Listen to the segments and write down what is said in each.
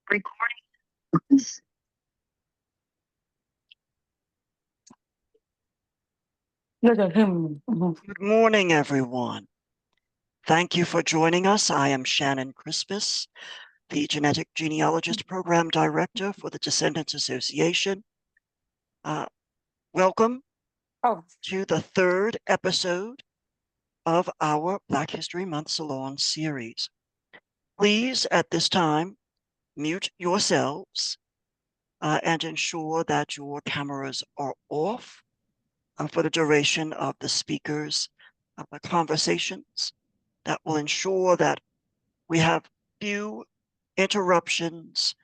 Recording. Good morning, everyone. Thank you for joining us. I am Shannon S, the Genetic Genealogist Program Director for the Descendants Association. Welcome to the third episode of our Black History Month Salon series. Please, at this time, mute yourselves and ensure that your cameras are off for the duration of the speakers' conversations. That will ensure that we have few interruptions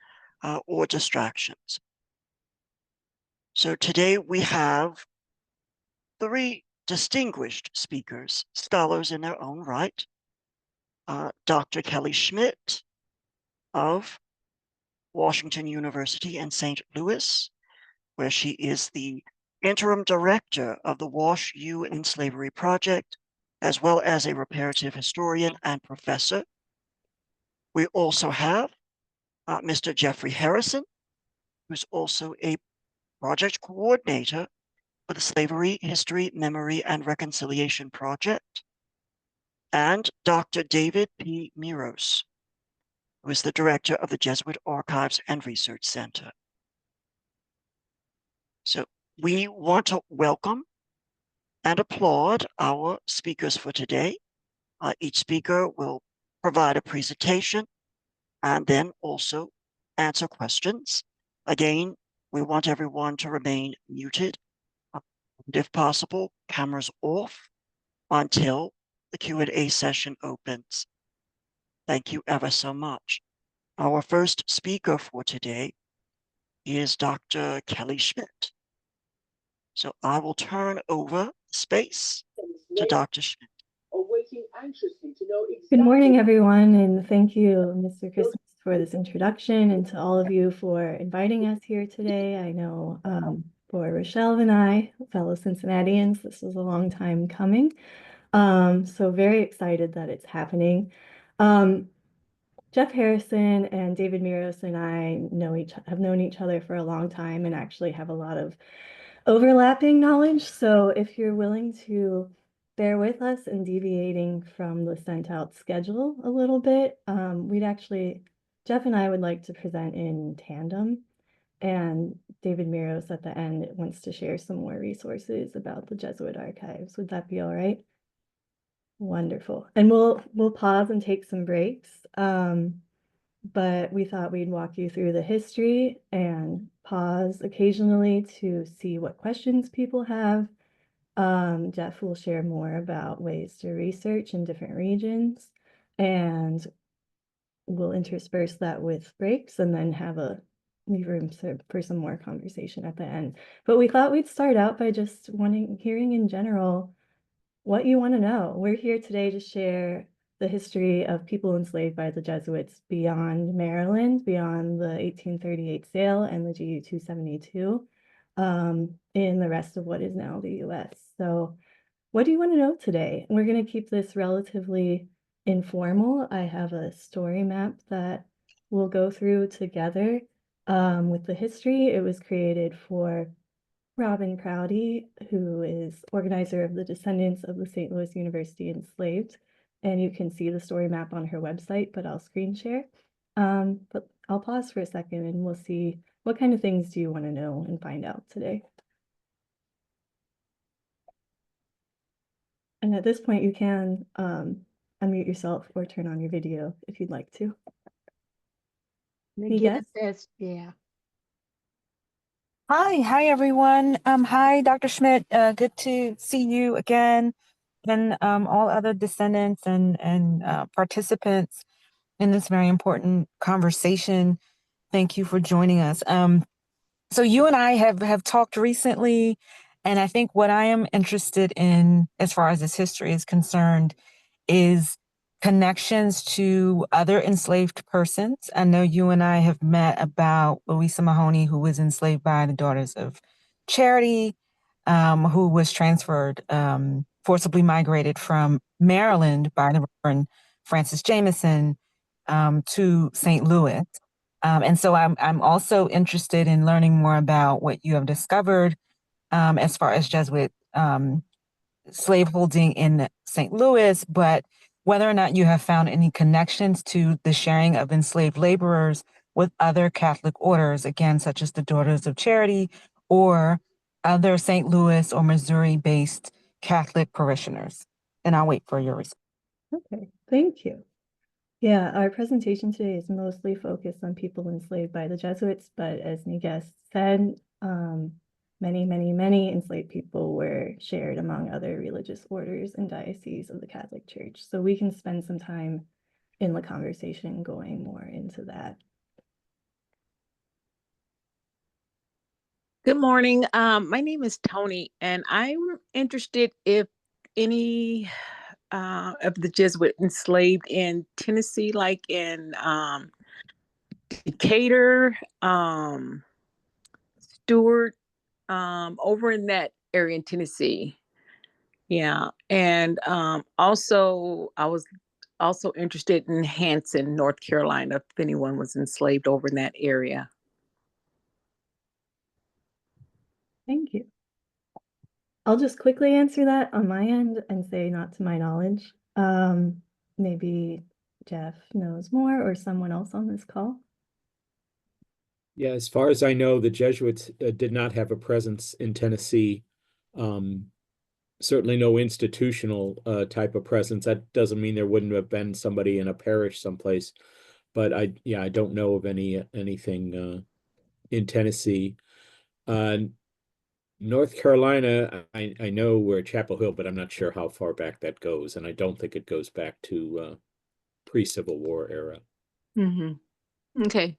or distractions. So today we have three distinguished speakers, scholars in their own right. Dr. Kelly Schmidt of Washington University in St. Louis, where she is the interim director of the WashU Slavery Project, as well as a reparative historian and professor. We also have Mr. Jeffrey Harrison, who's also a project coordinator for the Slavery, History, Memory, and Reconciliation Project, and Dr. David P. Miros, who is the director of the Jesuit Archives and Research Center. So we want to welcome and applaud our speakers for today. Each speaker will provide a presentation and then also answer questions. Again, we want everyone to remain muted, and if possible, cameras off until the Q&A session opens. Thank you ever so much. Our first speaker for today is Dr. Kelly Schmidt. So I will turn over space to Dr. Schmidt. Good morning, everyone, and thank you, Mr. Christmas, for this introduction, and to all of you for inviting us here today. I know for Rochelle and I, fellow Cincinnatians, this was a long time coming, so very excited that it's happening. Jeff Harrison and David Miros and I have known each other for a long time and actually have a lot of overlapping knowledge. So if you're willing to bear with us in deviating from the sent out schedule a little bit, Jeff and I would like to present in tandem, and David Miros at the end wants to share some more resources about the Jesuit Archives. Would that be all right? Wonderful. And we'll pause and take some breaks. But we thought we'd walk you through the history and pause occasionally to see what questions people have. Jeff will share more about ways to research in different regions, and we'll intersperse that with breaks and then leave room for some more conversation at the end. But we thought we'd start out by just hearing in general what you want to know. We're here today to share the history of people enslaved by the Jesuits beyond Maryland, beyond the 1838 sale and the GU 272, in the rest of what is now the US. So what do you want to know today? We're going to keep this relatively informal. I have a story map that we'll go through together with the history. It was created for Robin Crowdy, who is organizer of the Descendants of the St. Louis University Enslaved. And you can see the story map on her website, but I'll screen share. But I'll pause for a second and we'll see what kind of things do you want to know and find out today. And at this point, you can unmute yourself or turn on your video if you'd like to. Negest, yeah. Hi, everyone. Hi, Dr. Schmidt. Good to see you again, and all other descendants and participants in this very important conversation. Thank you for joining us. So you and I have talked recently, and I think what I am interested in, as far as this history is concerned, is connections to other enslaved persons. I know you and I have met about Louisa Mahoney, who was enslaved by the Daughters of Charity, who was transferred, forcibly migrated from Maryland by the Reverend Francis Jameson to St. Louis. And so I'm also interested in learning more about what you have discovered as far as Jesuit slaveholding in St. Louis, but whether or not you have found any connections to the sharing of enslaved laborers with other Catholic orders, again, such as the Daughters of Charity or other St. Louis or Missouri-based Catholic parishioners. And I'll wait for your response. Okay, thank you. Yeah, our presentation today is mostly focused on people enslaved by the Jesuits, but as Negest said, many enslaved people were shared among other religious orders and dioceses of the Catholic Church. So we can spend some time in the conversation going more into that. Good morning. My name is Tony, and I'm interested if any of the Jesuit enslaved in Tennessee, like in Decatur, Stewart, over in that area in Tennessee. Yeah, and also I was also interested in Hanson, North Carolina, if anyone was enslaved over in that area. Thank you. I'll just quickly answer that on my end and say not to my knowledge. Maybe Jeff knows more or someone else on this call. Yeah, as far as I know, the Jesuits did not have a presence in Tennessee. Certainly no institutional type of presence. That doesn't mean there wouldn't have been somebody in a parish someplace, but I don't know of anything in Tennessee. North Carolina, I know we're Chapel Hill, but I'm not sure how far back that goes, and I don't think it goes back to pre-Civil War era. Mm-hmm. Okay.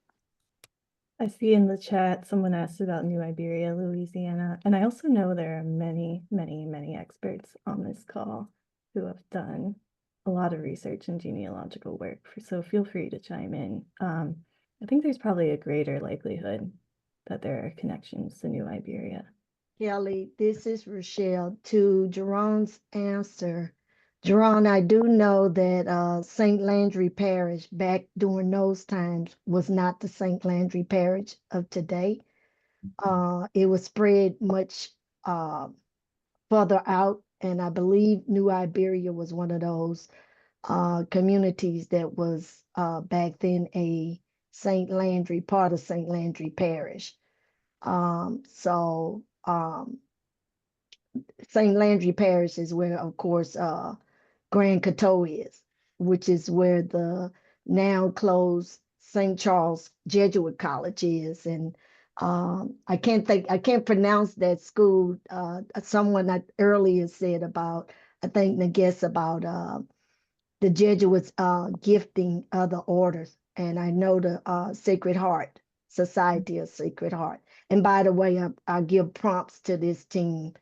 I see in the chat someone asked about New Iberia, Louisiana, and I also know there are many experts on this call who have done a lot of research and genealogical work, so feel free to chime in. I think there's probably a greater likelihood that there are connections to New Iberia. Kelly, this is Rochelle. To Jerome's answer, Jerome, I do know that St. Landry Parish back during those times was not the St. Landry Parish of today. It was spread much further out, and I believe New Iberia was one of those communities that was back then a St. Landry, part of St. Landry Parish. St. Landry Parish is where, of course, Grand Coteau is, which is where the now closed St. Charles Jesuit College is. And I can't pronounce that school. Someone earlier said about, I think, Negest about the Jesuits gifting other orders. And I know the Sacred Heart, Society of Sacred Heart. And by the way, I give prompts to this team,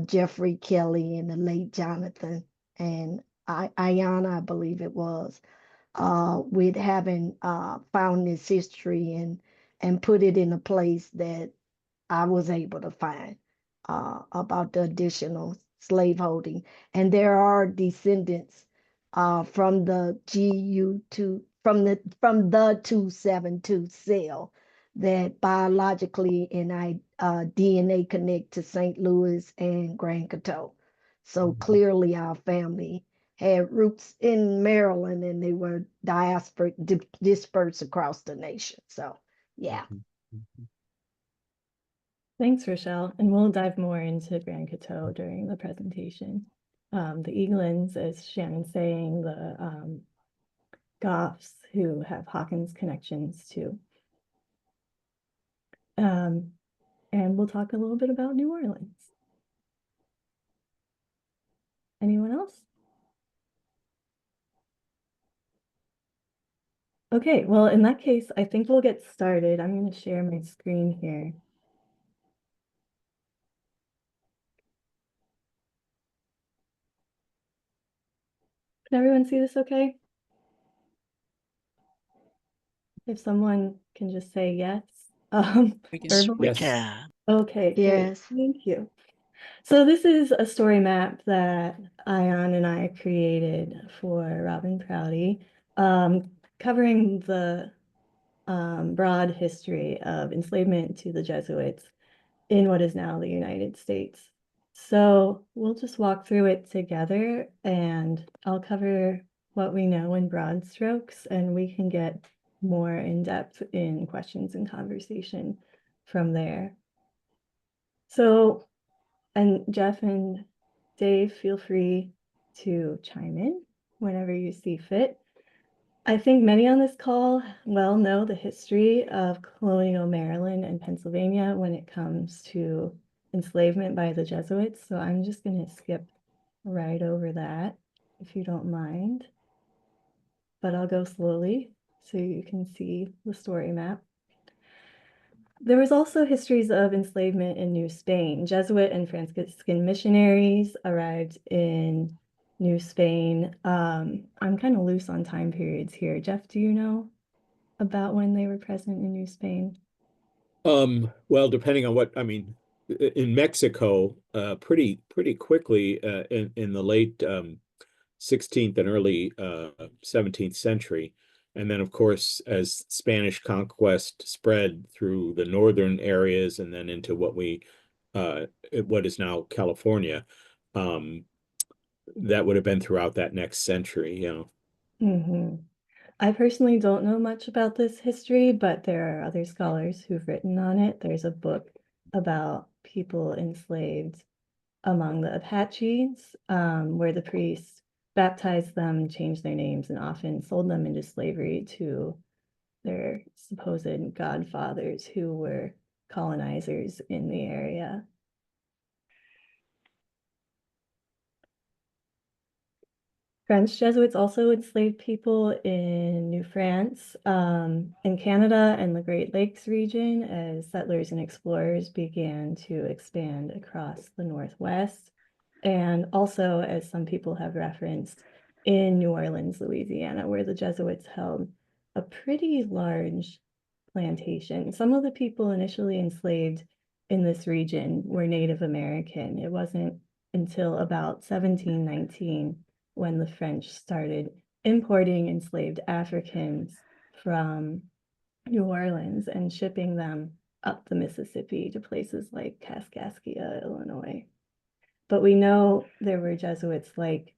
Jeffrey Kelly and the late Jonathan and Ayana, I believe it was, with having found this history and put it in a place that I was able to find about the additional slaveholding. And there are descendants from the from the 272 cell that biologically and DNA connect to St. Louis and Grand Coteau. So clearly our family had roots in Maryland and they were dispersed across the nation. So yeah. Thanks, Rochelle. And we'll dive more into Grand Coteau during the presentation. The Eaglins, as Shannon's saying, the Goffs, who have Hawkins connections too. And we'll talk a little bit about New Orleans. Anyone else? Okay, well, in that case, I think we'll get started. I'm going to share my screen here. Can everyone see this okay? If someone can just say yes. Yes, we Yes. can. Okay, great. Yes. Thank you. So this is a story map that Ion and I created for Robin Prouty, covering the broad history of enslavement to the Jesuits in what is now the United States. So we'll just walk through it together, and I'll cover what we know in broad strokes, and we can get more in depth in questions and conversation from there. So, and Jeff and Dave, feel free to chime in whenever you see fit. I think many on this call well know the history of colonial Maryland and Pennsylvania when it comes to enslavement by the Jesuits. So I'm just going to skip right over that, if you don't mind. But I'll go slowly so you can see the story map. There was also histories of enslavement in New Spain. Jesuit and Franciscan missionaries arrived in New Spain. I'm kind of loose on time periods here. Jeff, do you know about when they were present in New Spain? Well, depending on what, I mean, in Mexico, pretty quickly, in the late 16th and early 17th century. And then, of course, as Spanish conquest spread through the northern areas and then into what is now California, that would have been throughout that next century, you know. I personally don't know much about this history, but there are other scholars who've written on it. There's a book about people enslaved among the Apaches, where the priests baptized them, changed their names, and often sold them into slavery to their supposed godfathers who were colonizers in the area. French Jesuits also enslaved people in New France, in Canada and the Great Lakes region as settlers and explorers began to expand across the Northwest. And also, as some people have referenced, in New Orleans, Louisiana, where the Jesuits held a pretty large plantation. Some of the people initially enslaved in this region were Native American. It wasn't until about 1719 when the French started importing enslaved Africans from New Orleans and shipping them up the Mississippi to places like Kaskaskia, Illinois. But we know there were Jesuits like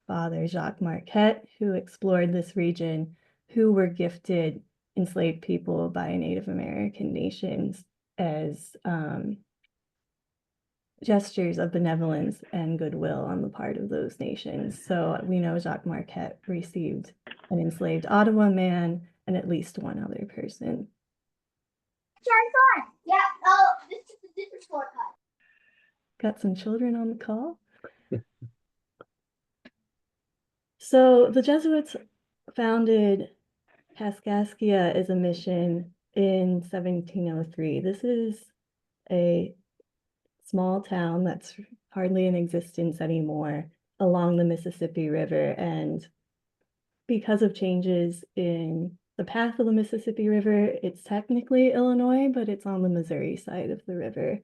Father Jacques Marquette who explored this region, who were gifted enslaved people by Native American nations as gestures of benevolence and goodwill on the part of those nations. So we know Jacques Marquette received an enslaved Ottawa man and at least one other person. Yeah, oh, this is a different shortcut. Got some children on the call. So the Jesuits founded Kaskaskia as a mission in 1703. This is a small town that's hardly in existence anymore along the Mississippi River. And because of changes in the path of the Mississippi River, it's technically Illinois, but it's on the Missouri side of the river.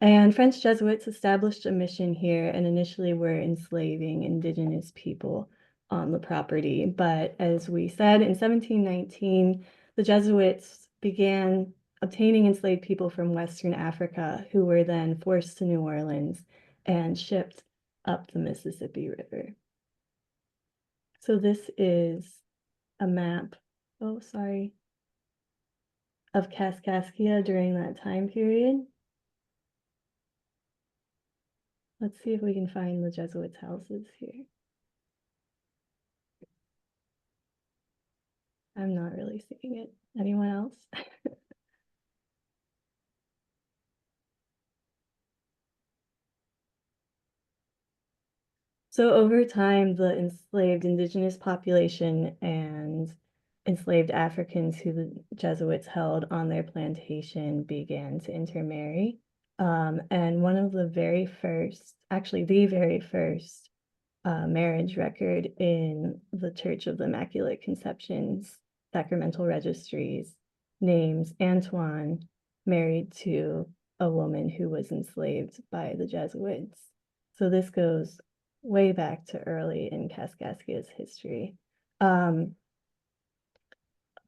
And French Jesuits established a mission here and initially were enslaving indigenous people on the property. But as we said, in 1719, the Jesuits began obtaining enslaved people from Western Africa who were then forced to New Orleans and shipped up the Mississippi River. So this is a map, of Kaskaskia during that time period. Let's see if we can find the Jesuits' houses here. I'm not really seeing it. Anyone else? So over time, the enslaved indigenous population and enslaved Africans who the Jesuits held on their plantation began to intermarry. And one of the very first, actually the very first marriage record in the Church of the Immaculate Conception's sacramental registries names Antoine married to a woman who was enslaved by the Jesuits. So this goes way back to early in Kaskaskia's history.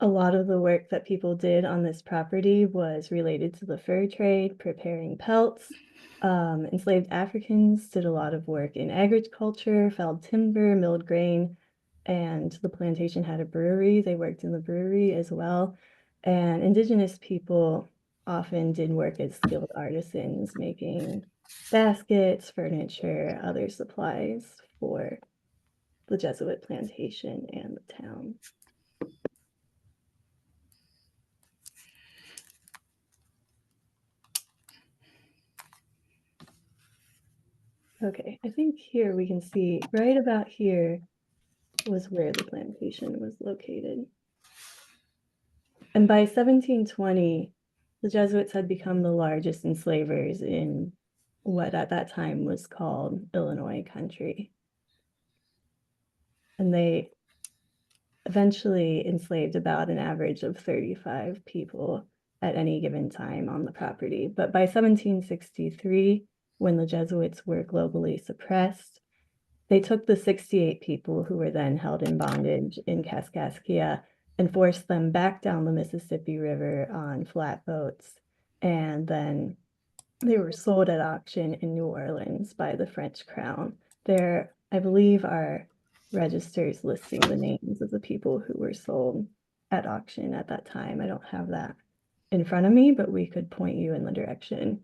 a lot of the work that people did on this property was related to the fur trade, preparing pelts. Enslaved Africans did a lot of work in agriculture, felled timber, milled grain, and the plantation had a brewery. They worked in the brewery as well. And indigenous people often did work as skilled artisans, making baskets, furniture, other supplies for the Jesuit plantation and the town. Okay, I think here we can see right about here was where the plantation was located. And by 1720, the Jesuits had become the largest enslavers in what at that time was called Illinois country. And they eventually enslaved about an average of 35 people at any given time on the property. But by 1763, when the Jesuits were globally suppressed, they took the 68 people who were then held in bondage in Kaskaskia and forced them back down the Mississippi River on flatboats. And then they were sold at auction in New Orleans by the French crown. There, I believe, are registers listing the names of the people who were sold at auction at that time. I don't have that in front of me, but we could point you in the direction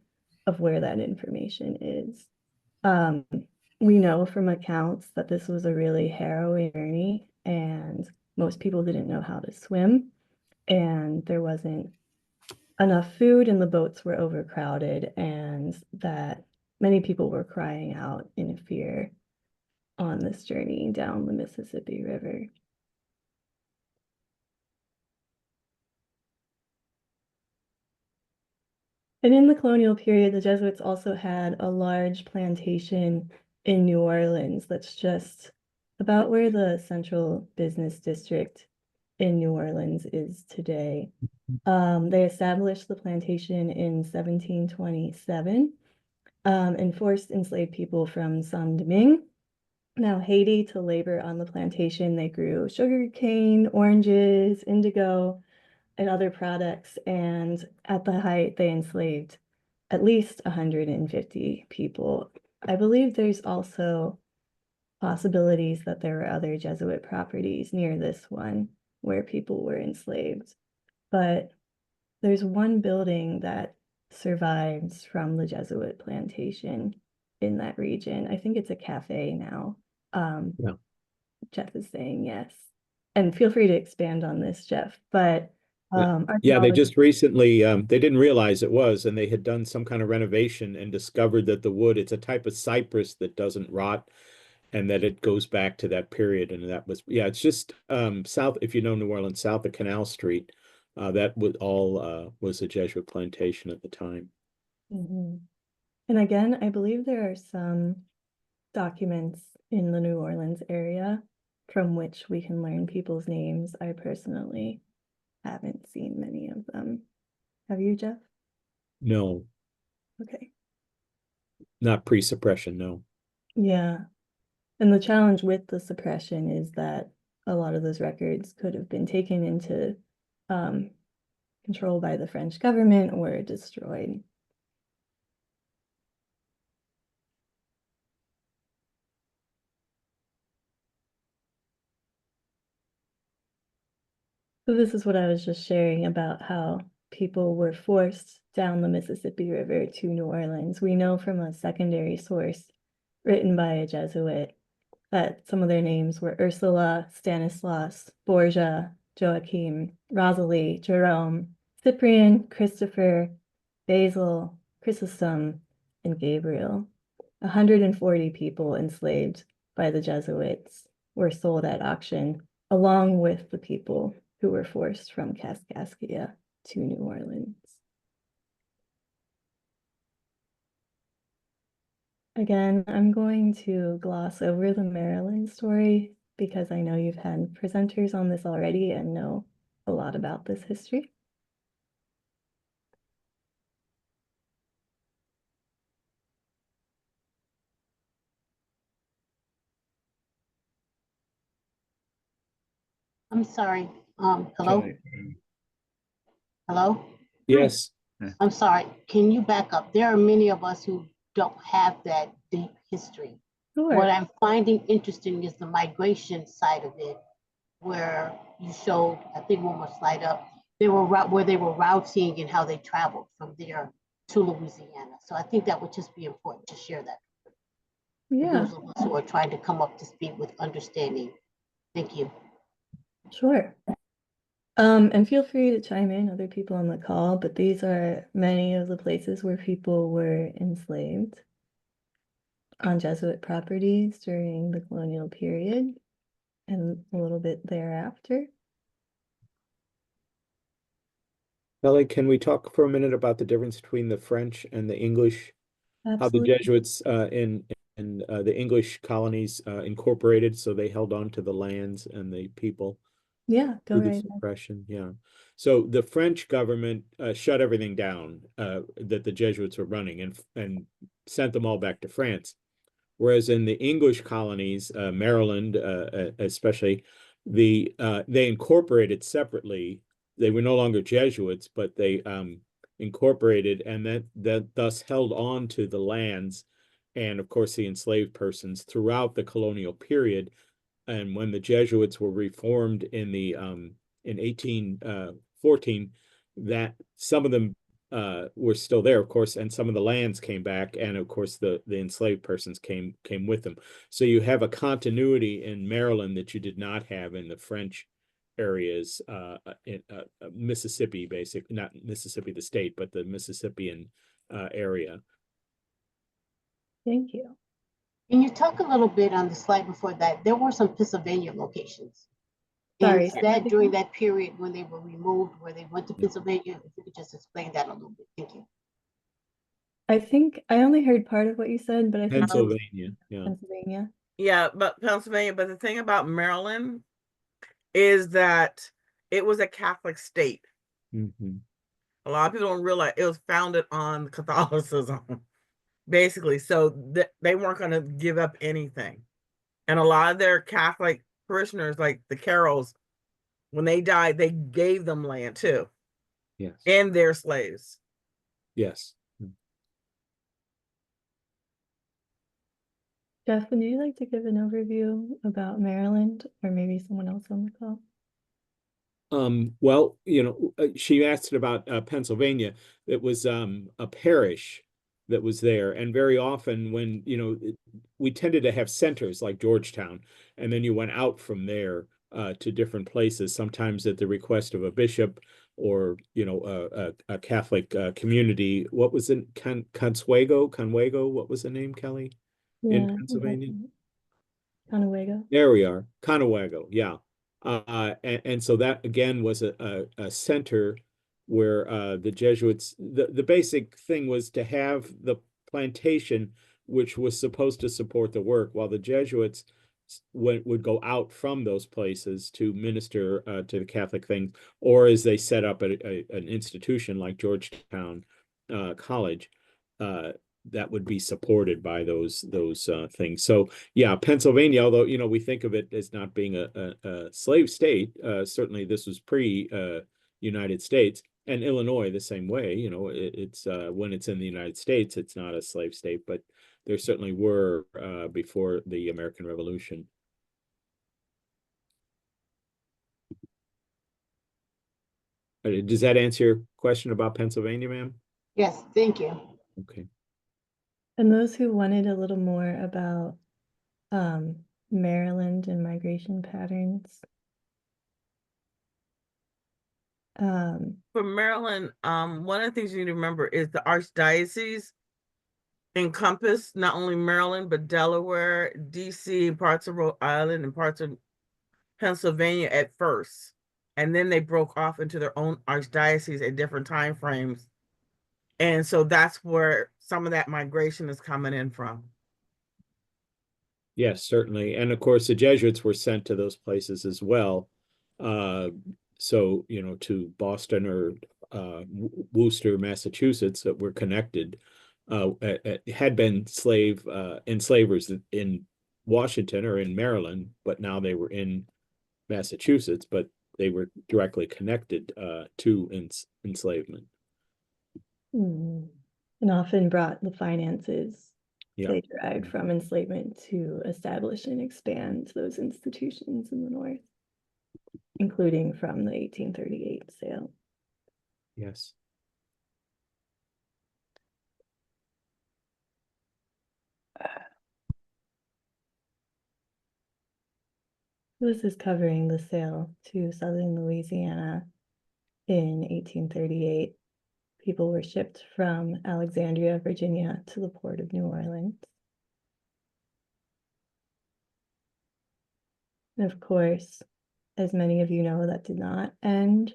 of where that information is. We know from accounts that this was a really harrowing journey, and most people didn't know how to swim, and there wasn't enough food, and the boats were overcrowded, and that many people were crying out in fear on this journey down the Mississippi River. And in the colonial period, the Jesuits also had a large plantation in New Orleans that's just about where the central business district in New Orleans is today. They established the plantation in 1727 and forced enslaved people from Saint-Domingue, now Haiti, to labor on the plantation. They grew sugar cane, oranges, indigo, and other products. And at the height, they enslaved at least 150 people. I believe there's also possibilities that there were other Jesuit properties near this one where people were enslaved. But there's one building that survives from the Jesuit plantation in that region. I think it's a cafe now. Yeah. Jeff is saying yes. And feel free to expand on this, Jeff. But Yeah, they just recently, they didn't realize it was, and they had done some kind of renovation and discovered that the wood, it's a type of cypress that doesn't rot, and that it goes back to that period. And that was, yeah, it's just south, if you know New Orleans, south of Canal Street. That was all was a Jesuit plantation at the time. Mhm. And again, I believe there are some documents in the New Orleans area from which we can learn people's names. I personally haven't seen many of them. Have you, Jeff? No, Okay. not pre-suppression, no. Yeah. And the challenge with the suppression is that a lot of those records could have been taken into control by the French government or destroyed. So this is what I was just sharing about how people were forced down the Mississippi River to New Orleans. We know from a secondary source written by a Jesuit that some of their names were Ursula, Stanislaus, Borgia, Joachim, Rosalie, Jerome, Cyprian, Christopher, Basil, Chrysostom, and Gabriel. 140 people enslaved by the Jesuits were sold at auction, along with the people who were forced from Kaskaskia to New Orleans. Again, I'm going to gloss over the Maryland story because I know you've had presenters on this already and know a lot about this history. I'm sorry. Hello? Okay. Hello? Yes. I'm sorry, can you back up? There are many of us who don't have that deep history. Sure. What I'm finding interesting is the migration side of it, where you showed, I think one more slide up, where they were routing and how they traveled from there to Louisiana. So I think that would just be important to share that. For Yeah, those of us who are trying to come up to speed with understanding. Thank you. sure. And feel free to chime in, other people on the call, but these are many of the places where people were enslaved on Jesuit properties during the colonial period and a little bit thereafter. Kelly, can we talk for a minute about the difference between the French and the English? How the Absolutely. Jesuits in the English colonies incorporated, so they held on to the lands and the people Yeah, go through the right ahead. suppression. Yeah. So the French government shut everything down that the Jesuits were running and sent them all back to France. Whereas in the English colonies, Maryland especially, they incorporated separately. They were no longer Jesuits, but they incorporated and that thus held on to the lands and, of course, the enslaved persons throughout the colonial period. And when the Jesuits were reformed in 1814, that some of them were still there, of course, and some of the lands came back, and of course the enslaved persons came with them. So you have a continuity in Maryland that you did not have in the French areas in Mississippi, basically, not Mississippi the state, but the Mississippian area. Thank you. Can you talk a little bit on the slide before that? There were some Pennsylvania locations. Sorry, And say that that during again? that period when they were removed, where they went to Pennsylvania, if you could just explain that a little bit. Thank you. I think I only heard part of what you said, but I think that's Pennsylvania, yeah. Pennsylvania. Yeah, but Pennsylvania, but the thing about Maryland is that it was a Catholic state. Mm-hmm. A lot of people don't realize it was founded on Catholicism, basically. So they weren't going to give up anything. And a lot of their Catholic parishioners, like the Carrolls, when they died, they gave them land too. Yes. And their slaves. Yes. Jeff, would you like to give an overview about Maryland, or maybe someone else on the call? Well, she asked about Pennsylvania. It was a parish that was there, and very often when we tended to have centers like Georgetown, and then you went out from there to different places, sometimes at the request of a bishop or a Catholic community. What was it? Conwego? What was the name, Kelly? In Yeah, Pennsylvania? Conowego. There we are, Conowego, yeah. And so that again was a center where the Jesuits, the basic thing was to have the plantation, which was supposed to support the work, while the Jesuits would go out from those places to minister to the Catholic thing, or as they set up an institution like Georgetown College. That would be supported by those things. So yeah, Pennsylvania, although we think of it as not being a slave state, certainly this was pre-United States, and Illinois the same way. It's when it's in the United States, it's not a slave state, but there certainly were before the American Revolution. Does that answer your question about Pennsylvania, ma'am? Yes, thank you. Okay. And those who wanted a little more about Maryland and migration patterns. For Maryland, one of the things you need to remember is the archdiocese encompassed not only Maryland, but Delaware, DC, parts of Rhode Island, and parts of Pennsylvania at first. And then they broke off into their own archdiocese at different time frames. And so that's where some of that migration is coming in from. Yes, certainly. And of course, the Jesuits were sent to those places as well. So, to Boston or Worcester, Massachusetts, that were connected, had been enslavers in Washington or in Maryland, but now they were in Massachusetts. But they were directly connected to enslavement. And often brought the finances Yeah. they derived from enslavement to establish and expand those institutions in the North, including from the 1838 sale. Yes. This is covering the sale to Southern Louisiana in 1838. People were shipped from Alexandria, Virginia to the port of New Orleans. And of course, as many of you know, that did not end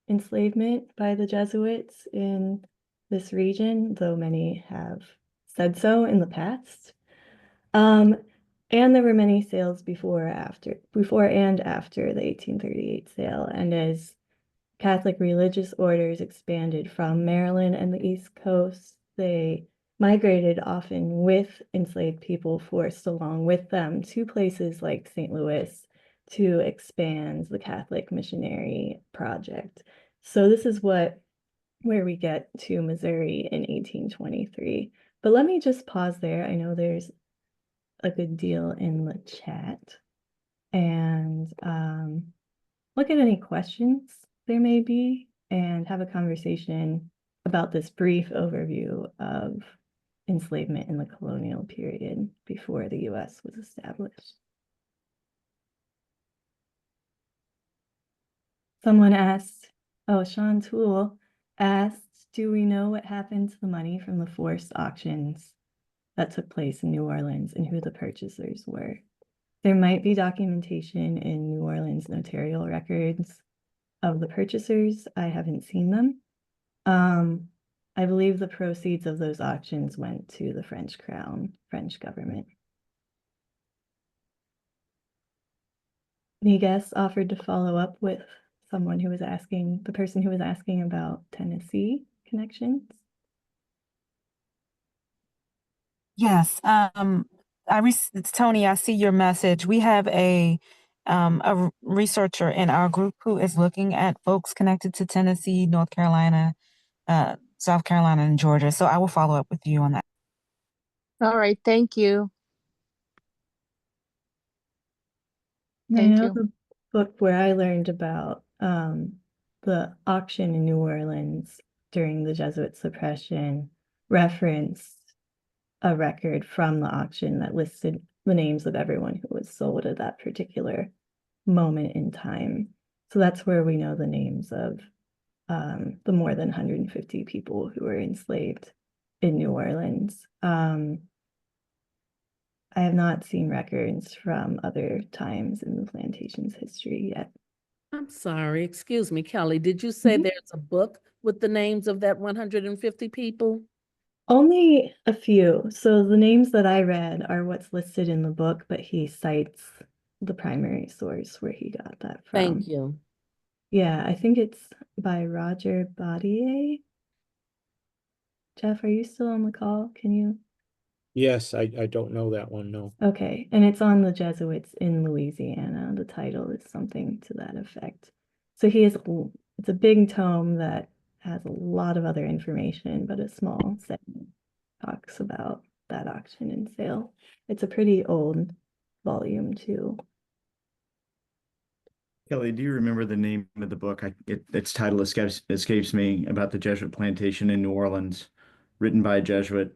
enslavement by the Jesuits in this region, though many have said so in the past. And there were many sales before and after the 1838 sale. And as Catholic religious orders expanded from Maryland and the East Coast, they migrated often with enslaved people forced along with them to places like St. Louis to expand the Catholic missionary project. So this is where we get to Missouri in 1823. But let me just pause there. I know there's a good deal in the chat, and look at any questions there may be and have a conversation about this brief overview of enslavement in the colonial period before the US was established. Someone asked, oh, Sean Toole asked, do we know what happened to the money from the forced auctions that took place in New Orleans and who the purchasers were? There might be documentation in New Orleans notarial records of the purchasers. I haven't seen them. I believe the proceeds of those auctions went to the French crown, French government. Negest offered to follow up with someone who was asking, the person who was asking about Tennessee connections. Yes, it's Tony. I see your message. We have a researcher in our group who is looking at folks connected to Tennessee, North Carolina, South Carolina, and Georgia. So I will follow up with you on that. All right, thank you. I know the book where I learned about the auction in New Orleans during the Jesuit suppression referenced a record from the auction that listed the names of everyone who was sold at that particular moment in time. So that's where we know the names of the more than 150 people who were enslaved in New Orleans. I have not seen records from other times in the plantation's history yet. I'm sorry, excuse me, Kelly. Did you say Mhm. there's a book with the names of that 150 people? Only a few. So the names that I read are what's listed in the book, but he cites the primary source where he got that from. Thank you. Yeah, I think it's by Roger Baudier. Jeff, are you still on the call? Can you? Yes, I don't know that one, no. Okay, and it's on the Jesuits in Louisiana. The title is something to that effect. So it's a big tome that has a lot of other information, but a small segment talks about that auction and sale. It's a pretty old volume too. Kelly, do you remember the name of the book? Its title escapes me, about the Jesuit plantation in New Orleans, written by a Jesuit.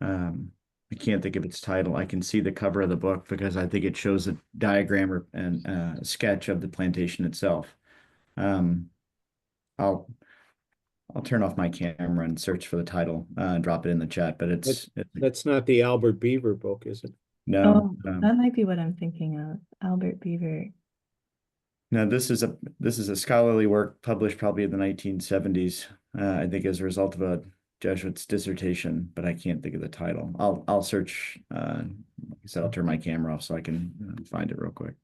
I can't think of its title. I can see the cover of the book because I think it shows a diagram and a sketch of the plantation itself. I'll turn off my camera and search for the title and drop it in the chat. But That's not the Albert Beaver book, is it? No. That might be what I'm thinking of. Albert Beaver. No, this is a scholarly work published probably in the 1970s. I think as a result of a Jesuit's dissertation, but I can't think of the title. I'll search. Like I said, I'll turn my camera off so I can find it real quick.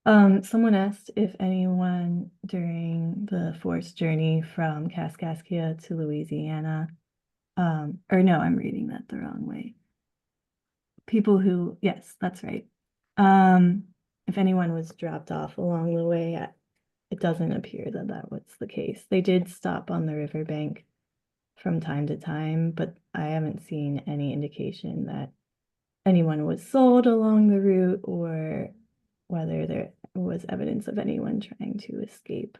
Someone asked if anyone during the forced journey from Kaskaskia to Louisiana, or no, I'm reading that the wrong way. People who, yes, that's right. If anyone was dropped off along the way, it doesn't appear that that was the case. They did stop on the riverbank from time to time, but I haven't seen any indication that anyone was sold along the route or whether there was evidence of anyone trying to escape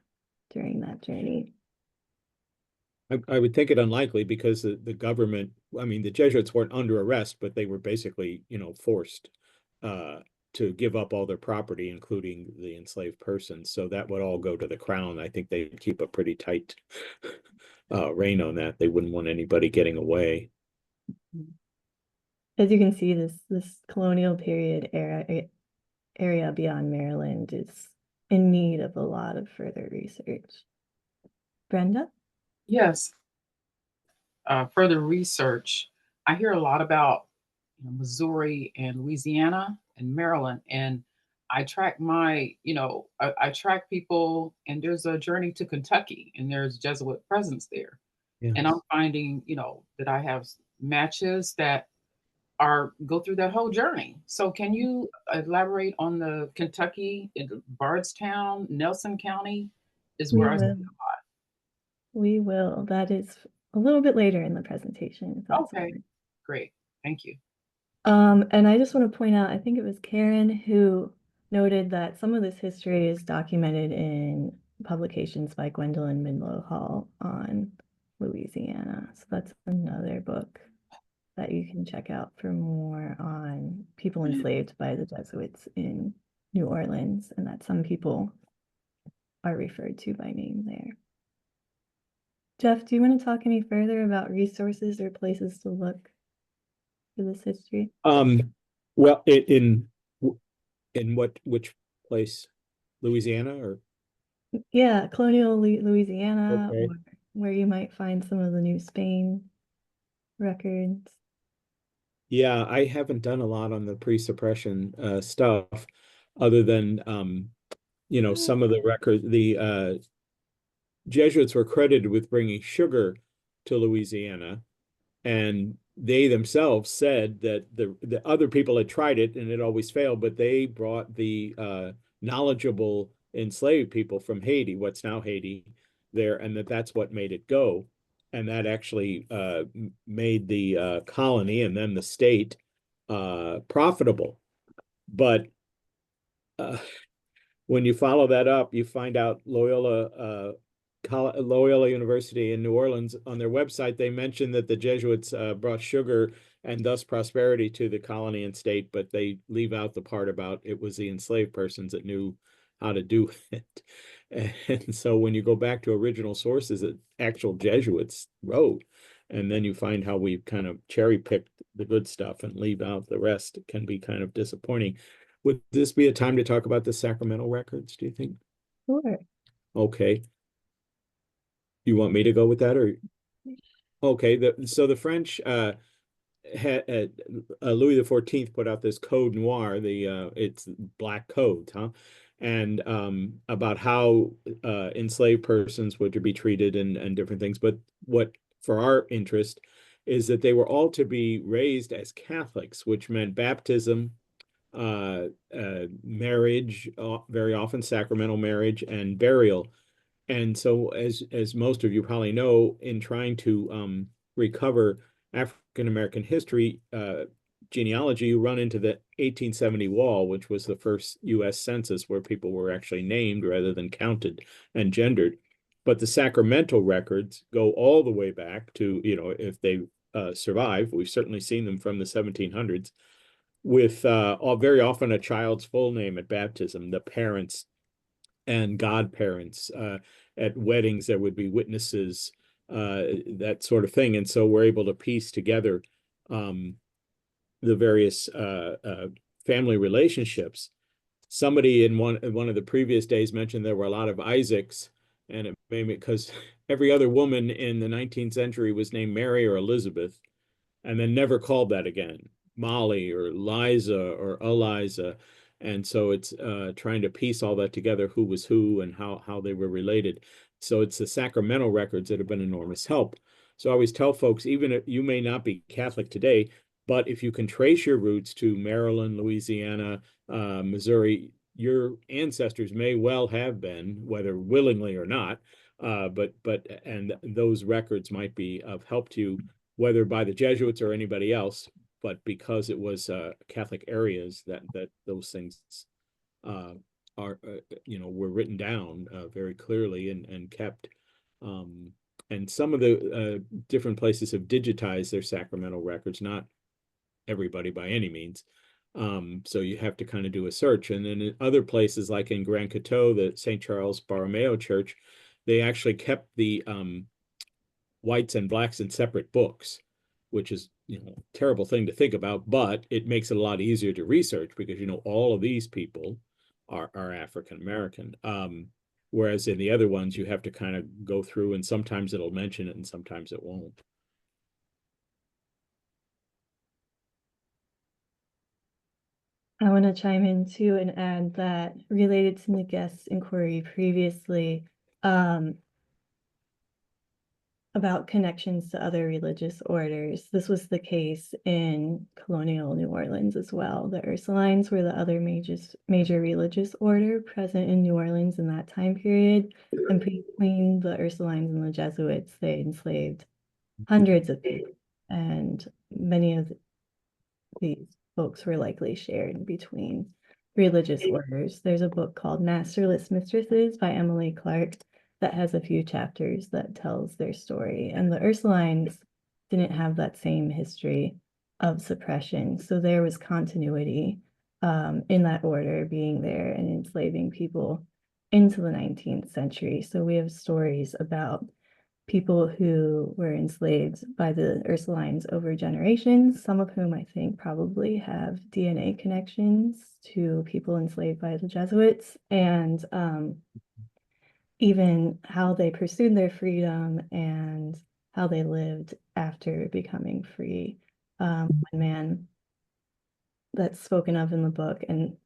during that journey. I would think it unlikely because the government, I mean, the Jesuits weren't under arrest, but they were basically, forced to give up all their property, including the enslaved persons. So that would all go to the crown. I think they'd keep a pretty tight rein on that. They wouldn't want anybody getting away. As you can see, this colonial period area beyond Maryland is in need of a lot of further research. Brenda? Yes. Further research. I hear a lot about Missouri and Louisiana and Maryland, and I track I track people, and there's a journey to Kentucky, and there's Jesuit presence there. Yeah. And I'm finding, that I have matches that go through that whole journey. So can you elaborate on the Kentucky, Bardstown, Nelson County is where I see a lot. We will. That is a little bit later in the presentation. If that's Okay, great. Thank you. And I just want to point out, I think it was Karen who noted that some of this history is documented in publications by Gwendolyn Midlow Hall on Louisiana. So that's another book that you can check out for more on people enslaved by the Jesuits in New Orleans, and that some people are referred to by name there. Jeff, do you want to talk any further about resources or places to look for this history? Well, which place? Louisiana or? Yeah, colonial Louisiana, Okay. or where you might find some of the New Spain records. Yeah, I haven't done a lot on the pre-suppression stuff, other than some of the records. The Jesuits were credited with bringing sugar to Louisiana, and they themselves said that the other people had tried it and it always failed, but they brought the knowledgeable enslaved people from Haiti, what's now Haiti, there, and that's what made it go. And that actually made the colony and then the state profitable. But when you follow that up, you find out Loyola University in New Orleans, on their website, they mentioned that the Jesuits brought sugar and thus prosperity to the colony and state, but they leave out the part about it was the enslaved persons that knew how to do it. And so when you go back to original sources that actual Jesuits wrote, and then you find how we've kind of cherry picked the good stuff and leave out the rest, it can be kind of disappointing. Would this be a time to talk about the Sacramento records, do you think? Sure. Okay. You want me to go with that, or? Okay, so the French had Louis XIV put out this Code Noir, it's black codes, huh? And about how enslaved persons were to be treated and different things. But what, for our interest, is that they were all to be raised as Catholics, which meant baptism, marriage, very often sacramental marriage, and burial. And so, as most of you probably know, in trying to recover African American history genealogy, you run into the 1870 wall, which was the first U.S. census where people were actually named rather than counted and gendered. But the sacramental records go all the way back to, if they survive, we've certainly seen them from the 1700s, with very often a child's full name at baptism, the parents and godparents. At weddings, there would be witnesses, that sort of thing. And so we're able to piece together the various family relationships. Somebody in one of the previous days mentioned there were a lot of Isaacs, and it made me, because every other woman in the 19th century was named Mary or Elizabeth, and then never called that again, Molly or Liza or Eliza. And so it's trying to piece all that together, who was who and how they were related. So it's the sacramental records that have been enormous help. So I always tell folks, even if you may not be Catholic today, but if you can trace your roots to Maryland, Louisiana, Missouri, your ancestors may well have been, whether willingly or not, and those records might be of help to you, whether by the Jesuits or anybody else, but because it was Catholic areas that those things were written down very clearly and kept. And some of the different places have digitized their sacramental records, not everybody by any means. So you have to kind of do a search. And then in other places, like in Grand Coteau, the St. Charles Borromeo Church, they actually kept the whites and blacks in separate books, which is, a terrible thing to think about, but it makes it a lot easier to research because, all of these people are African American. Whereas in the other ones, you have to kind of go through, and sometimes it'll mention it and sometimes it won't. I want to chime in too and add that related to Negest's inquiry previously, about connections to other religious orders. This was the case in colonial New Orleans as well. The Ursulines were the other major religious order present in New Orleans in that time period. And between the Ursulines and the Jesuits, they enslaved hundreds of people. And many of these folks were likely shared between religious orders. There's a book called Masterless Mistresses by Emily Clark that has a few chapters that tells their story. And the Ursulines didn't have that same history of suppression. So there was continuity in that order being there and enslaving people into the 19th century. So we have stories about people who were enslaved by the Ursulines over generations, some of whom I think probably have DNA connections to people enslaved by the Jesuits, and even how they pursued their freedom and how they lived after becoming free. One man that's spoken of in the book, and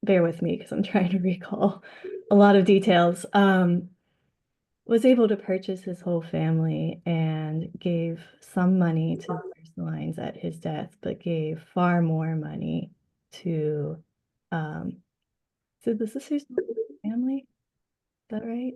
bear with me because I'm trying to recall a lot of details, was able to purchase his whole family and gave some money to the Ursulines at his death, but gave far more money to the Sisters of the Family. Is that right?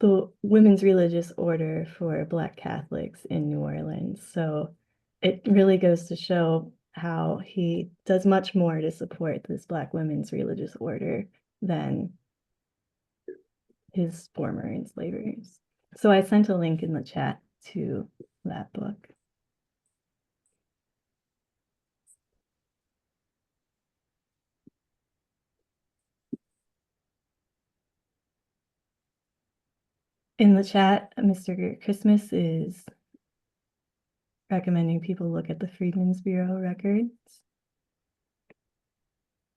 The Women's Religious Order for Black Catholics in New Orleans. So it really goes to show how he does much more to support this Black women's religious order than his former enslavers. So I sent a link in the chat to that book. In the chat, Mr. Christmas is recommending people look at the Freedmen's Bureau records.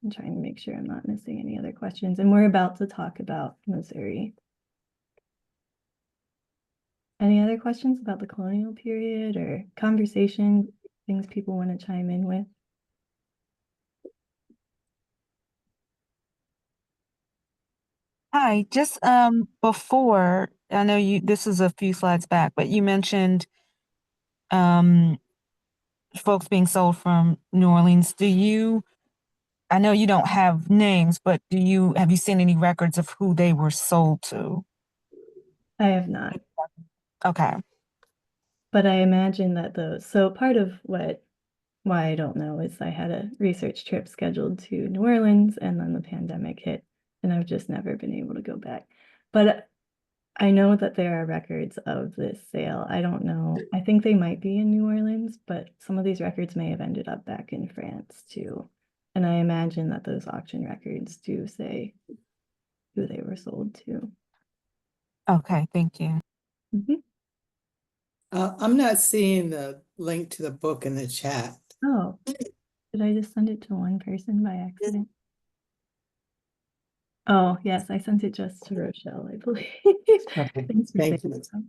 I'm trying to make sure I'm not missing any other questions. And we're about to talk about Missouri. Any other questions about the colonial period or conversation, things people want to chime in with? Hi, just before, I know this is a few slides back, but you mentioned folks being sold from New Orleans. I know you don't have names, but have you seen any records of who they were sold to? I have not. Okay. But I imagine that so part of why I don't know is I had a research trip scheduled to New Orleans and then the pandemic hit and I've just never been able to go back. But I know that there are records of this sale. I don't know. I think they might be in New Orleans, but some of these records may have ended up back in France too. And I imagine that those auction records do say who they were sold to. Okay, thank you. I'm not seeing the link to the book in the chat. Oh, did I just send it to one person by accident? Oh, yes, I sent it just to Rochelle, I believe. Okay, Thanks for thank saying you. so.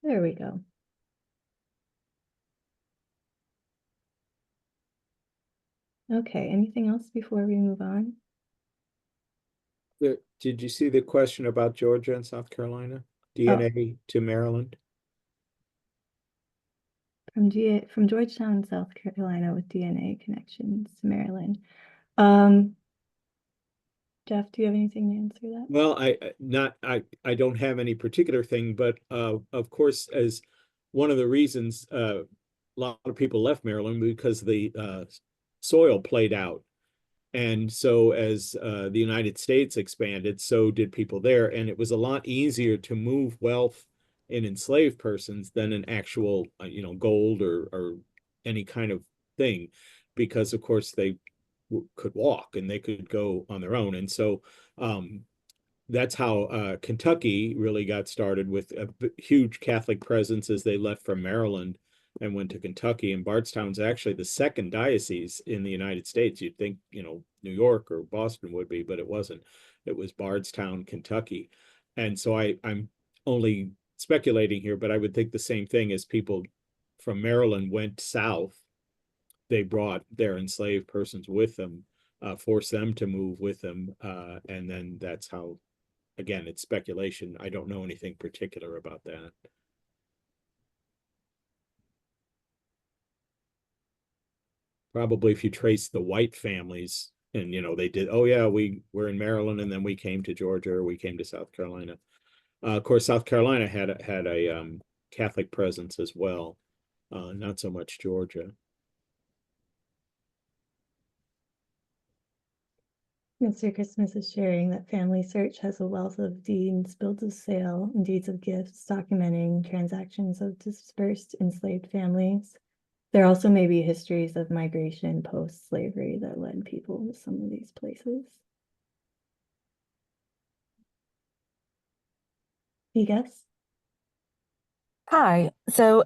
There we go. Okay, anything else before we move on? Did you see the question about Georgia and South Carolina? DNA to Maryland? from Georgetown, South Carolina, with DNA connections to Maryland. Jeff, do you have anything to answer that? Well, I don't have any particular thing, but of course, as one of the reasons a lot of people left Maryland because the soil played out. And so as the United States expanded, so did people there. And it was a lot easier to move wealth in enslaved persons than an actual, gold or any kind of thing, because of course they could walk and they could go on their own. And so that's how Kentucky really got started, with a huge Catholic presence as they left from Maryland and went to Kentucky. And Bardstown's actually the second diocese in the United States. You'd think, New York or Boston would be, but it wasn't. It was Bardstown, Kentucky. And so I'm only speculating here, but I would think the same thing. As people from Maryland went south, they brought their enslaved persons with them, forced them to move with them. And then that's how, again, it's speculation. I don't know anything particular about that. Probably if you trace the white families and, they did, oh yeah, we're in Maryland and then we came to Georgia or we came to South Carolina. Of course, South Carolina had a Catholic presence as well. Not so much Georgia. Mr. Christmas is sharing that Family Search has a wealth of deeds, bills of sale, and deeds of gifts documenting transactions of dispersed enslaved families. There also may be histories of migration post-slavery that led people to some of these places. DJEHGS? Hi. So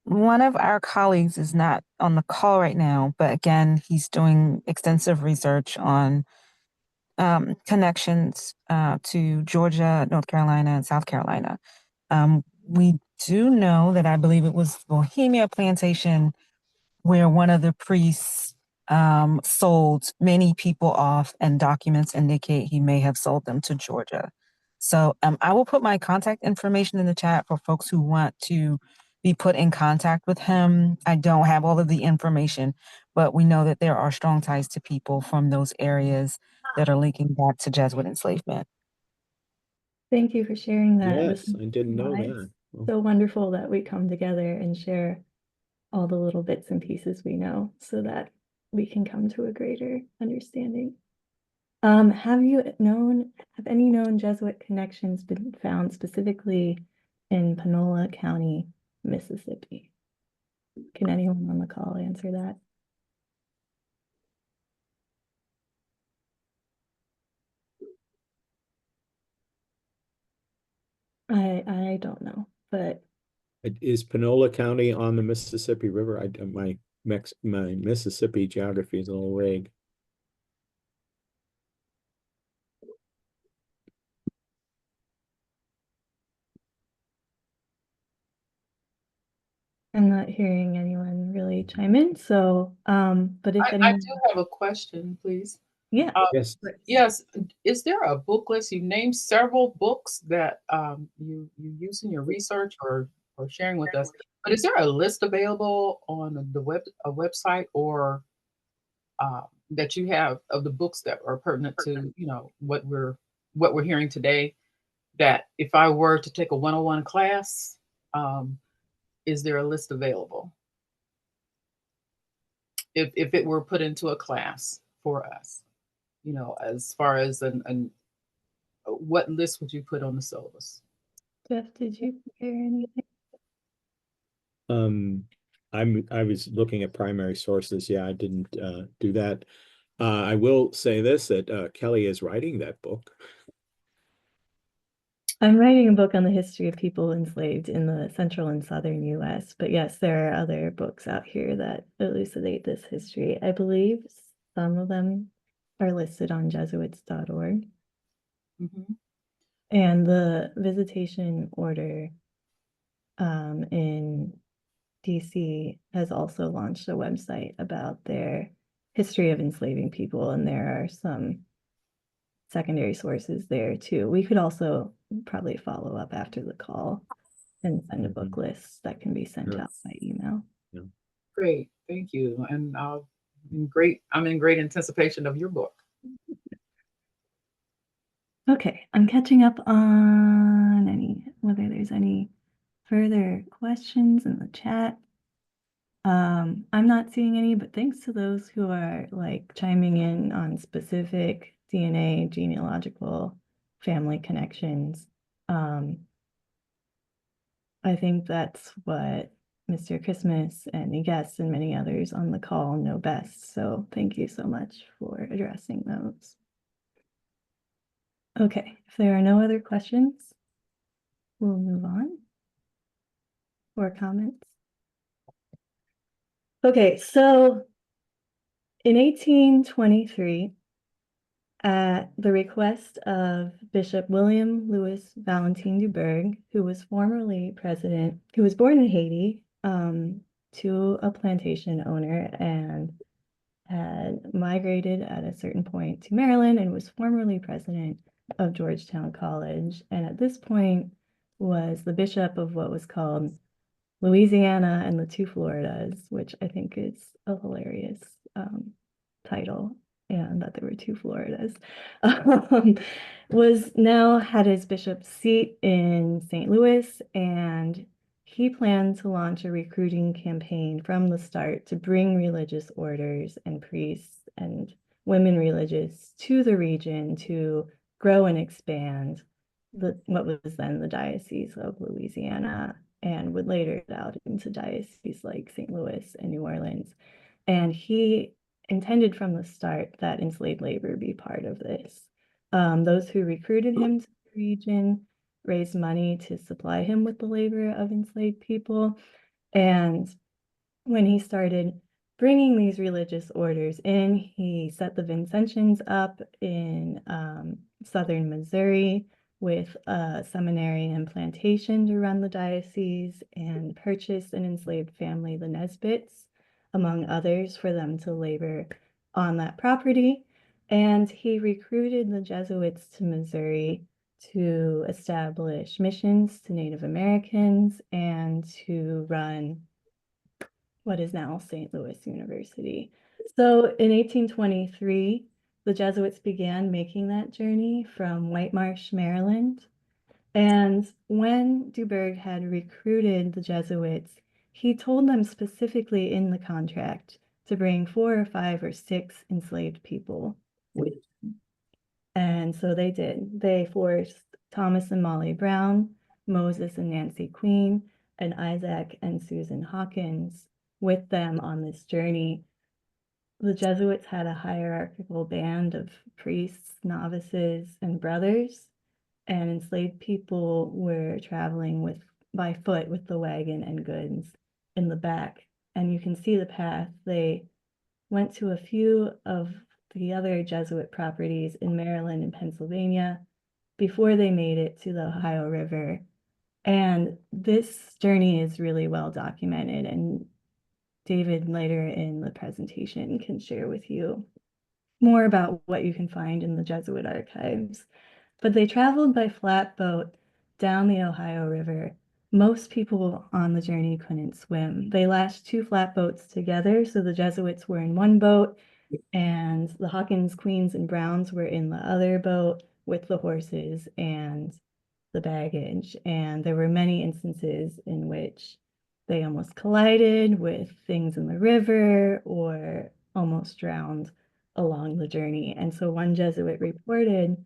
one of our colleagues is not on the call right now, but again, he's doing extensive research on connections to Georgia, North Carolina, and South Carolina. We do know that I believe it was Bohemia Plantation where one of the priests sold many people off, and documents indicate he may have sold them to Georgia. So I will put my contact information in the chat for folks who want to be put in contact with him. I don't have all of the information, but we know that there are strong ties to people from those areas that are linking back to Jesuit enslavement. Thank you for sharing that. Yes, I didn't know that. So wonderful that we come together and share all the little bits and pieces we know so that we can come to a greater understanding. Have any known Jesuit connections been found specifically in Panola County, Mississippi? Can anyone on the call answer that? I don't know, but Is Panola County on the Mississippi River? My Mississippi geography is a little vague. I'm not hearing anyone really chime in. So, but if I anyone, do have a question, please. yeah, Yes. Yes. Is there a book list? You named several books that you use in your research or sharing with us. But is there a list available on the website or that you have of the books that are pertinent to what we're hearing today? That if I were to take a 101 class, is there a list available? If it were put into a class for us, as far as what list would you put on the syllabus? Jeff, did you prepare anything? I was looking at primary sources. Yeah, I didn't do that. I will say this, that Kelly is writing that book. I'm writing a book on the history of people enslaved in the central and southern US, but yes, there are other books out here that elucidate this history. I believe some of them are listed on Jesuits.org. Mm-hmm. And the visitation order in DC has also launched a website about their history of enslaving people, and there are some secondary sources there too. We could also probably follow up after the call and send a book list that can be sent out by email. Great, thank you. And I'm in great anticipation of your book. Okay, I'm catching up on whether there's any further questions in the chat. I'm not seeing any, but thanks to those who are like chiming in on specific DNA, genealogical, family connections. I think that's what Mr. Christmas and Negest and many others on the call know best. So thank you so much for addressing those. Okay, if there are no other questions, we'll move on or comments. Okay, so in 1823, at the request of Bishop William Louis Valentin du Bourg, who was formerly president, who was born in Haiti, to a plantation owner and had migrated at a certain point to Maryland and was formerly president of Georgetown College. And at this point was the bishop of what was called Louisiana and the Two Floridas, which I think is a hilarious title, and that there were two Floridas, was now had his bishop's seat in St. Louis, and he planned to launch a recruiting campaign from the start to bring religious orders and priests and women religious to the region to grow and expand what was then the Diocese of Louisiana, and would later get out into dioceses like St. Louis and New Orleans. And he intended from the start that enslaved labor be part of this. Those who recruited him to the region raised money to supply him with the labor of enslaved people. And when he started bringing these religious orders in, he set the Vincentians up in southern Missouri with a seminary and plantation to run the diocese, and purchased an enslaved family, the Nesbits, among others, for them to labor on that property. And he recruited the Jesuits to Missouri to establish missions to Native Americans and to run what is now St. Louis University. So in 1823, the Jesuits began making that journey from White Marsh, Maryland. And when du Bourg had recruited the Jesuits, he told them specifically in the contract to bring 4 or 5 or 6 enslaved people with them. And so they did. They forced Thomas and Molly Brown, Moses and Nancy Queen, and Isaac and Susan Hawkins with them on this journey. The Jesuits had a hierarchical band of priests, novices, and brothers, and enslaved people were traveling by foot with the wagon and goods in the back. And you can see the path. They went to a few of the other Jesuit properties in Maryland and Pennsylvania before they made it to the Ohio River. And this journey is really well documented, and David later in the presentation can share with you more about what you can find in the Jesuit archives. But they traveled by flatboat down the Ohio River. Most people on the journey couldn't swim. They lashed 2 flatboats together, so the Jesuits were in one boat and the Hawkins, Queens, and Browns were in the other boat with the horses and the baggage. And there were many instances in which they almost collided with things in the river or almost drowned along the journey. And so one Jesuit reported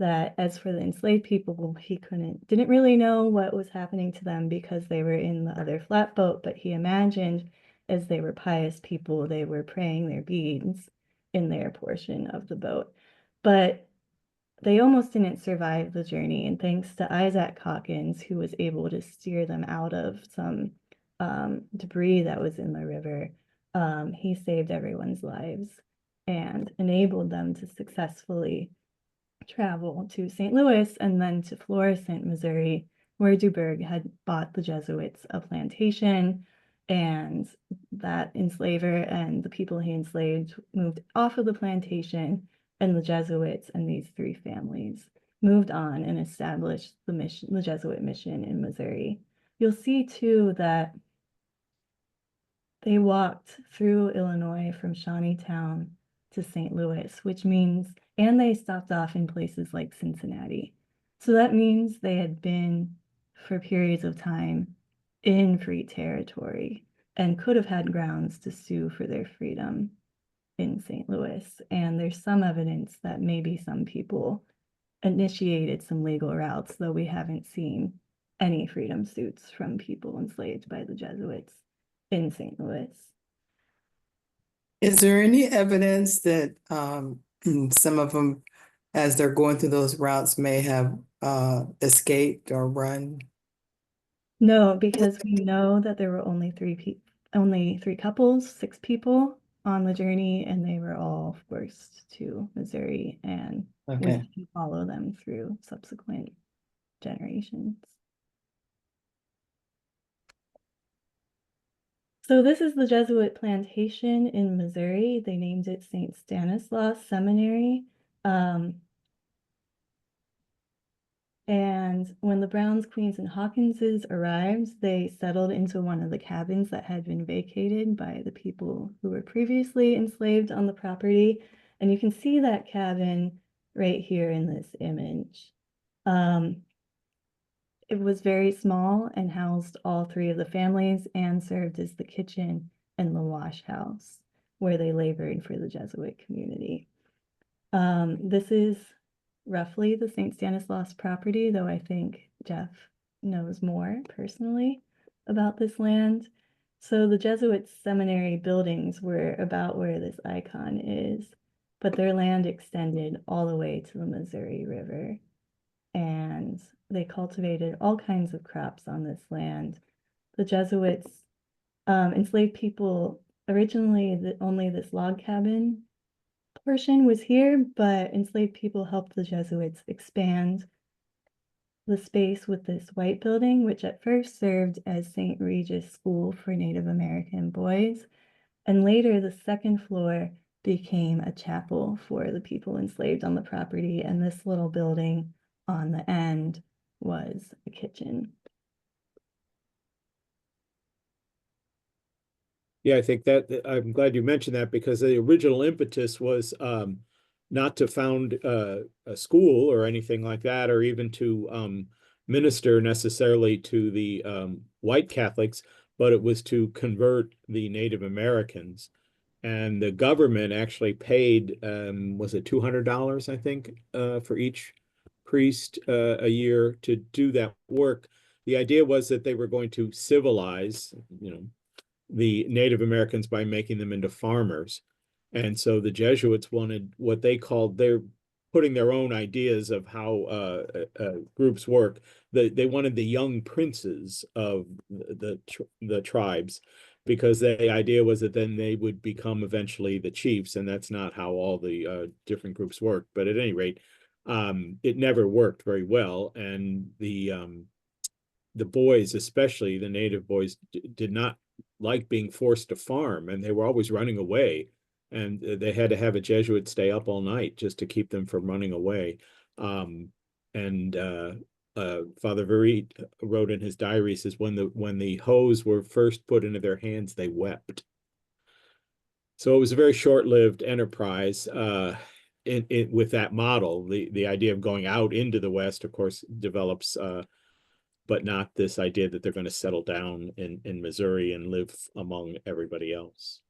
that as for the enslaved people, he didn't really know what was happening to them because they were in the other flatboat, but he imagined as they were pious people, they were praying their beads in their portion of the boat. But they almost didn't survive the journey, and thanks to Isaac Hawkins, who was able to steer them out of some debris that was in the river, he saved everyone's lives and enabled them to successfully travel to St. Louis and then to Florissant, Missouri, where du Bourg had bought the Jesuits a plantation, and that enslaver and the people he enslaved moved off of the plantation, and the Jesuits and these 3 families moved on and established the Jesuit mission in Missouri. you'll see too that they walked through Illinois from Shawneetown to St. Louis, which means, and they stopped off in places like Cincinnati. So that means they had been for periods of time in free territory and could have had grounds to sue for their freedom in St. Louis. And there's some evidence that maybe some people initiated some legal routes, though we haven't seen any freedom suits from people enslaved by the Jesuits in St. Louis. Is there any evidence that some of them, as they're going through those routes, may have escaped or run? No, because we know that there were only three couples, 6 people on the journey, and they were all forced to Missouri, and we Okay. can follow them through subsequent generations. So this is the Jesuit plantation in Missouri. They named it St. Stanislaus Seminary. And when the Browns, Queens, and Hawkinses arrived, they settled into one of the cabins that had been vacated by the people who were previously enslaved on the property. And you can see that cabin right here in this image. It was very small and housed all 3 of the families and served as the kitchen and the wash house where they labored for the Jesuit community. This is roughly the St. Stanislaus property, though I think Jeff knows more personally about this land. So the Jesuit seminary buildings were about where this icon is, but their land extended all the way to the Missouri River. And they cultivated all kinds of crops on this land. The Jesuits enslaved people originally, only this log cabin portion was here, but enslaved people helped the Jesuits expand the space with this white building, which at first served as St. Regis School for Native American boys. And later, the second floor became a chapel for the people enslaved on the property. And this little building on the end was a kitchen. Yeah, I think that I'm glad you mentioned that, because the original impetus was not to found a school or anything like that, or even to minister necessarily to the white Catholics, but it was to convert the Native Americans. And the government actually paid, was it $200, I think, for each priest a year to do that work. The idea was that they were going to civilize, the Native Americans by making them into farmers. And so the Jesuits wanted what they called, they're putting their own ideas of how groups work. They wanted the young princes of the tribes, because the idea was that then they would become eventually the chiefs, and that's not how all the different groups work. But at any rate, it never worked very well, and the boys, especially the native boys, did not like being forced to farm, and they were always running away. And they had to have a Jesuit stay up all night just to keep them from running away. And Father Verit wrote in his diary, says when the hoes were first put into their hands, they wept. So it was a very short-lived enterprise with that model. The idea of going out into the West, of course, develops, but not this idea that they're going to settle down in Missouri and live among everybody else.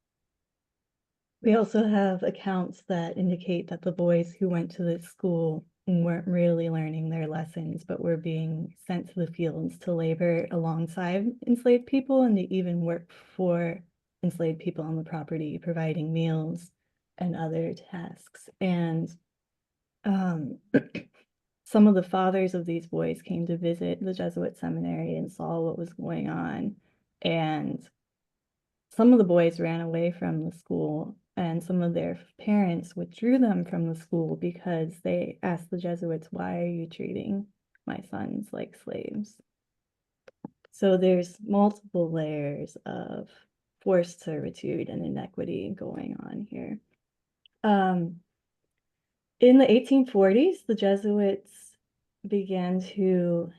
We also have accounts that indicate that the boys who went to this school weren't really learning their lessons, but were being sent to the fields to labor alongside enslaved people and to even work for enslaved people on the property, providing meals and other tasks. And some of the fathers of these boys came to visit the Jesuit seminary and saw what was going on. And some of the boys ran away from the school, and some of their parents withdrew them from the school because they asked the Jesuits, "Why are you treating my sons like slaves?" So there's multiple layers of forced servitude and inequity going on here. In the 1840s, the Jesuits began to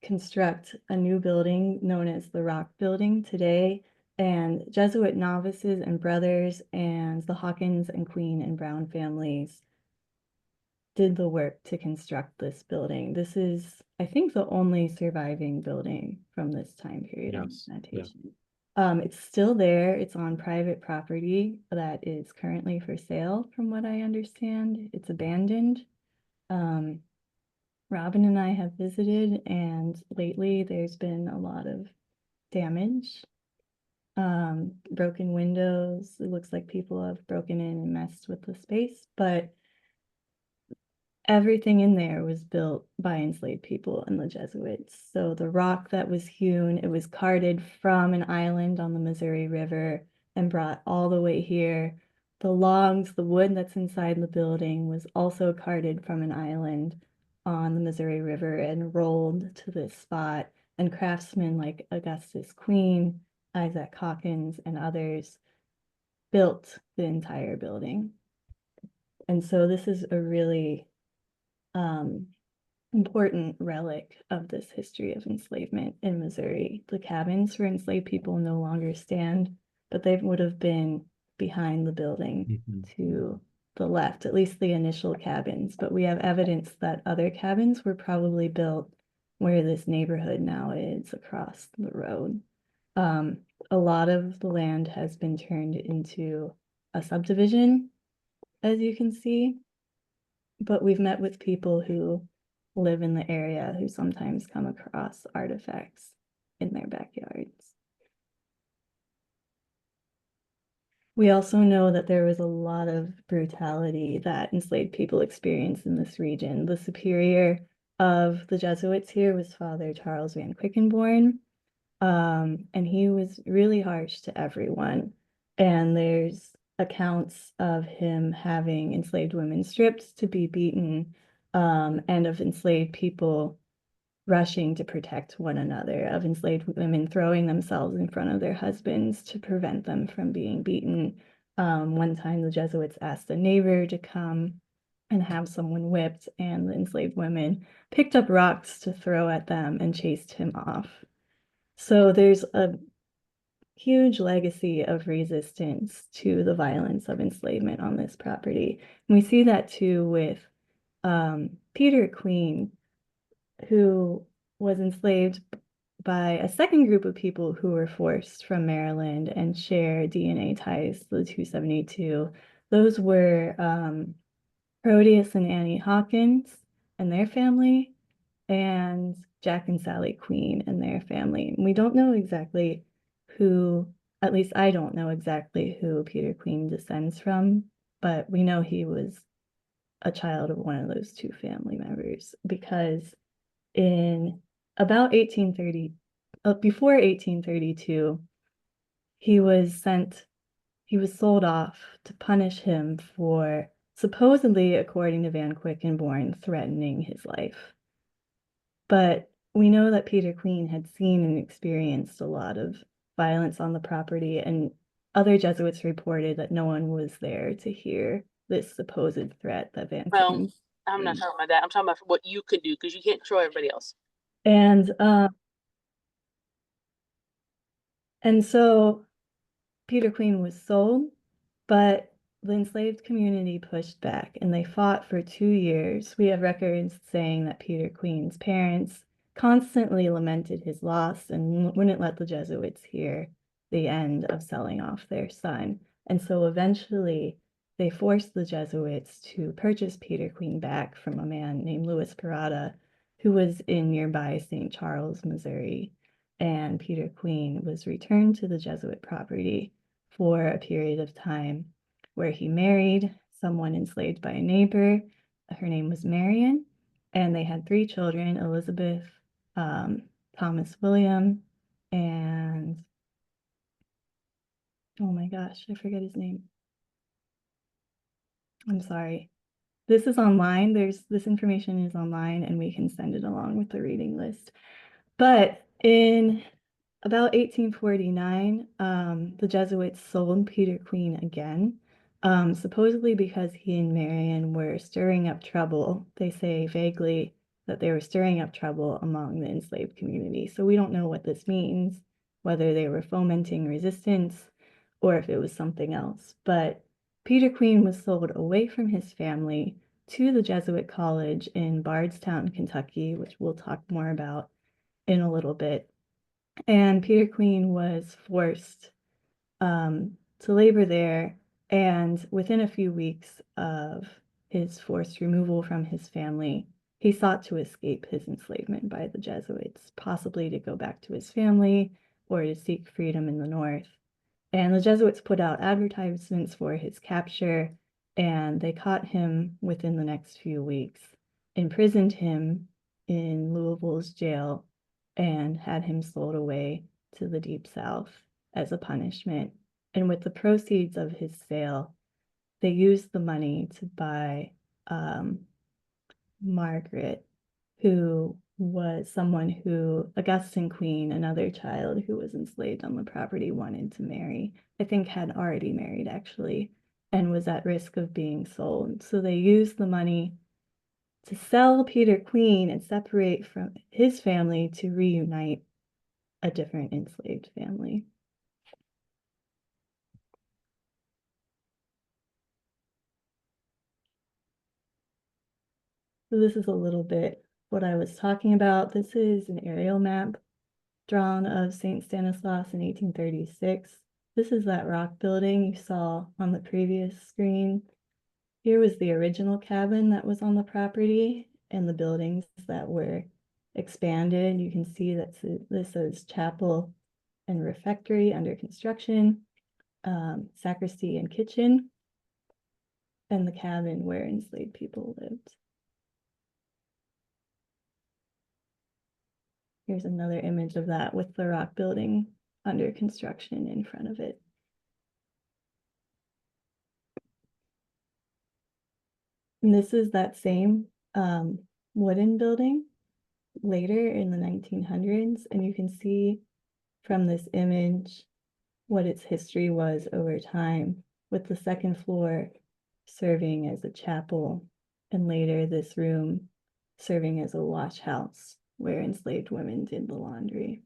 construct a new building known as the Rock Building today, and Jesuit novices and brothers and the Hawkins and Queen and Brown families did the work to construct this building. This is, I think, the only surviving building from this time period of Yes, sanitation. It's still there. It's on private property that is currently for sale, from what I understand. It's abandoned. Robin and I have visited, and lately there's been a lot of damage. Broken windows. It looks like people have broken in and messed with the space, but everything in there was built by enslaved people and the Jesuits. So the rock that was hewn, it was carted from an island on the Missouri River and brought all the way here. The logs, the wood that's inside the building was also carted from an island on the Missouri River and rolled to this spot. And craftsmen like Augustus Queen, Isaac Hawkins, and others built the entire building. And so this is a really important relic of this history of enslavement in Missouri. The cabins for enslaved people no longer stand, but they would have been behind the building to the left, at least the initial cabins. But we have evidence that other cabins were probably built where this neighborhood now is across the road. A lot of the land has been turned into a subdivision, as you can see. But we've met with people who live in the area who sometimes come across artifacts in their backyards. We also know that there was a lot of brutality that enslaved people experienced in this region. The superior of the Jesuits here was Father Charles Van Quickenborn, and he was really harsh to everyone. And there's accounts of him having enslaved women stripped to be beaten, and of enslaved people rushing to protect one another, of enslaved women throwing themselves in front of their husbands to prevent them from being beaten. One time the Jesuits asked a neighbor to come and have someone whipped, and the enslaved women picked up rocks to throw at them and chased him off. So there's a huge legacy of resistance to the violence of enslavement on this property. And we see that too with Peter Queen, who was enslaved by a second group of people who were forced from Maryland and share DNA ties to the 272. Those were Proteus and Annie Hawkins and their family, and Jack and Sally Queen and their family. And we don't know exactly who, at least I don't know exactly who Peter Queen descends from, but we know he was a child of one of those two family members, because in about 1830, before 1832, he was sold off to punish him for supposedly, according to Van Quickenborn, threatening his life. But we know that Peter Queen had seen and experienced a lot of violence on the property, and other Jesuits reported that no one was there to hear this supposed threat that Van Quickenborn. I'm not talking about that. I'm talking about what you could do, because you can't control everybody else. And so Peter Queen was sold, but the enslaved community pushed back, and they fought for 2 years. We have records saying that Peter Queen's parents constantly lamented his loss and wouldn't let the Jesuits hear the end of selling off their son. And so eventually they forced the Jesuits to purchase Peter Queen back from a man named Louis Parada, who was in nearby St. Charles, Missouri. And Peter Queen was returned to the Jesuit property for a period of time, where he married someone enslaved by a neighbor. Her name was Marion, and they had 3 children, Elizabeth, Thomas William, and oh my gosh, I forget his name. I'm sorry. This is online. This information is online, and we can send it along with the reading list. But in about 1849, the Jesuits sold Peter Queen again, supposedly because he and Marion were stirring up trouble. They say vaguely that they were stirring up trouble among the enslaved community. So we don't know what this means, whether they were fomenting resistance or if it was something else. But Peter Queen was sold away from his family to the Jesuit College in Bardstown, Kentucky, which we'll talk more about in a little bit. And Peter Queen was forced to labor there, and within a few weeks of his forced removal from his family, he sought to escape his enslavement by the Jesuits, possibly to go back to his family or to seek freedom in the North. And the Jesuits put out advertisements for his capture, and they caught him within the next few weeks, imprisoned him in Louisville's jail, and had him sold away to the Deep South as a punishment. And with the proceeds of his sale, they used the money to buy Margaret, who was someone who Augustine Queen, another child who was enslaved on the property, wanted to marry. I think had already married actually, and was at risk of being sold. So they used the money to sell Peter Queen and separate from his family to reunite a different enslaved family. So this is a little bit what I was talking about. This is an aerial map drawn of St. Stanislaus in 1836. This is that rock building you saw on the previous screen. Here was the original cabin that was on the property and the buildings that were expanded. You can see that this is chapel and refectory under construction, sacristy and kitchen, and the cabin where enslaved people lived. Here's another image of that with the rock building under construction in front of it. And this is that same wooden building later in the 1900s. And you can see from this image what its history was over time, with the second floor serving as a chapel, and later this room serving as a wash house where enslaved women did the laundry.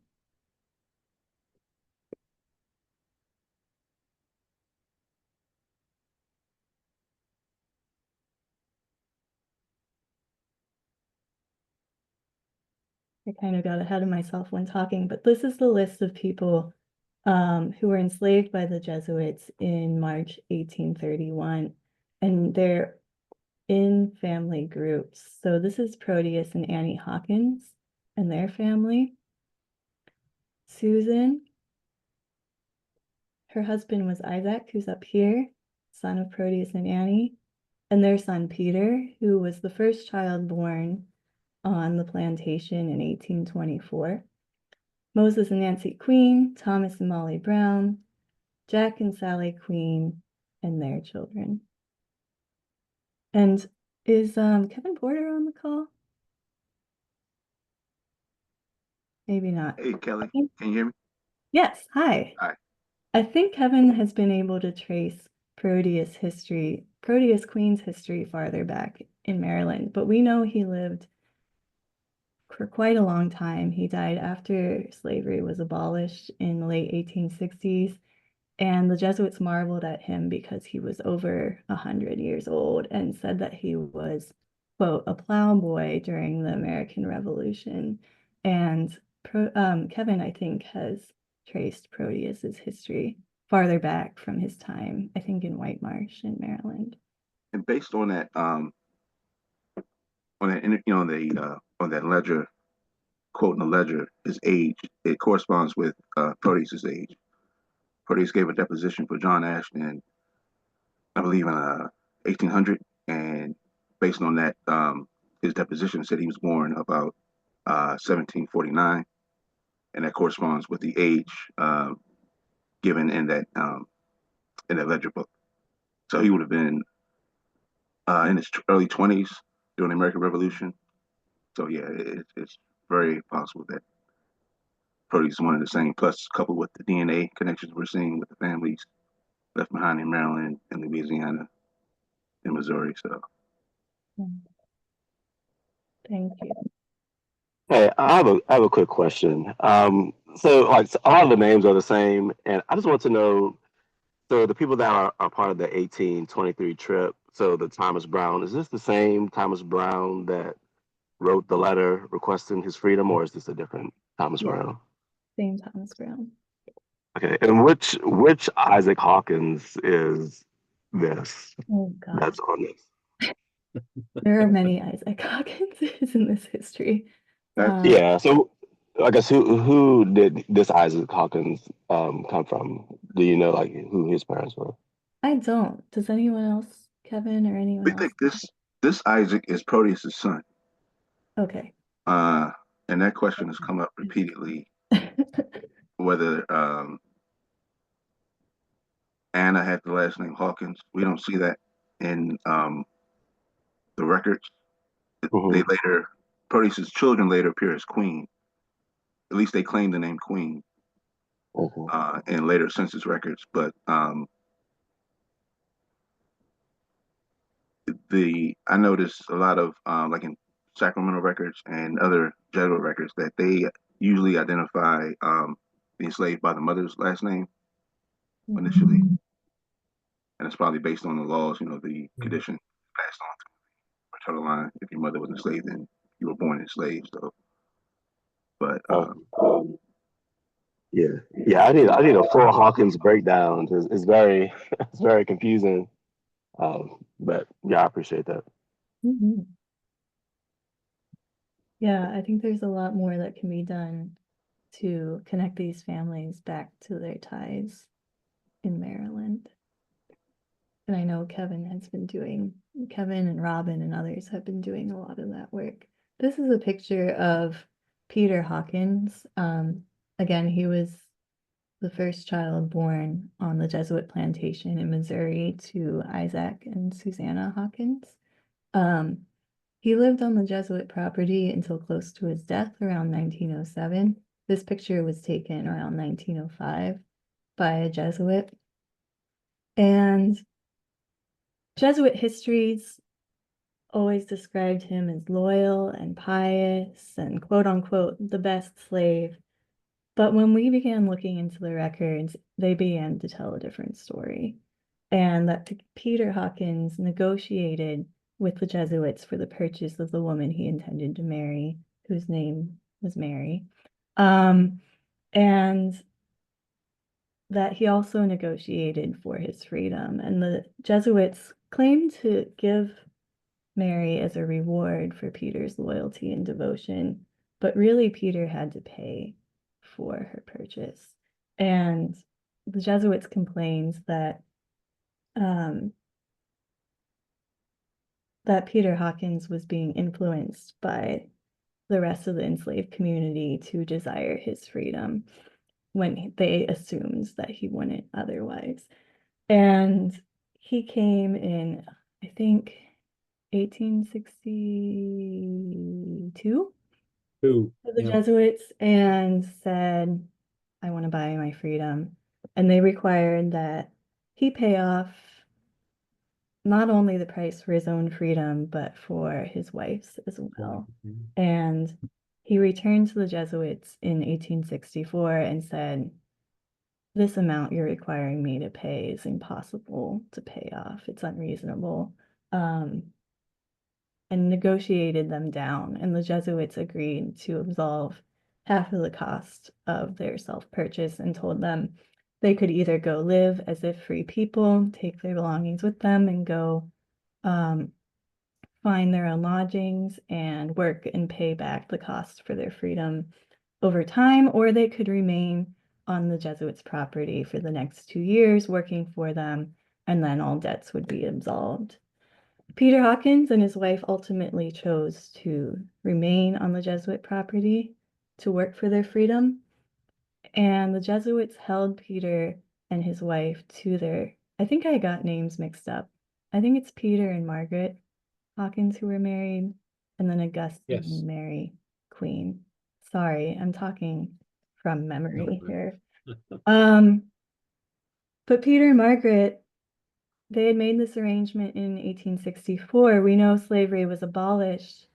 I kind of got ahead of myself when talking, but this is the list of people who were enslaved by the Jesuits in March 1831, and they're in family groups. So this is Proteus and Annie Hawkins and their family. Susan, her husband was Isaac, who's up here, son of Proteus and Annie, and their son Peter, who was the first child born on the plantation in 1824. Moses and Nancy Queen, Thomas and Molly Brown, Jack and Sally Queen, and their children. And is Kevin Porter on the call? Maybe not. Hey, Kelly, can you hear me? Yes, hi. Hi. I think Kevin has been able to trace Proteus Queen's history farther back in Maryland, but we know he lived for quite a long time. He died after slavery was abolished in the late 1860s, and the Jesuits marveled at him because he was over 100 years old and said that he was, quote, a plowboy during the American Revolution. And Kevin, I think, has traced Proteus's history farther back from his time, I think in White Marsh in Maryland. And based on that, on that ledger, quote in the ledger, his age, it corresponds with Proteus's age. Proteus gave a deposition for John Ashton, I believe in 1800, and based on that, his deposition said he was born about 1749, and that corresponds with the age given in that ledger book. So he would have been in his early 20s during the American Revolution. So yeah, it's very possible that Proteus is one and the same. Plus, coupled with the DNA connections we're seeing with the families left behind in Maryland and Louisiana and Missouri. So, thank you. Hey, I have a quick question. So like a lot of the names are the same, and I just want to know. So the people that are part of the 1823 trip, so the Thomas Brown, is this the same Thomas Brown that wrote the letter requesting his freedom, or is this a different Thomas Yeah, Brown? same Thomas Brown. Okay, and which Isaac Hawkins is this Oh gosh, that's on this? there are many Isaac Hawkinses in this history. Yeah, so I guess who did this Isaac Hawkins come from? Do you know like who his parents were? I don't. Does anyone else, Kevin or anyone We else? think this Isaac is Proteus's son. Okay. And that question has come up repeatedly, whether Anna had the last name Hawkins. We don't see that in the records. They later, Proteus's children later appear as Queen. At least they claim the name Queen in later census records. But I noticed a lot of like in Sacramento records and other Jesuit records that they usually identify the enslaved by the mother's last name initially, and it's probably based on the laws, the condition passed on to the maternal line. If your mother was enslaved, then you were born enslaved. So, but Yeah, I need a full Hawkins breakdown. It's very it's very confusing. But yeah, I appreciate that. Mhm. Yeah, I think there's a lot more that can be done to connect these families back to their ties in Maryland. And I know Kevin and Robin and others have been doing a lot of that work. This is a picture of Peter Hawkins. Again, he was the first child born on the Jesuit plantation in Missouri to Isaac and Susanna Hawkins. He lived on the Jesuit property until close to his death around 1907. This picture was taken around 1905 by a Jesuit. And Jesuit histories always described him as loyal and pious and quote unquote the best slave. But when we began looking into the records, they began to tell a different story. And that Peter Hawkins negotiated with the Jesuits for the purchase of the woman he intended to marry, whose name was Mary. And that he also negotiated for his freedom. And the Jesuits claimed to give Mary as a reward for Peter's loyalty and devotion, but really Peter had to pay for her purchase. And the Jesuits complained that that Peter Hawkins was being influenced by the rest of the enslaved community to desire his freedom when they assumed that he wouldn't otherwise. And he came in, I think, 1862 to the Jesuits and said, I want to buy my freedom. And they required that he pay off not only the price for his own freedom, but for his wife's as well. And he returned to the Jesuits in 1864 and said, this amount you're requiring me to pay is impossible to pay off. It's unreasonable. And negotiated them down, and the Jesuits agreed to absolve half of the cost of their self-purchase and told them they could either go live as if free people, take their belongings with them, and go find their own lodgings and work and pay back the cost for their freedom over time, or they could remain on the Jesuits' property for the next 2 years working for them, and then all debts would be absolved. Peter Hawkins and his wife ultimately chose to remain on the Jesuit property to work for their freedom. And the Jesuits held Peter and his wife to their, I think I got names mixed up. I think it's Peter and Margaret Hawkins who were married, and then Augustine and Mary Queen. Sorry, I'm talking from memory here. But Peter and Margaret, they had made this arrangement in 1864. We know slavery was abolished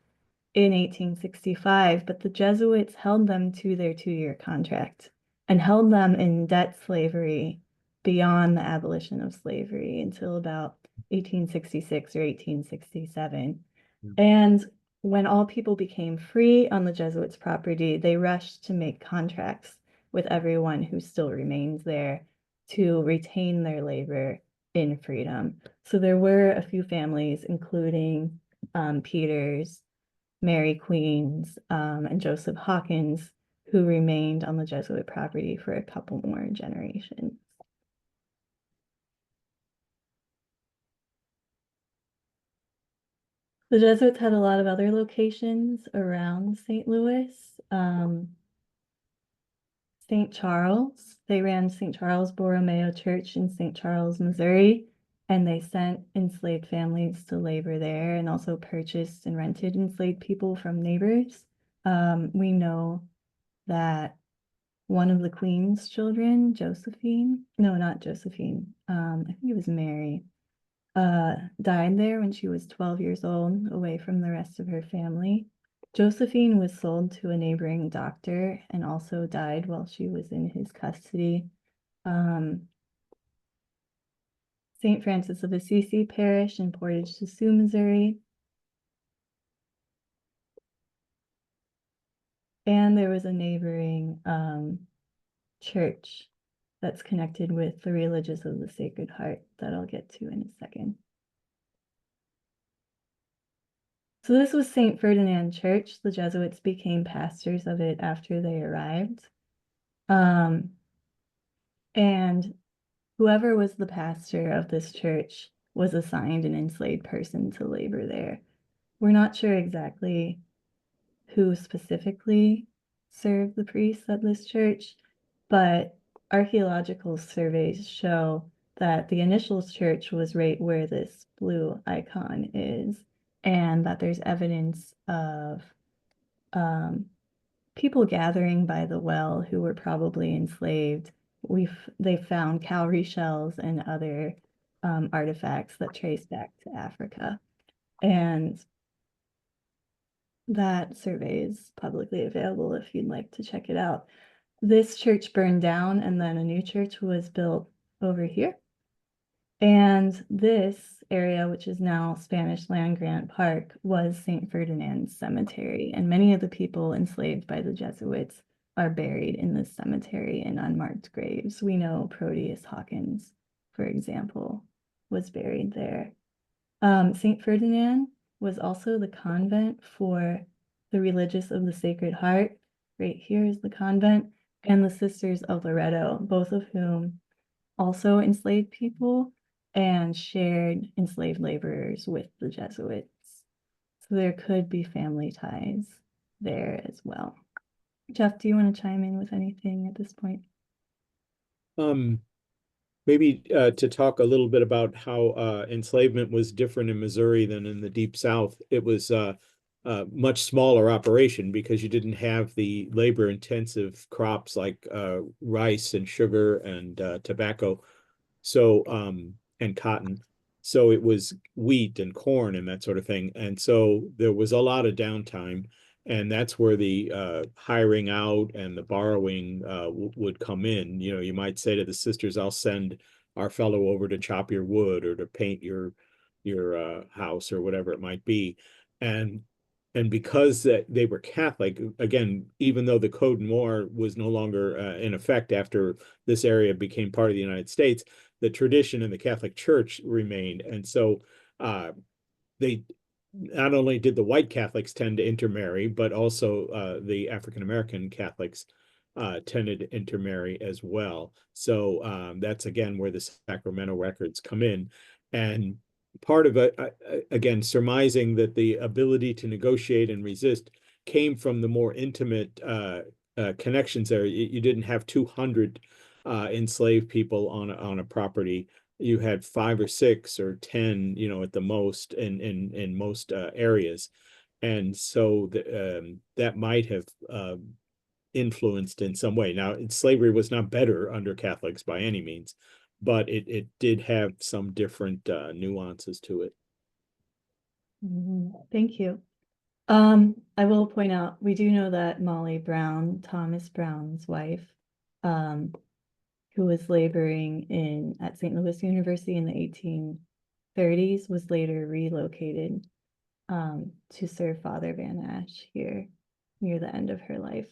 in 1865, but the Jesuits held them to their 2-year contract and held them in debt slavery beyond the abolition of slavery until about 1866 or 1867. And when all people became free on the Jesuits' property, they rushed to make contracts with everyone who still remains there to retain their labor in freedom. So there were a few families, including Peters, Mary Queens, and Joseph Hawkins, who remained on the Jesuit property for a couple more generations. The Jesuits had a lot of other locations around St. Louis. St. Charles, they ran St. Charles Borromeo Church in St. Charles, Missouri, and they sent enslaved families to labor there and also purchased and rented enslaved people from neighbors. We know that one of the Queen's children, Josephine, no, not Josephine, I think it was Mary, died there when she was 12 years old, away from the rest of her family. Josephine was sold to a neighboring doctor and also died while she was in his custody. St. Francis of Assisi Parish in Portage to Sioux, Missouri. And there was a neighboring church that's connected with the Religious of the Sacred Heart that I'll get to in a second. So this was St. Ferdinand Church. The Jesuits became pastors of it after they arrived. And whoever was the pastor of this church was assigned an enslaved person to labor there. We're not sure exactly who specifically served the priests at this church, but archaeological surveys show that the initial church was right where this blue icon is, and that there's evidence of people gathering by the well who were probably enslaved. They found cowrie shells and other artifacts that trace back to Africa. And that survey is publicly available if you'd like to check it out. This church burned down and then a new church was built over here. And this area, which is now Spanish Land Grant Park, was St. Ferdinand's Cemetery. And many of the people enslaved by the Jesuits are buried in this cemetery in unmarked graves. We know Proteus Hawkins, for example, was buried there. St. Ferdinand was also the convent for the Religious of the Sacred Heart. Right here is the convent, and the Sisters of Loretto, both of whom also enslaved people and shared enslaved laborers with the Jesuits. So there could be family ties there as well. Jeff, do you want to chime in with anything at this point? Maybe to talk a little bit about how enslavement was different in Missouri than in the Deep South. It was a much smaller operation because you didn't have the labor-intensive crops like rice and sugar and tobacco, so and cotton. So it was wheat and corn and that sort of thing. And so there was a lot of downtime. And that's where the hiring out and the borrowing would come in. You know, you might say to the sisters, I'll send our fellow over to chop your wood or to paint your house or whatever it might be. And because they were Catholic, again, even though the Code Moore was no longer in effect after this area became part of the United States, the tradition in the Catholic Church remained. And so they not only did the white Catholics tend to intermarry, but also the African-American Catholics tended to intermarry as well. So that's, again, where the Sacramento records come in. And part of it, again, surmising that the ability to negotiate and resist came from the more intimate connections there. You didn't have 200 enslaved people on a property. You had 5 or 6 or 10, you know, at the most in most areas. And so that might have influenced in some way. Now, slavery was not better under Catholics by any means, but it did have some different nuances to it. Thank you. I will point out, we do know that Molly Brown, Thomas Brown's wife, who was laboring at St. Louis University in the 1830s, was later relocated to serve Father Van Ash here near the end of her life.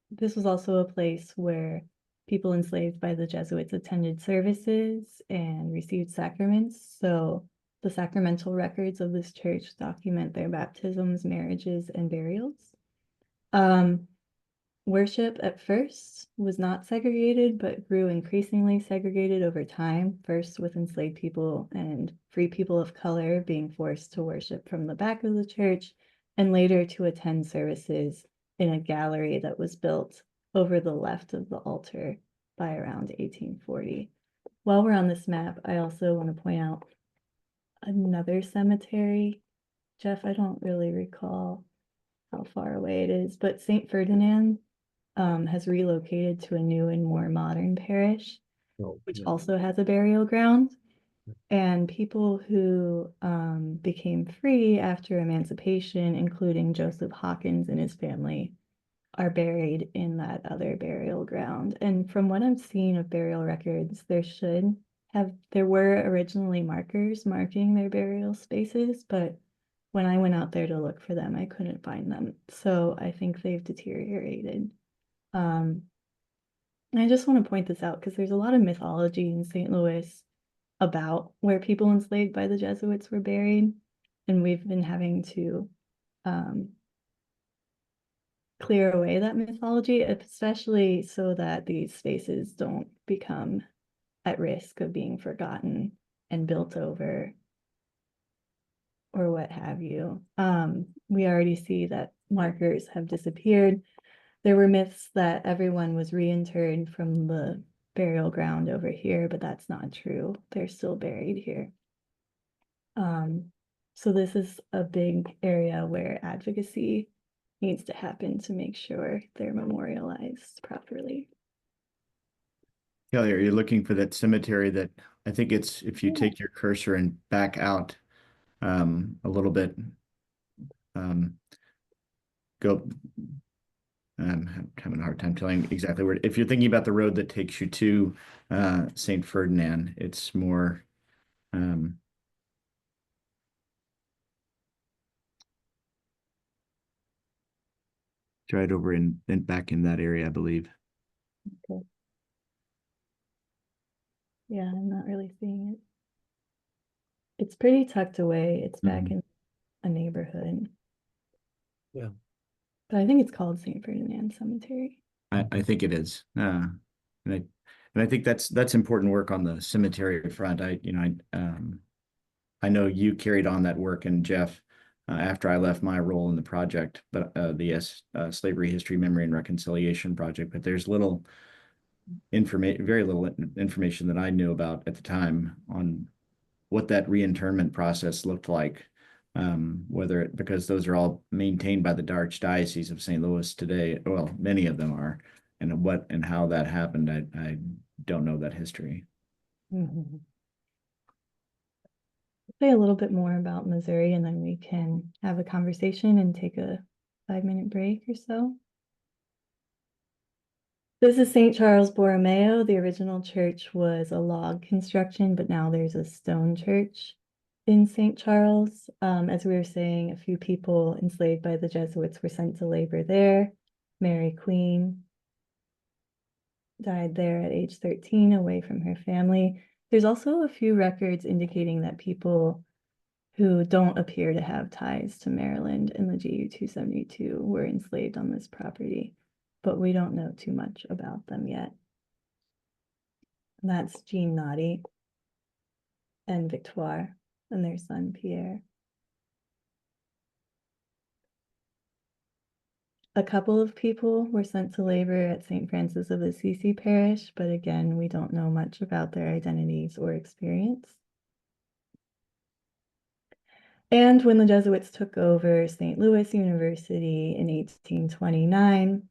This was also a place where people enslaved by the Jesuits attended services and received sacraments. So the sacramental records of this church document their baptisms, marriages, and burials. Worship at first was not segregated, but grew increasingly segregated over time, first with enslaved people and free people of color being forced to worship from the back of the church, and later to attend services in a gallery that was built over the left of the altar by around 1840. While we're on this map, I also want to point out another cemetery. Jeff, I don't really recall how far away it is, but St. Ferdinand has relocated to a new and more modern parish, which also has a burial ground. And people who became free after emancipation, including Joseph Hawkins and his family, are buried in that other burial ground. And from what I've seen of burial records, there were originally markers marking their burial spaces, but when I went out there to look for them, I couldn't find them. So I think they've deteriorated. I just want to point this out because there's a lot of mythology in St. Louis about where people enslaved by the Jesuits were buried, and we've been having to clear away that mythology, especially so that these spaces don't become at risk of being forgotten and built over or what have you. We already see that markers have disappeared. There were myths that everyone was reinterred from the burial ground over here, but that's not true. They're still buried here. So this is a big area where advocacy needs to happen to make sure they're memorialized properly. Kelly, are you looking for that cemetery that I think it's, if you take your cursor and back out a little bit, go, I'm having a hard time telling exactly where, if you're thinking about the road that takes you to St. Ferdinand, it's more, right over in and back in that area, I believe. Okay. Yeah, I'm not really seeing it. It's pretty tucked away. It's back in a neighborhood. Yeah. But I think it's called St. Ferdinand Cemetery. I think it is. And I think that's important work on the cemetery front. I know you carried on that work, and Jeff, after I left my role in the project, but the Slavery History, Memory, and Reconciliation Project. But there's very little information that I knew about at the time on what that reinterment process looked like. Because those are all maintained by the Archdiocese of St. Louis today. Well, many of them are, and what and how that happened, I don't know that history. Mm-hmm. Say a little bit more about Missouri, and then we can have a conversation and take a 5-minute break or so. This is St. Charles Borromeo. The original church was a log construction, but now there's a stone church in St. Charles. As we were saying, a few people enslaved by the Jesuits were sent to labor there. Mary Queen died there at age 13, away from her family. There's also a few records indicating that people who don't appear to have ties to Maryland in the GU 272 were enslaved on this property, but we don't know too much about them yet. And that's Jean Naughty and Victoire and their son Pierre. A couple of people were sent to labor at St. Francis of Assisi Parish, but again, we don't know much about their identities or experience. And when the Jesuits took over St. Louis University in 1829,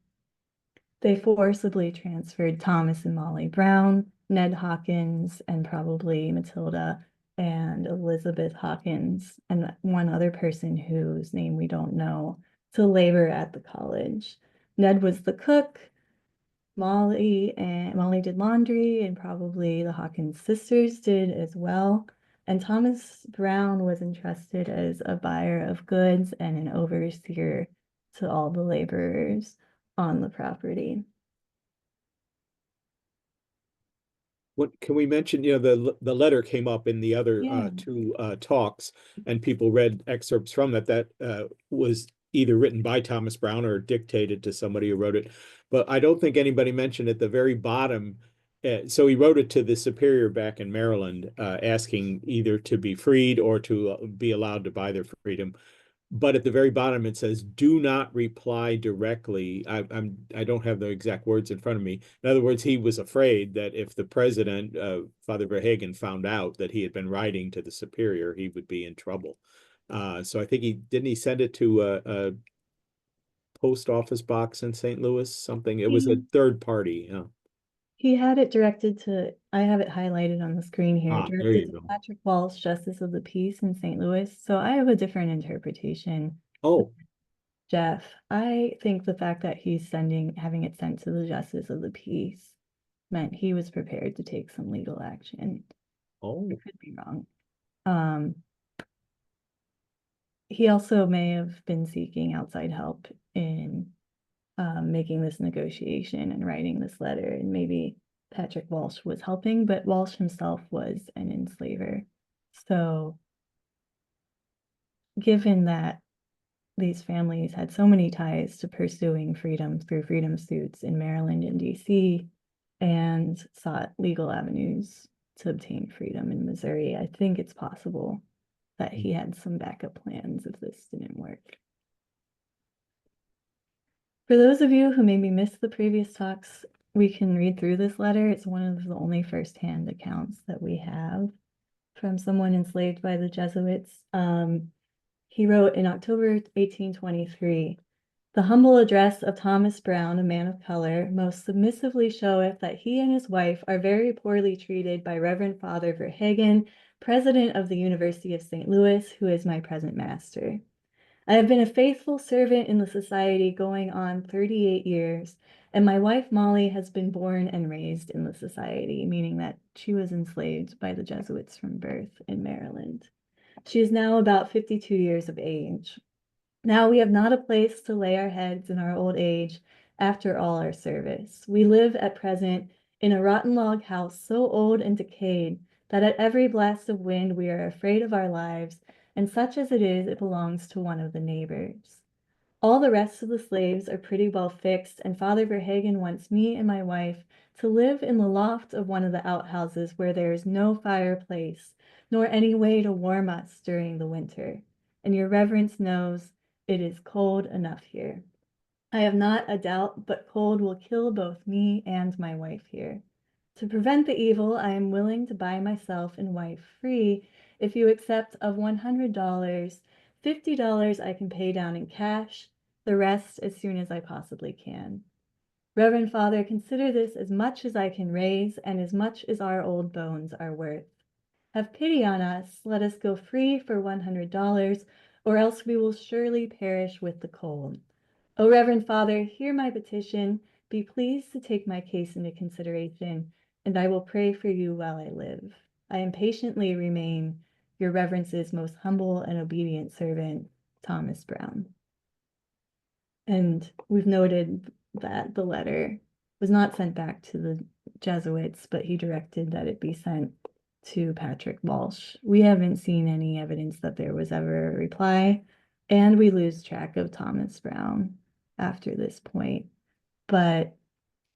they forcibly transferred Thomas and Molly Brown, Ned Hawkins, and probably Matilda and Elizabeth Hawkins, and one other person whose name we don't know, to labor at the college. Ned was the cook. Molly did laundry, and probably the Hawkins sisters did as well. And Thomas Brown was entrusted as a buyer of goods and an overseer to all the laborers on the property. What can we mention? The letter came up in the other two talks, and people read excerpts from that. That was either written by Thomas Brown or dictated to somebody who wrote it. But I don't think anybody mentioned at the very bottom. So he wrote it to the superior back in Maryland, asking either to be freed or to be allowed to buy their freedom. But at the very bottom, it says, "Do not reply directly." I don't have the exact words in front of me. In other words, he was afraid that if the president, Father Verhagen, found out that he had been writing to the superior, he would be in trouble. So I think he send it to a post office box in St. Louis, something. It was a third party. He had it directed to, I have it highlighted on the screen here, there you directed to go. Patrick Walsh, Justice of the Peace in St. Louis. So I have a different interpretation. Oh, Jeff, I think the fact that he's having it sent to the Justice of the Peace meant he was prepared to take some legal action. oh, I could be wrong. He also may have been seeking outside help in making this negotiation and writing this letter, and maybe Patrick Walsh was helping, but Walsh himself was an enslaver. So given that these families had so many ties to pursuing freedom through freedom suits in Maryland and DC, and sought legal avenues to obtain freedom in Missouri, I think it's possible that he had some backup plans if this didn't work. For those of you who maybe missed the previous talks, we can read through this letter. It's one of the only firsthand accounts that we have from someone enslaved by the Jesuits. He wrote in October 1823, "The humble address of Thomas Brown, a man of color, most submissively showeth that he and his wife are very poorly treated by Reverend Father Verhagen, President of the University of St. Louis, who is my present master. I have been a faithful servant in the society going on 38 years, and my wife Molly has been born and raised in the society," meaning that she was enslaved by the Jesuits from birth in Maryland. "She is now about 52 years of age. Now we have not a place to lay our heads in our old age after all our service. We live at present in a rotten log house so old and decayed that at every blast of wind we are afraid of our lives, and such as it is, it belongs to one of the neighbors. All the rest of the slaves are pretty well fixed, and Father Verhagen wants me and my wife to live in the loft of one of the outhouses where there is no fireplace, nor any way to warm us during the winter. And your reverence knows it is cold enough here. I have not a doubt but cold will kill both me and my wife here. To prevent the evil, I am willing to buy myself and wife free if you accept of $100. $50 I can pay down in cash, the rest as soon as I possibly can. Reverend Father, consider this as much as I can raise and as much as our old bones are worth. Have pity on us, let us go free for $100, or else we will surely perish with the cold. O Reverend Father, hear my petition, be pleased to take my case into consideration, and I will pray for you while I live. I impatiently remain your Reverence's most humble and obedient servant, Thomas Brown." And we've noted that the letter was not sent back to the Jesuits, but he directed that it be sent to Patrick Walsh. We haven't seen any evidence that there was ever a reply, and we lose track of Thomas Brown after this point. But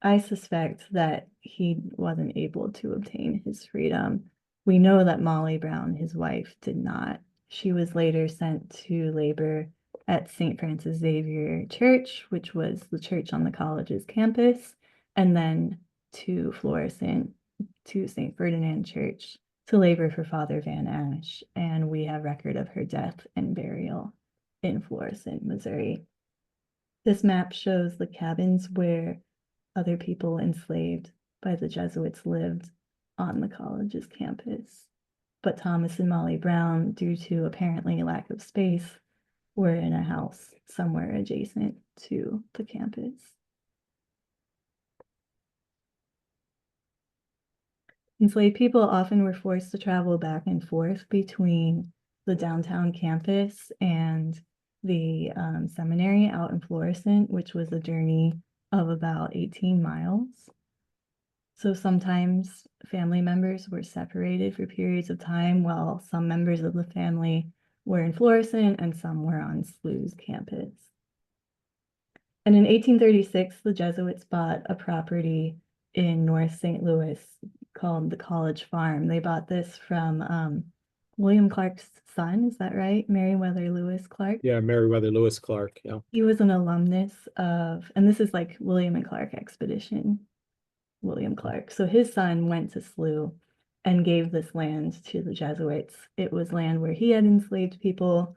I suspect that he wasn't able to obtain his freedom. We know that Molly Brown, his wife, did not. She was later sent to labor at St. Francis Xavier Church, which was the church on the college's campus, and then to Florissant, to St. Ferdinand Church, to labor for Father Van Ash. And we have record of her death and burial in Florissant, Missouri. This map shows the cabins where other people enslaved by the Jesuits lived on the college's campus. but Thomas and Molly Brown, due to apparently lack of space, were in a house somewhere adjacent to the campus. Enslaved people often were forced to travel back and forth between the downtown campus and the seminary out in Florissant, which was a journey of about 18 miles. So sometimes family members were separated for periods of time while some members of the family were in Florissant and some were on SLU's campus. And in 1836, the Jesuits bought a property in North St. Louis called the College Farm. They bought this from William Clark's son, is that right? Meriwether Lewis Clark? Yeah, Meriwether Lewis Clark, yeah. He was an alumnus of, and this is like William and Clark expedition, William Clark. So his son went to SLU and gave this land to the Jesuits. It was land where he had enslaved people,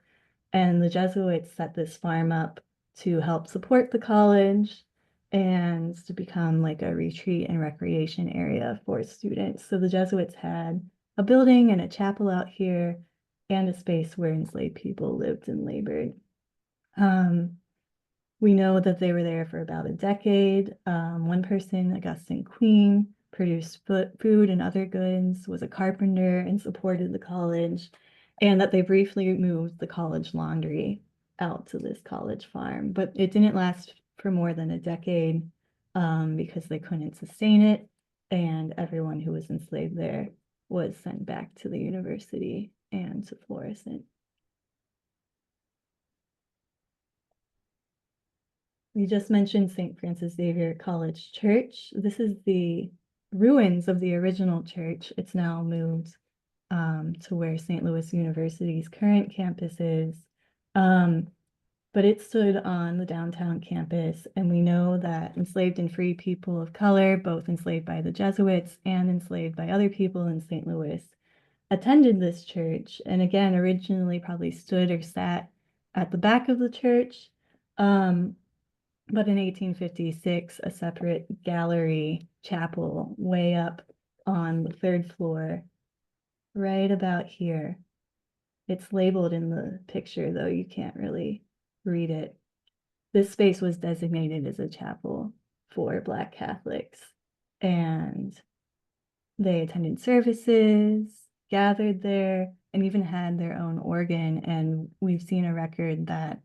and the Jesuits set this farm up to help support the college and to become like a retreat and recreation area for students. So the Jesuits had a building and a chapel out here and a space where enslaved people lived and labored. We know that they were there for about a decade. One person, Augustine Queen, produced food and other goods, was a carpenter, and supported the college, and that they briefly moved the college laundry out to this college farm. But it didn't last for more than a decade because they couldn't sustain it, and everyone who was enslaved there was sent back to the university and to Florissant. We just mentioned St. Francis Xavier College Church. This is the ruins of the original church. It's now moved to where St. Louis University's current campus is. But it stood on the downtown campus, and we know that enslaved and free people of color, both enslaved by the Jesuits and enslaved by other people in St. Louis, attended this church, and again, originally probably stood or sat at the back of the church. But in 1856, a separate gallery chapel way up on the third floor, right about here. It's labeled in the picture, though you can't really read it. This space was designated as a chapel for Black Catholics, and they attended services, gathered there, and even had their own organ. And we've seen a record that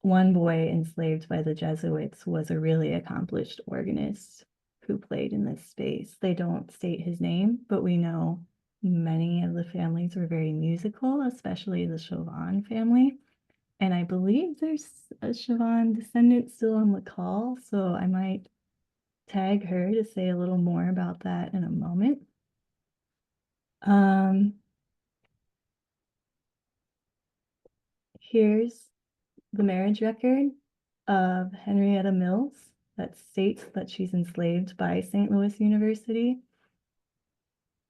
one boy enslaved by the Jesuits was a really accomplished organist who played in this space. They don't state his name, but we know many of the families were very musical, especially the Chauvin family. And I believe there's a Chauvin descendant still on the call, so I might tag her to say a little more about that in a moment. Here's the marriage record of Henrietta Mills that states that she's enslaved by St. Louis University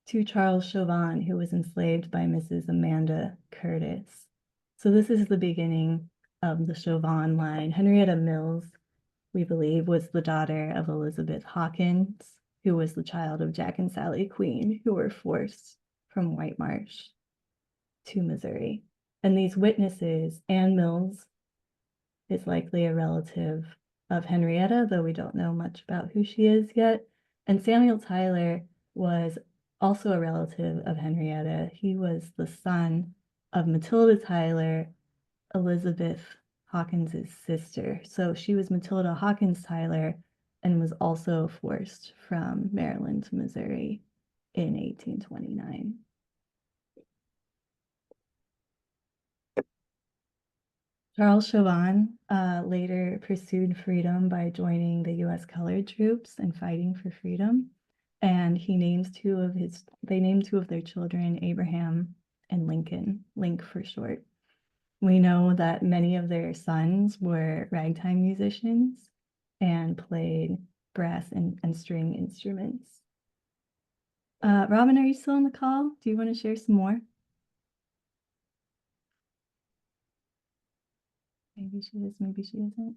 to Charles Chauvin, who was enslaved by Mrs. Amanda Curtis. So this is the beginning of the Chauvin line. Henrietta Mills, we believe, was the daughter of Elizabeth Hawkins, who was the child of Jack and Sally Queen, who were forced from White Marsh to Missouri. And these witnesses, Ann Mills is likely a relative of Henrietta, though we don't know much about who she is yet. And Samuel Tyler was also a relative of Henrietta. He was the son of Matilda Tyler, Elizabeth Hawkins's sister. So she was Matilda Hawkins Tyler and was also forced from Maryland to Missouri in 1829. Charles Chauvin later pursued freedom by joining the U.S. colored troops and fighting for freedom. And he names they named two of their children, Abraham and Lincoln, Link for short. We know that many of their sons were ragtime musicians and played brass and string instruments. Robin, are you still on the call? Do you want to share some more? Maybe she is, maybe she isn't.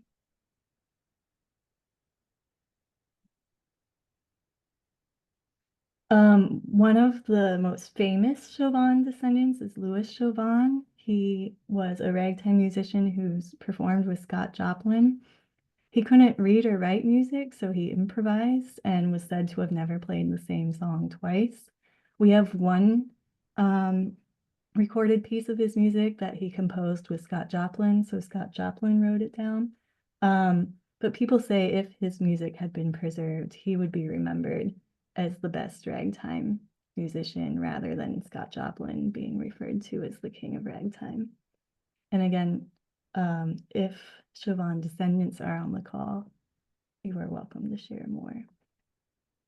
One of the most famous Chauvin descendants is Louis Chauvin. He was a ragtime musician who's performed with Scott Joplin. He couldn't read or write music, so he improvised and was said to have never played the same song twice. We have one recorded piece of his music that he composed with Scott Joplin, so Scott Joplin wrote it down. But people say if his music had been preserved, he would be remembered as the best ragtime musician rather than Scott Joplin being referred to as the king of ragtime. And again, if Chauvin descendants are on the call, you are welcome to share more.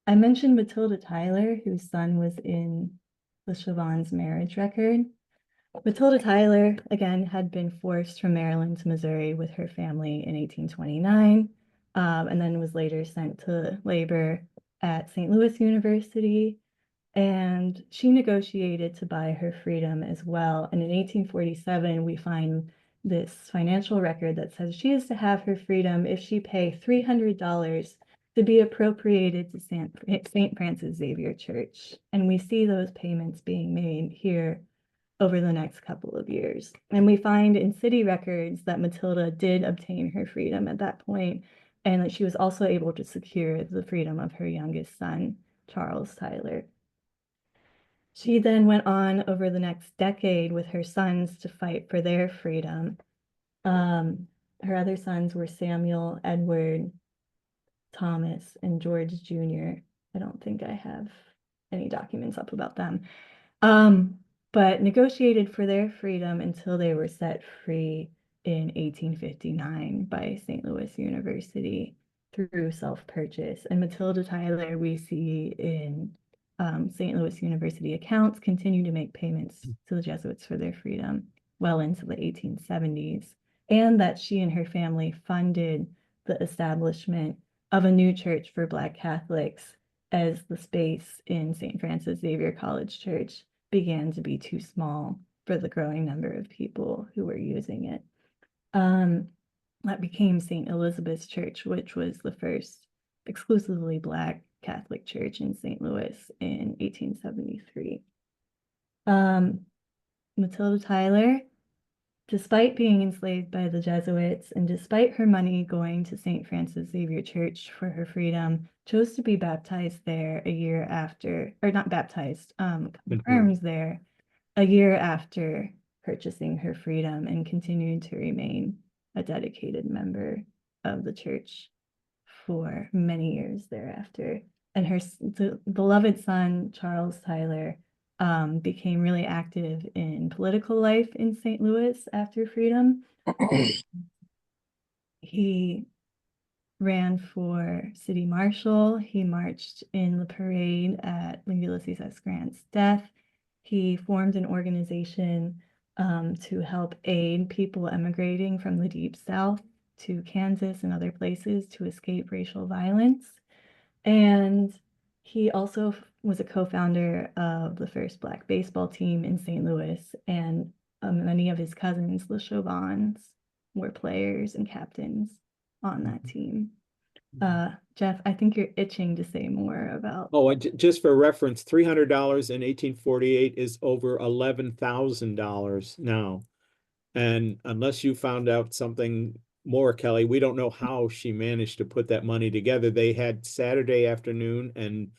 I mentioned Matilda Tyler, whose son was in the Chauvin's marriage record. Matilda Tyler, again, had been forced from Maryland to Missouri with her family in 1829, and then was later sent to labor at St. Louis University. And she negotiated to buy her freedom as well. And in 1847, we find this financial record that says she is to have her freedom if she pay $300 to be appropriated to St. Francis Xavier Church. And we see those payments being made here over the next couple of years. And we find in city records that Matilda did obtain her freedom at that point, and that she was also able to secure the freedom of her youngest son, Charles Tyler. She then went on over the next decade with her sons to fight for their freedom. Her other sons were Samuel, Edward, Thomas, and George Jr. I don't think I have any documents up about them. But negotiated for their freedom until they were set free in 1859 by St. Louis University through self-purchase. And Matilda Tyler, we see in St. Louis University accounts, continue to make payments to the Jesuits for their freedom well into the 1870s, and that she and her family funded the establishment of a new church for Black Catholics as the space in St. Francis Xavier College Church began to be too small for the growing number of people who were using it. That became St. Elizabeth's Church, which was the first exclusively Black Catholic church in St. Louis in 1873. Matilda Tyler, despite being enslaved by the Jesuits and despite her money going to St. Francis Xavier Church for her freedom, chose to be baptized there a year after, or not baptized, confirmed there a year after purchasing her freedom, and continued to remain a dedicated member of the church for many years thereafter. And her beloved son, Charles Tyler, became really active in political life in St. Louis after freedom. He ran for city marshal. He marched in the parade at Ulysses S. Grant's death. He formed an organization to help aid people emigrating from the Deep South to Kansas and other places to escape racial violence. And he also was a co-founder of the first Black baseball team in St. Louis, and many of his cousins, the Chauvins, were players and captains on that team. Jeff, I think you're itching to say more about. Oh, and just for reference, $300 in 1848 is over $11,000 now. And unless you found out something more, Kelly, we don't know how she managed to put that money together. They had Saturday afternoon and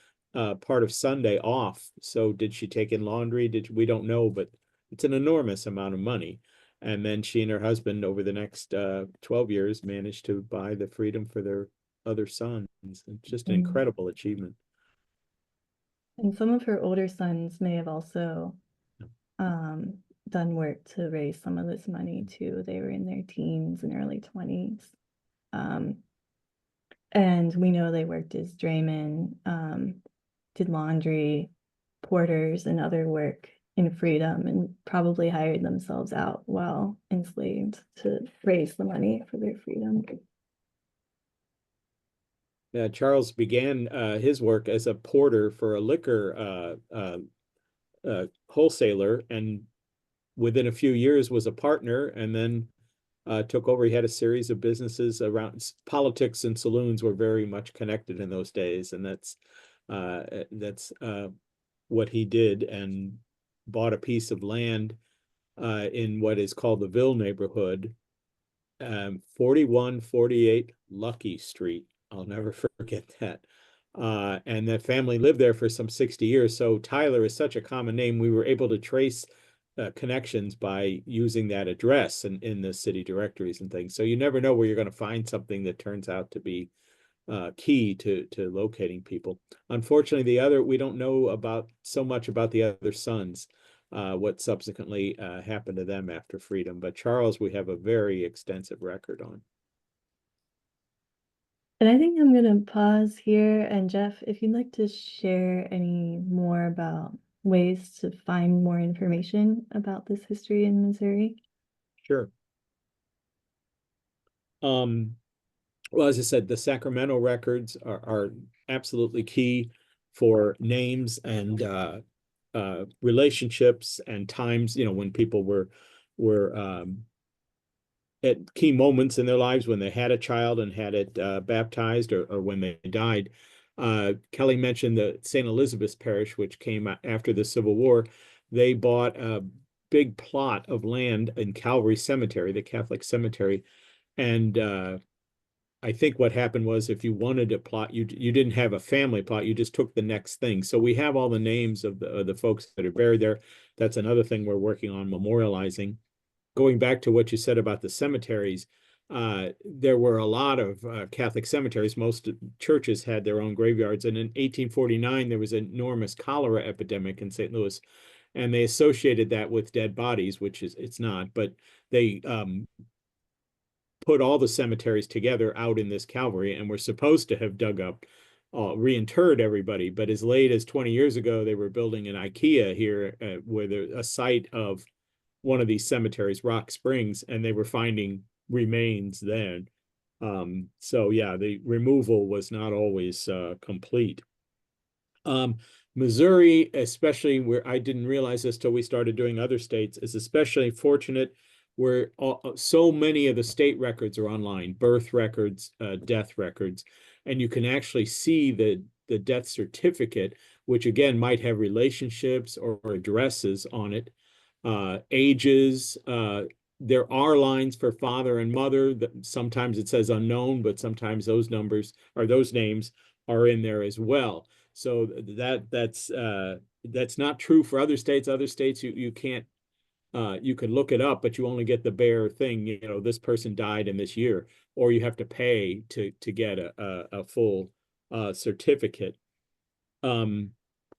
part of Sunday off. So did she take in laundry? We don't know, but it's an enormous amount of money. And then she and her husband over the next 12 years managed to buy the freedom for their other sons. It's just an incredible achievement. And some of her older sons may have also done work to raise some of this money too. They were in their teens and early 20s. And we know they worked as draymen, did laundry, porters, and other work in freedom, and probably hired themselves out while enslaved to raise the money for their freedom. Charles began his work as a porter for a liquor wholesaler, and within a few years was a partner, and then took over. He had a series of businesses around politics, and saloons were very much connected in those days, and that's what he did and bought a piece of land in what is called the Ville neighborhood, 4148 Lucky Street. I'll never forget that. And that family lived there for some 60 years. So Tyler is such a common name. We were able to trace connections by using that address in the city directories and things. So you never know where you're going to find something that turns out to be key to locating people. Unfortunately, we don't know about so much about the other sons, what subsequently happened to them after freedom. But Charles, we have a very extensive record on. And I think I'm going to pause here. And Jeff, if you'd like to share any more about ways to find more information about this history in Missouri. Sure. Well, as I said, the Sacramento records are absolutely key for names and relationships and times, when people were at key moments in their lives, when they had a child and had it baptized, or when they died. Kelly mentioned the St. Elizabeth's Parish, which came after the Civil War. They bought a big plot of land in Calvary Cemetery, the Catholic cemetery. And I think what happened was, if you wanted a plot, you didn't have a family plot, you just took the next thing. So we have all the names of the folks that are buried there. That's another thing we're working on memorializing. Going back to what you said about the cemeteries, there were a lot of Catholic cemeteries. Most churches had their own graveyards. And in 1849, there was an enormous cholera epidemic in St. Louis. And they associated that with dead bodies, which it's not. But they put all the cemeteries together out in this Calvary, and were supposed to have dug up, reinterred everybody. But as late as 20 years ago, they were building an IKEA here, where there's a site of one of these cemeteries, Rock Springs, and they were finding remains then. So yeah, the removal was not always complete. Missouri, especially, where I didn't realize this till we started doing other states, is especially fortunate, where so many of the state records are online, birth records, death records, and you can actually see the death certificate, which again might have relationships or addresses on it. Ages, there are lines for father and mother. Sometimes it says unknown, but sometimes those numbers or those names are in there as well. So that's not true for other states. Other states, you can't, you can look it up, but you only get the bare thing, this person died in this year, or you have to pay to get a full certificate.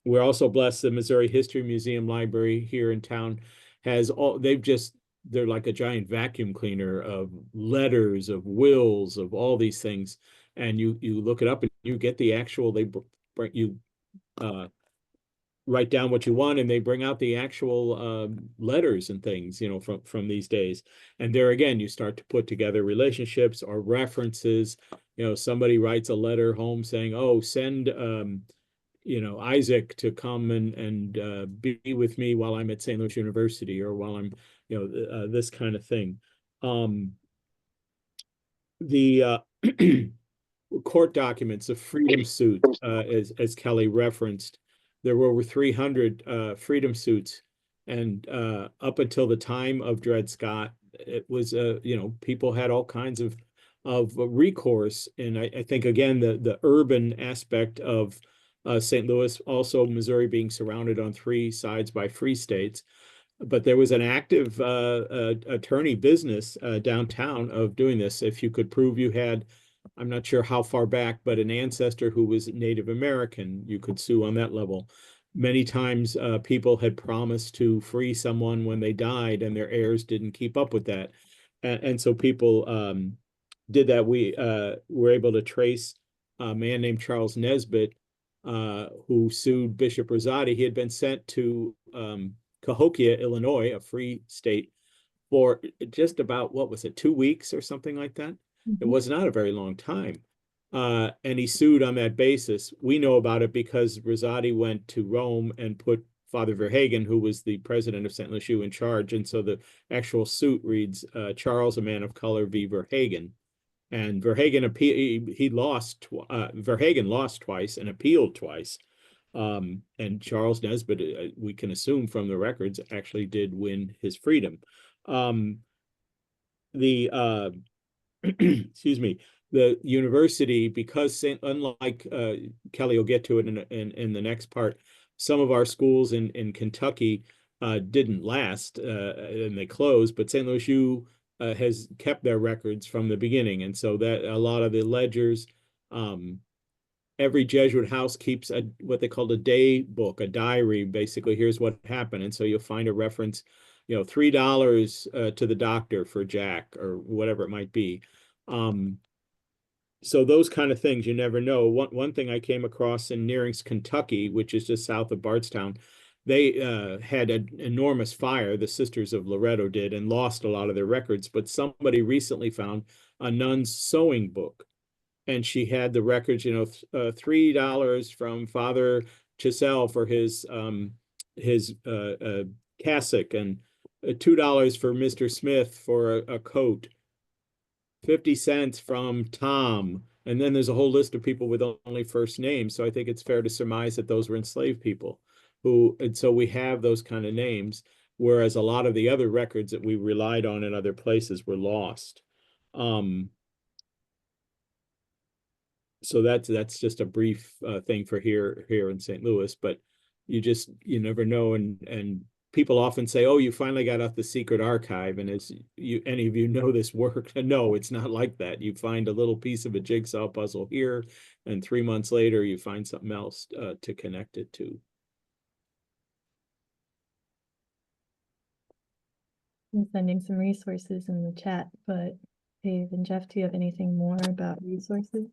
We're also blessed the Missouri History Museum Library here in town has they're like a giant vacuum cleaner of letters, of wills, of all these things. And you look it up and you get the actual, you write down what you want, and they bring out the actual letters and things, from these days. And there again, you start to put together relationships or references. Somebody writes a letter home saying, oh, send Isaac to come and be with me while I'm at St. Louis University, or while I'm, this kind of thing. The court documents, the freedom suit, as Kelly referenced, there were over 300 freedom suits, and up until the time of Dred Scott, it was people had all kinds of recourse. And I think again the urban aspect of St. Louis, also Missouri being surrounded on three sides by free states, but there was an active attorney business downtown of doing this. If you could prove you had, I'm not sure how far back, but an ancestor who was Native American, you could sue on that level. Many times people had promised to free someone when they died, and their heirs didn't keep up with that. And so people did that. We were able to trace a man named Charles Nesbit, who sued Bishop Rosati. He had been sent to Cahokia, Illinois, a free state, for just about, 2 weeks or something like that? It was not a very long time. And he sued on that basis. We know about it because Rosati went to Rome and put Father Verhagen, who was the president of St. Louis U, in charge. And so the actual suit reads, Charles, a man of color, v. Verhagen. And Verhagen Verhagen lost twice and appealed twice. And Charles Nesbit, we can assume from the records, actually did win his freedom. Excuse me, the university, because unlike Kelly will get to it in the next part, some of our schools in Kentucky didn't last and they closed, but St. Louis U has kept their records from the beginning, and so that a lot of the ledgers, every Jesuit house keeps what they called a day book, a diary. Basically, here's what happened, and so you'll find a reference, $3 to the doctor for Jack or whatever it might be. So those kind of things, you never know. One thing I came across in Nearings, Kentucky, which is just south of Bardstown, they had an enormous fire, the Sisters of Loretto did, and lost a lot of their records. But somebody recently found a nun's sewing book, and she had the records, $3 from Father Chisel for his cassock, and $2 for Mr. Smith for a coat, 50 cents from Tom. And then there's a whole list of people with only first names. So I think it's fair to surmise that those were enslaved people and so we have those kind of names, whereas a lot of the other records that we relied on in other places were lost. So that's just a brief thing for here in St. Louis, but you never know. And people often say, oh, you finally got out the secret archive. And as any of you know this work, no, it's not like that. You find a little piece of a jigsaw puzzle here, and 3 months later, you find something else to connect it to. I'm sending some resources in the chat, but Dave and Jeff, do you have anything more about resources?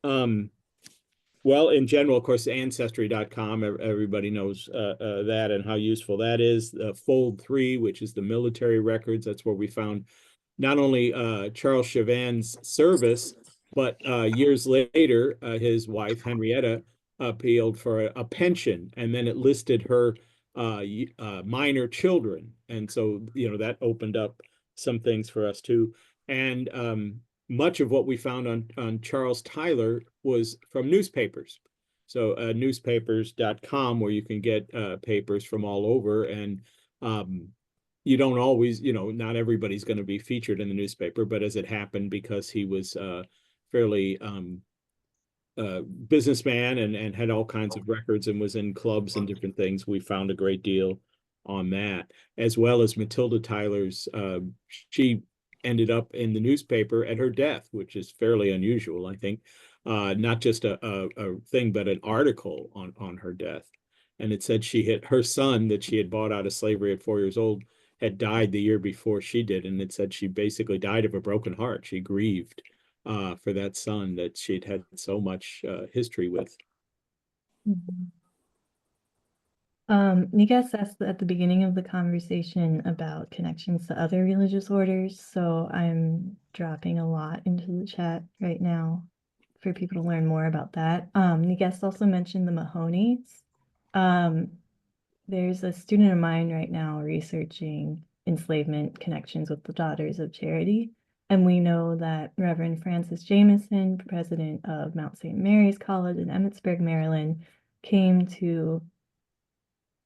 Well, in general, of course, ancestry.com, everybody knows that and how useful that is. Fold 3, which is the military records, that's where we found not only Charles Chavan's service, but years later, his wife, Henrietta, appealed for a pension, and then it listed her minor children. And so, that opened up some things for us too. And much of what we found on Charles Tyler was from newspapers. So newspapers.com, where you can get papers from all over. And you don't always, not everybody's going to be featured in the newspaper, but as it happened, because he was fairly businessman and had all kinds of records and was in clubs and different things, we found a great deal on that, as well as Matilda Tyler's. She ended up in the newspaper at her death, which is fairly unusual, I think. Not just a thing, but an article on her death. And it said her son that she had bought out of slavery at 4 years old had died the year before she did. And it said she basically died of a broken heart. She grieved for that son that she'd had so much history with. Mm-hmm. Negest asked at the beginning of the conversation about connections to other religious orders, so I'm dropping a lot into the chat right now for people to learn more about that. Negest also mentioned the Mahonies. There's a student of mine right now researching enslavement connections with the Daughters of Charity, and we know that Reverend Francis Jameson, president of Mount St. Mary's College in Emmitsburg, Maryland, came to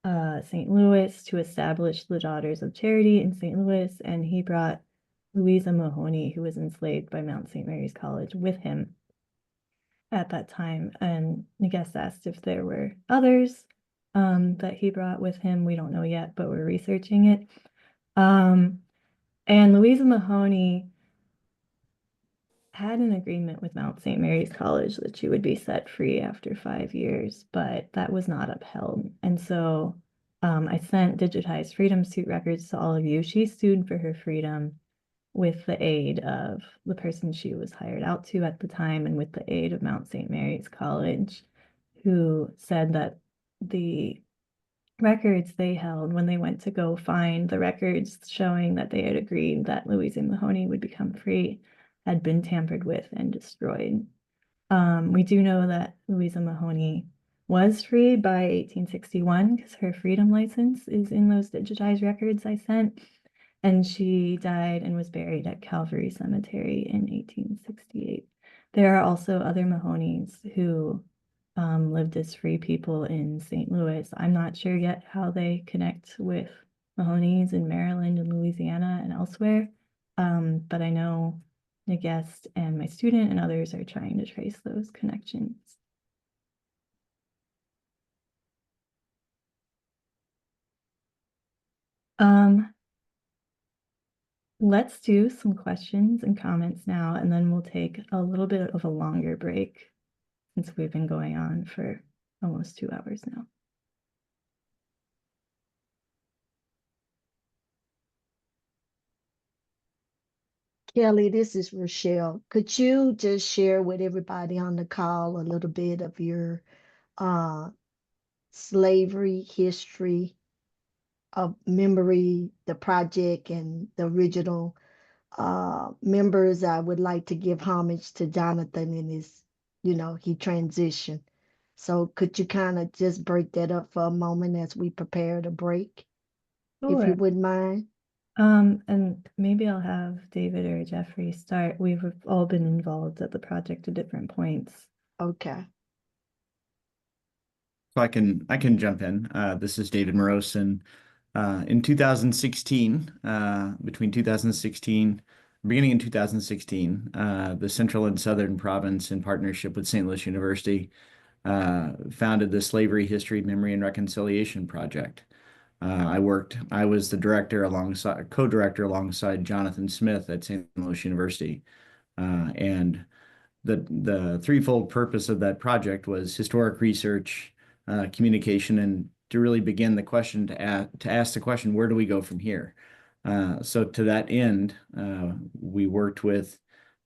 St. Louis to establish the Daughters of Charity in St. Louis, and he brought Louisa Mahoney, who was enslaved by Mount St. Mary's College, with him at that time. And Negest asked if there were others that he brought with him. We don't know yet, but we're researching it. And Louisa Mahoney had an agreement with Mount St. Mary's College that she would be set free after 5 years, but that was not upheld. And so I sent digitized freedom suit records to all of you. She sued for her freedom with the aid of the person she was hired out to at the time, and with the aid of Mount St. Mary's College, who said that the records they held when they went to go find the records showing that they had agreed that Louisa Mahoney would become free had been tampered with and destroyed. We do know that Louisa Mahoney was free by 1861 because her freedom license is in those digitized records I sent, and she died and was buried at Calvary Cemetery in 1868. There are also other Mahonies who lived as free people in St. Louis. I'm not sure yet how they connect with Mahoney's in Maryland and Louisiana and elsewhere, but I know Negest and my student and others are trying to trace those connections. Let's do some questions and comments now, and then we'll take a little bit of a longer break since we've been going on for almost 2 hours now. Kelly, this is Rochelle. Could you just share with everybody on the call a little bit of your slavery history of memory, the project, and the original members? I would like to give homage to Jonathan and his, he transitioned. So could you kind of just break that up for a moment as we prepare to break, if you Sure. wouldn't mind? And maybe I'll have David or Jeffrey start. We've all been involved at the project at different points. Okay. So I can jump in. This is David Miros, and in 2016, between 2016, beginning in 2016, the Central and Southern Province, in partnership with St. Louis University, founded the Slavery History, Memory, and Reconciliation Project. I was the co-director alongside Jonathan Smith at St. Louis University, and the threefold purpose of that project was historic research, communication, and to really begin the question to ask the question, where do we go from here? So to that end, we worked with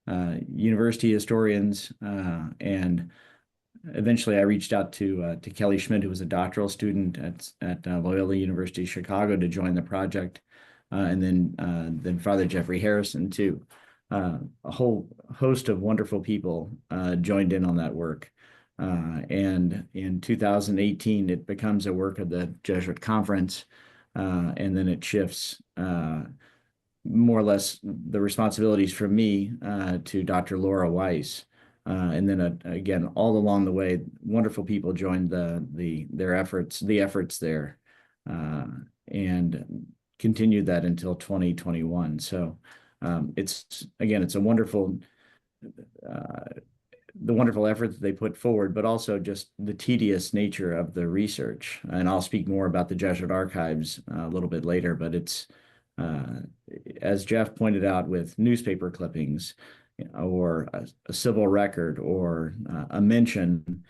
university historians, and eventually I reached out to Kelly Schmidt, who was a doctoral student at Loyola University Chicago, to join the project, and then Father Jeffrey Harrison too. A whole host of wonderful people joined in on that work. And in 2018, it becomes a work of the Jesuit Conference, and then it shifts more or less the responsibilities from me to Dr. Laura Weiss. And then again, all along the way, wonderful people joined the efforts there, and continued that until 2021. So it's a wonderful the wonderful effort that they put forward, but also just the tedious nature of the research. And I'll speak more about the Jesuit Archives a little bit later, but it's as Jeff pointed out, with newspaper clippings or a civil record or a mention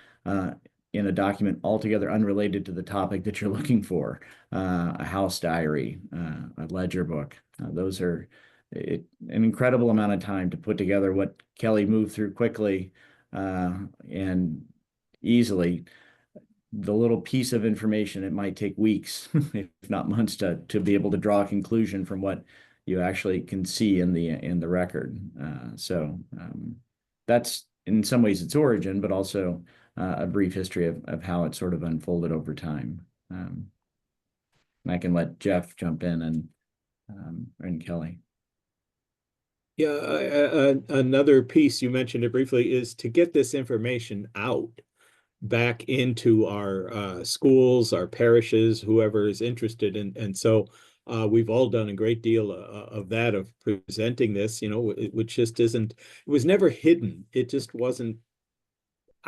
in a document altogether unrelated to the topic that you're looking for, a house diary, a ledger book. Those are an incredible amount of time to put together what Kelly moved through quickly and easily. The little piece of information, it might take weeks, if not months, to be able to draw a conclusion from what you actually can see in the record. So that's in some ways its origin, but also a brief history of how it sort of unfolded over time. And I can let Jeff jump in and Kelly. Yeah, another piece, you mentioned it briefly, is to get this information out back into our schools, our parishes, whoever is interested. And so we've all done a great deal of that, of presenting this, which just isn't, it was never hidden. It just wasn't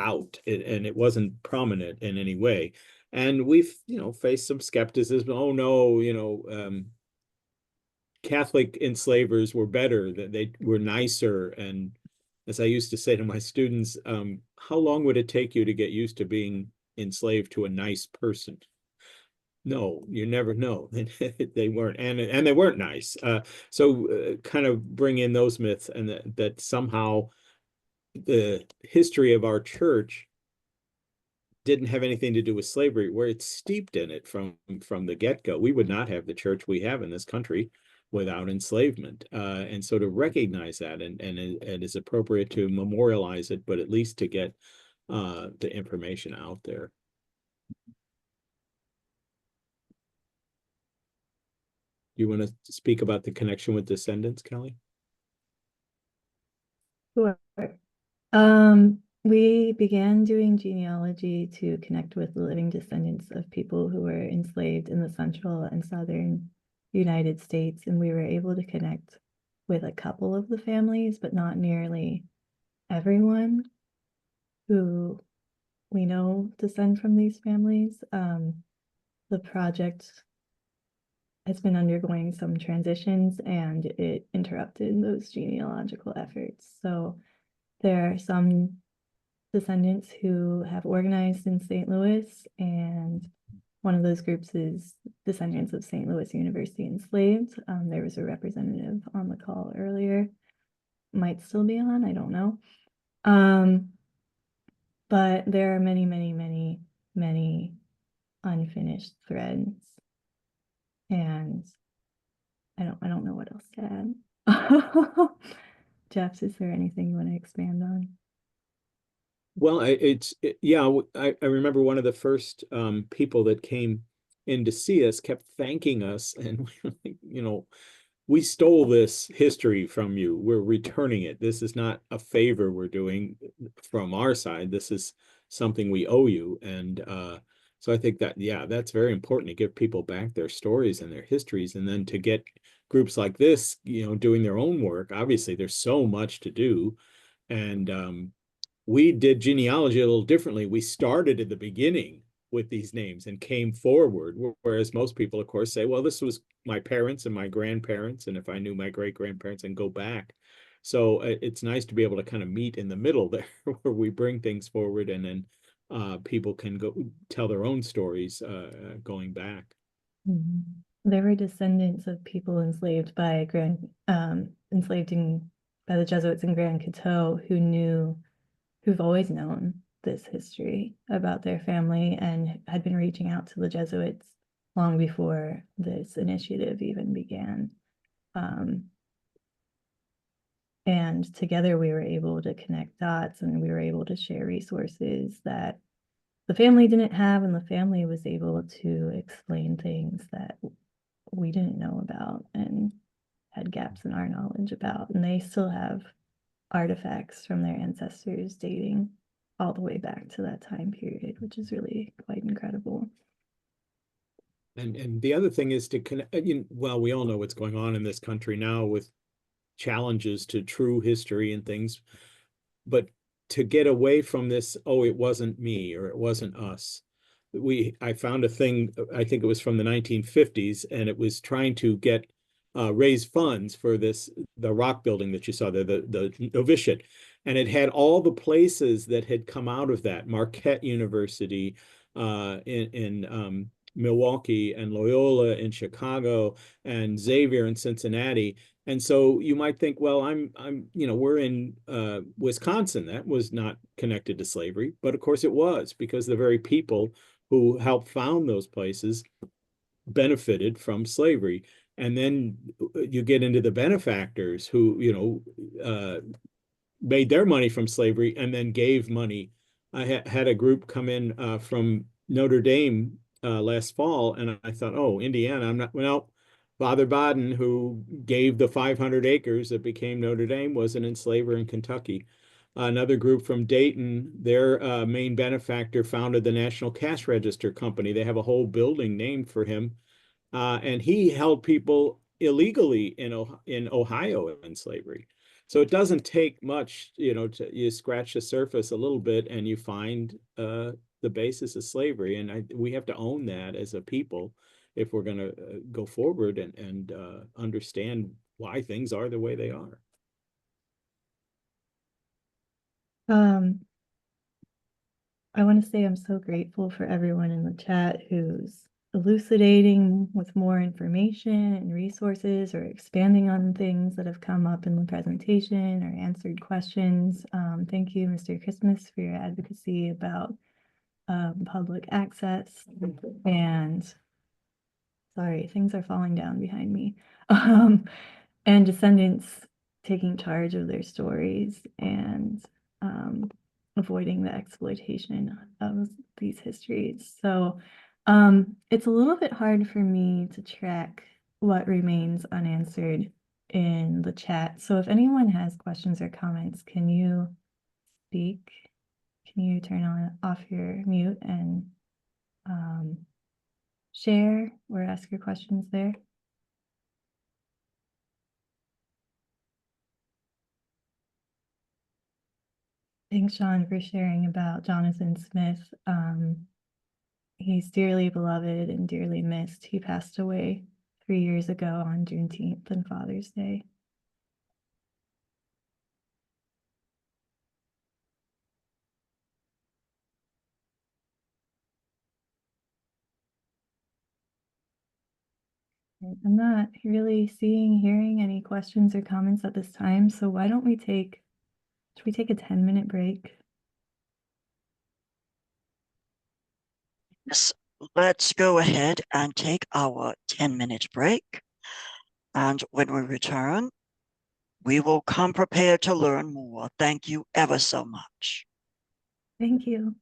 out, and it wasn't prominent in any way. And we've, faced some skepticism. Oh no, Catholic enslavers were better, that they were nicer. And as I used to say to my students, how long would it take you to get used to being enslaved to a nice person? No, you never know. They weren't, and they weren't nice. So kind of bring in those myths, and that somehow the history of our church didn't have anything to do with slavery, where it's steeped in it from the get-go. We would not have the church we have in this country without enslavement. And so to recognize that, and it is appropriate to memorialize it, but at least to get the information out there. You want to speak about the connection with descendants, Kelly? Sure. We began doing genealogy to connect with the living descendants of people who were enslaved in the central and southern United States, and we were able to connect with a couple of the families, but not nearly everyone who we know descend from these families. The project has been undergoing some transitions, and it interrupted those genealogical efforts. So there are some descendants who have organized in St. Louis, and one of those groups is descendants of St. Louis University enslaved. There was a representative on the call earlier, might still be on, I don't know. But there are many, many, many, many unfinished threads, and I don't know what else to add. Jeff, is there anything you want to expand on? Well, I remember one of the first people that came in to see us kept thanking us, and you know, we stole this history from you. We're returning it. This is not a favor we're doing from our side. This is something we owe you. And so I think that, yeah, that's very important to give people back their stories and their histories, and then to get groups like this, you know, doing their own work. Obviously, there's so much to do. And we did genealogy a little differently. We started at the beginning with these names and came forward, whereas most people, of course, say, well, this was my parents and my grandparents, and if I knew my great-grandparents, and go back. So it's nice to be able to kind of meet in the middle there, where we bring things forward, and then people can go tell their own stories going back. Mm-hmm. There were descendants of people enslaved by by the Jesuits in Grand Coteau who've always known this history about their family and had been reaching out to the Jesuits long before this initiative even began. And together we were able to connect dots, and we were able to share resources that the family didn't have, and the family was able to explain things that we didn't know about and had gaps in our knowledge about. And they still have artifacts from their ancestors dating all the way back to that time period, which is really quite incredible. And the other thing is to connect, well, we all know what's going on in this country now with challenges to true history and things, but to get away from this, oh, it wasn't me or it wasn't us. I found a thing, I think it was from the 1950s, and it was trying to get raise funds for the rock building that you saw there, the novitiate. And it had all the places that had come out of that: Marquette University in Milwaukee, and Loyola in Chicago, and Xavier in Cincinnati. And so you might think, well, we're in Wisconsin. That was not connected to slavery, but of course it was, because the very people who helped found those places benefited from slavery. And then you get into the benefactors who, made their money from slavery and then gave money. I had a group come in from Notre Dame last fall, and I thought, oh, Indiana, I'm not, well, Father Baden, who gave the 500 acres that became Notre Dame, was an enslaver in Kentucky. Another group from Dayton, their main benefactor founded the National Cash Register Company. They have a whole building named for him. And he held people illegally in Ohio in slavery. So it doesn't take much, you scratch the surface a little bit and you find the basis of slavery. And we have to own that as a people if we're going to go forward and understand why things are the way they are. I want to say I'm so grateful for everyone in the chat who's elucidating with more information and resources, or expanding on things that have come up in the presentation, or answered questions. Thank you, Mr. Christmas, for your advocacy about public access. And sorry, things are falling down behind me. And descendants taking charge of their stories and avoiding the exploitation of these histories. So it's a little bit hard for me to track what remains unanswered in the chat. So if anyone has questions or comments, can you speak Can you turn off your mute and share or ask your questions there? Thanks, Sean, for sharing about Jonathan Smith. He's dearly beloved and dearly missed. He passed away 3 years ago on Juneteenth and Father's Day. I'm not really hearing any questions or comments at this time. So why don't we should we take a 10-minute break? Yes, let's go ahead and take our 10-minute break. And when we return, we will come prepared to learn more. Thank you ever so much. Thank you.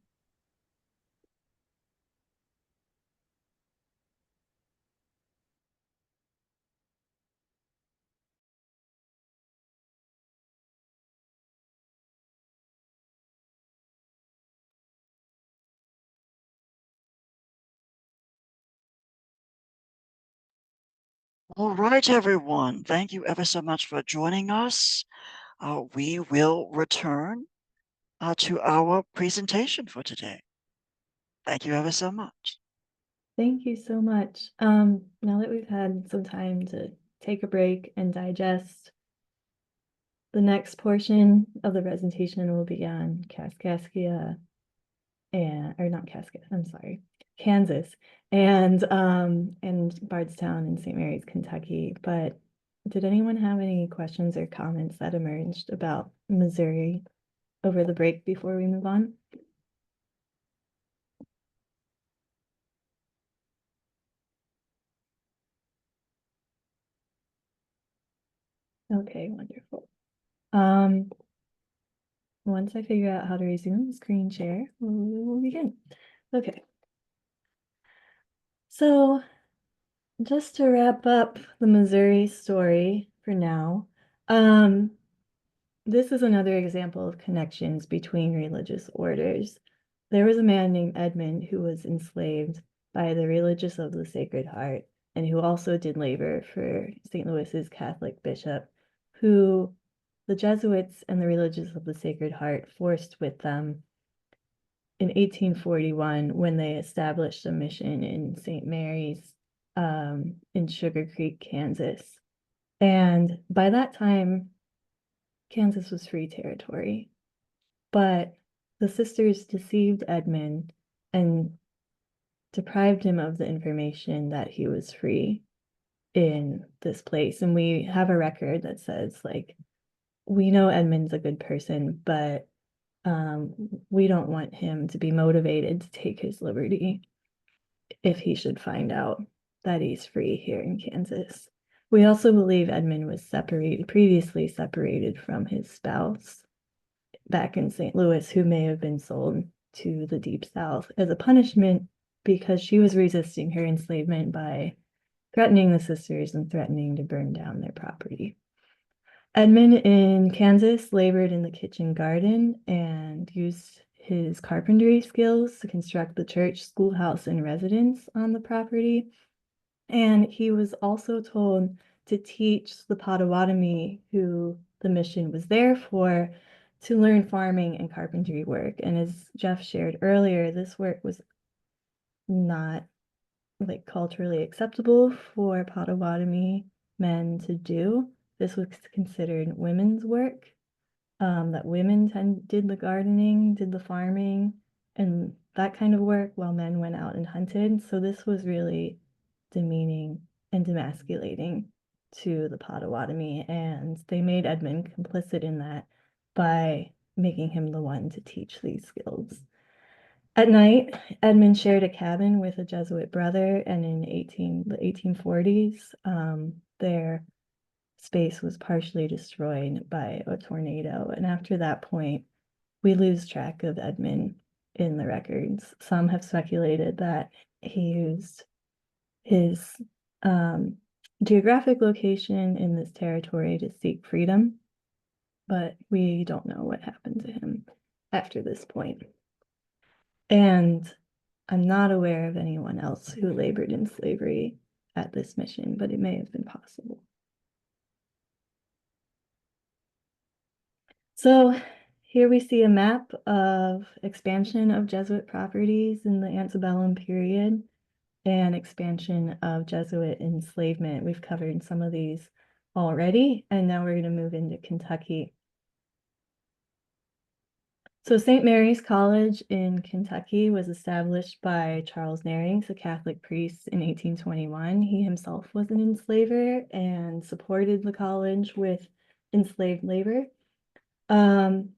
All right, everyone. Thank you ever so much for joining us. We will return to our presentation for today. Thank you ever so much. Thank you so much. Now that we've had some time to take a break and digest, the next portion of the presentation will be on Kaskaskia or not Kaskaskia, I'm sorry, Kansas and Bardstown and St. Mary's, Kentucky. But did anyone have any questions or comments that emerged about Missouri over the break before we move on? Okay, wonderful. Once I figure out how to resume screen share, we'll begin. Okay. So just to wrap up the Missouri story for now, this is another example of connections between religious orders. There was a man named Edmund who was enslaved by the Religious of the Sacred Heart and who also did labor for St. Louis's Catholic bishop, who the Jesuits and the Religious of the Sacred Heart forced with them in 1841 when they established a mission in St. Mary's in Sugar Creek, Kansas. And by that time, Kansas was free territory. But the sisters deceived Edmund and deprived him of the information that he was free in this place. And we have a record that says, like, we know Edmund's a good person, but we don't want him to be motivated to take his liberty if he should find out that he's free here in Kansas. We also believe Edmund was previously separated from his spouse back in St. Louis, who may have been sold to the Deep South as a punishment because she was resisting her enslavement by threatening the sisters and threatening to burn down their property. Edmund in Kansas labored in the kitchen garden and used his carpentry skills to construct the church, schoolhouse, and residence on the property. And he was also told to teach the Potawatomi, who the mission was there for, to learn farming and carpentry work. And as Jeff shared earlier, this work was not like culturally acceptable for Potawatomi men to do. This was considered women's work, that women did the gardening, did the farming, and that kind of work while men went out and hunted. So this was really demeaning and demasculating to the Potawatomi, and they made Edmund complicit in that by making him the one to teach these skills. At night, Edmund shared a cabin with a Jesuit brother, and in the 1840s, their space was partially destroyed by a tornado. And after that point, we lose track of Edmund in the records. Some have speculated that he used his geographic location in this territory to seek freedom, but we don't know what happened to him. after this point. And I'm not aware of anyone else who labored in slavery at this mission, but it may have been possible. So here we see a map of expansion of Jesuit properties in the antebellum period and expansion of Jesuit enslavement. We've covered some of these already, and now we're going to move into Kentucky. So St. Mary's College in Kentucky was established by Charles Narings, a Catholic priest, in 1821. He himself was an enslaver and supported the college with enslaved labor. And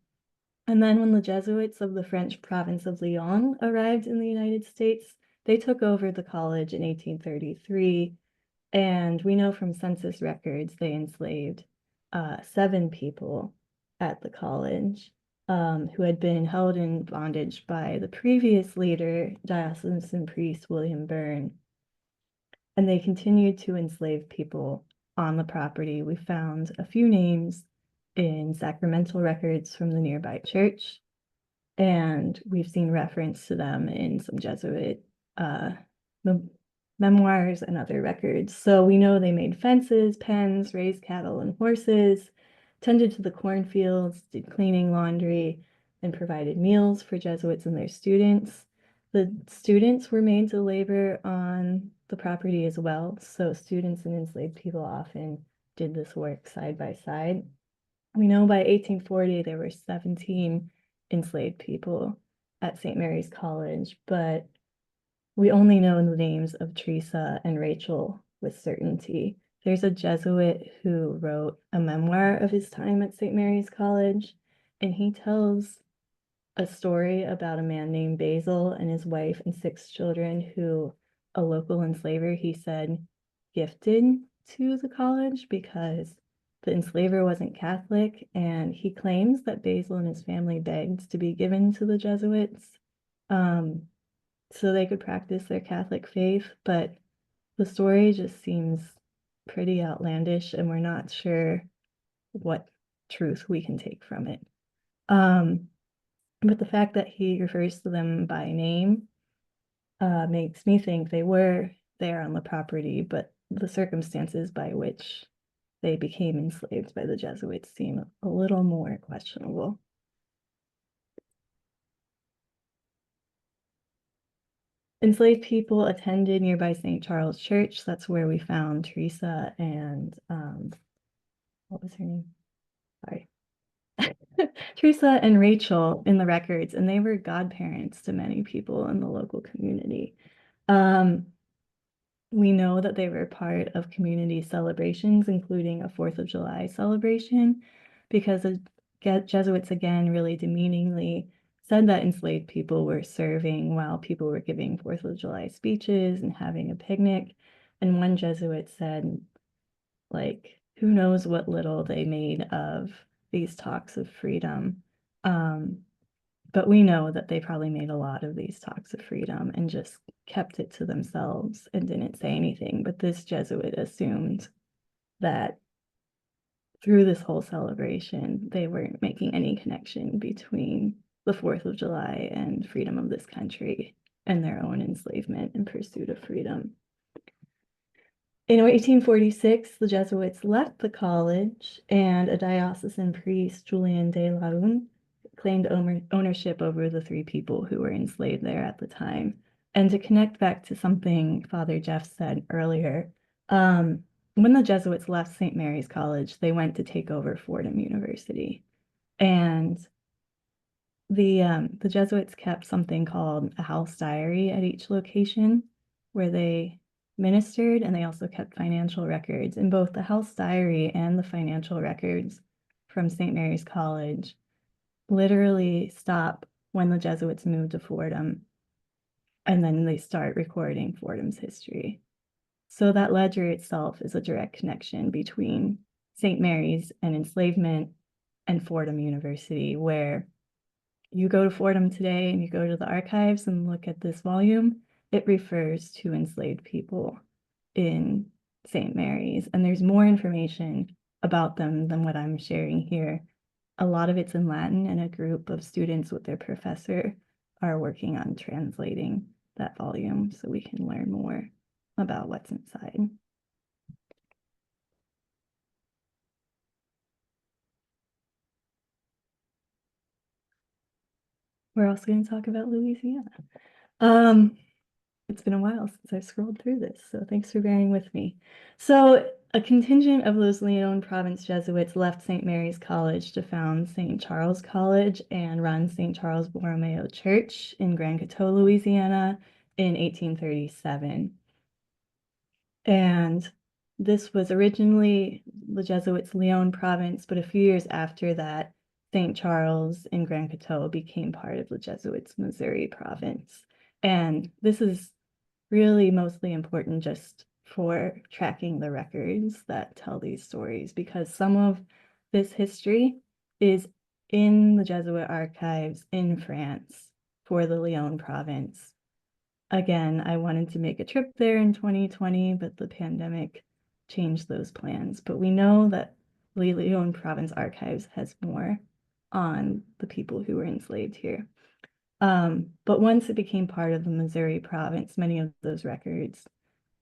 then when the Jesuits of the French province of Lyon arrived in the United States, they took over the college in 1833. And we know from census records they enslaved 7 people at the college who had been held in bondage by the previous leader, diocesan priest William Byrne. And they continued to enslave people on the property. We found a few names in sacramental records from the nearby church, and we've seen reference to them in some Jesuit memoirs and other records. So we know they made fences, pens, raised cattle and horses, tended to the cornfields, did cleaning, laundry, and provided meals for Jesuits and their students. The students were made to labor on the property as well. So students and enslaved people often did this work side by side. We know by 1840 there were 17 enslaved people at St. Mary's College, but we only know the names of Teresa and Rachel with certainty. There's a Jesuit who wrote a memoir of his time at St. Mary's College, and he tells a story about a man named Basil and his wife and 6 children who a local enslaver, he said, gifted to the college because the enslaver wasn't Catholic, and he claims that Basil and his family begged to be given to the Jesuits so they could practice their Catholic faith, but the story just seems pretty outlandish, and we're not sure what truth we can take from it. But the fact that he refers to them by name makes me think they were there on the property, but the circumstances by which they became enslaved by the Jesuits seem a little more questionable. Enslaved people attended nearby St. Charles Church. That's where we found Teresa and, what was her name? Sorry. Teresa and Rachel in the records, and they were godparents to many people in the local community. We know that they were part of community celebrations, including a 4th of July celebration, because the Jesuits, again, really demeaningly said that enslaved people were serving while people were giving 4th of July speeches and having a picnic. And one Jesuit said, like, who knows what little they made of these talks of freedom. But we know that they probably made a lot of these talks of freedom and just kept it to themselves and didn't say anything. But this Jesuit assumed that through this whole celebration, they weren't making any connection between the 4th of July and freedom of this country and their own enslavement and pursuit of freedom. In 1846, the Jesuits left the college, and a diocesan priest, Julien de Laune, claimed ownership over the 3 people who were enslaved there at the time. And to connect back to something Father Jeff said earlier, when the Jesuits left St. Mary's College, they went to take over Fordham University. And the Jesuits kept something called a house diary at each location where they ministered, and they also kept financial records. And both the house diary and the financial records from St. Mary's College literally stop when the Jesuits moved to Fordham, and then they start recording Fordham's history. So that ledger itself is a direct connection between St. Mary's and enslavement and Fordham University, where you go to Fordham today and you go to the archives and look at this volume, it refers to enslaved people in St. Mary's, and there's more information about them than what I'm sharing here. a lot of it's in Latin, and a group of students with their professor are working on translating that volume so we can learn more about what's inside. We're also going to talk about Louisiana. It's been a while since I scrolled through this, so thanks for bearing with me. So a contingent of those Leon Province Jesuits left St. Mary's College to found St. Charles College and run St. Charles Borromeo Church in Grand Coteau, Louisiana in 1837. And this was originally the Jesuits' Leon Province, but a few years after that, St. Charles in Grand Coteau became part of the Jesuits' Missouri Province. And this is really mostly important just for tracking the records that tell these stories, because some of this history is in the Jesuit archives in France for the Lyon province. Again, I wanted to make a trip there in 2020, but the pandemic changed those plans. But we know that the Lyon province archives has more on the people who were enslaved here. But once it became part of the Missouri province, many of those records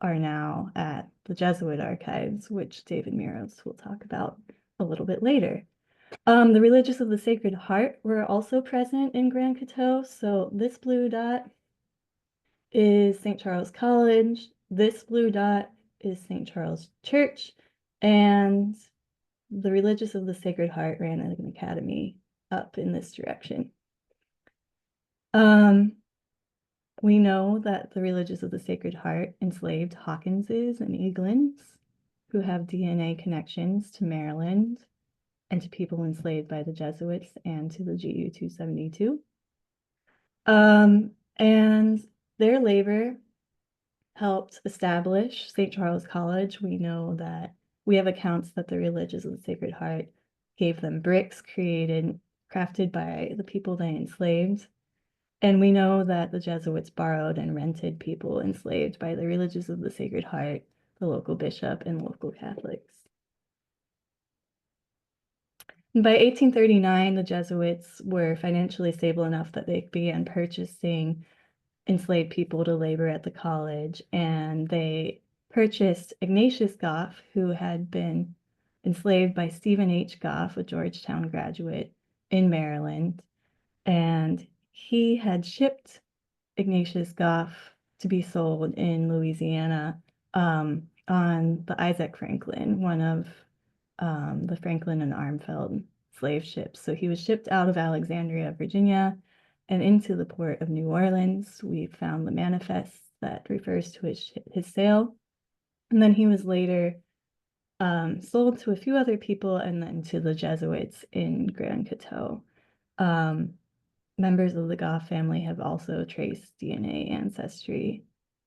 are now at the Jesuit archives, which David Miros will talk about a little bit later. The Religious of the Sacred Heart were also present in Grand Coteau. So this blue dot is St. Charles College. This blue dot is St. Charles Church. And the Religious of the Sacred Heart ran an academy up in this direction. We know that the Religious of the Sacred Heart enslaved Hawkinses and Eaglins, who have DNA connections to Maryland and to people enslaved by the Jesuits and to the GU 272. And their labor helped establish St. Charles College. We know that we have accounts that the Religious of the Sacred Heart gave them bricks crafted by the people they enslaved. And we know that the Jesuits borrowed and rented people enslaved by the Religious of the Sacred Heart, the local bishop, and local Catholics. And by 1839, the Jesuits were financially stable enough that they began purchasing enslaved people to labor at the college, and they purchased Ignatius Goff, who had been enslaved by Stephen H. Goff, a Georgetown graduate in Maryland, and he had shipped Ignatius Goff to be sold in Louisiana on the Isaac Franklin, one of the Franklin and Armfield slave ships. So he was shipped out of Alexandria, Virginia, and into the port of New Orleans. We found the manifest that refers to his sale. And then he was later sold to a few other people and then to the Jesuits in Grand Coteau. Members of the Goff family have also traced DNA ancestry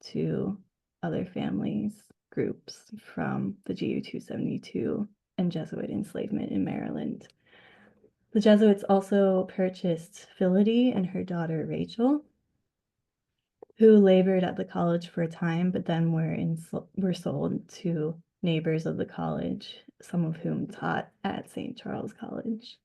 to other families, groups from the GU 272 and Jesuit enslavement in Maryland. The Jesuits also purchased Phility and her daughter Rachel, who labored at the college for a time, but then were sold to neighbors of the college, some of whom taught at St. Charles College.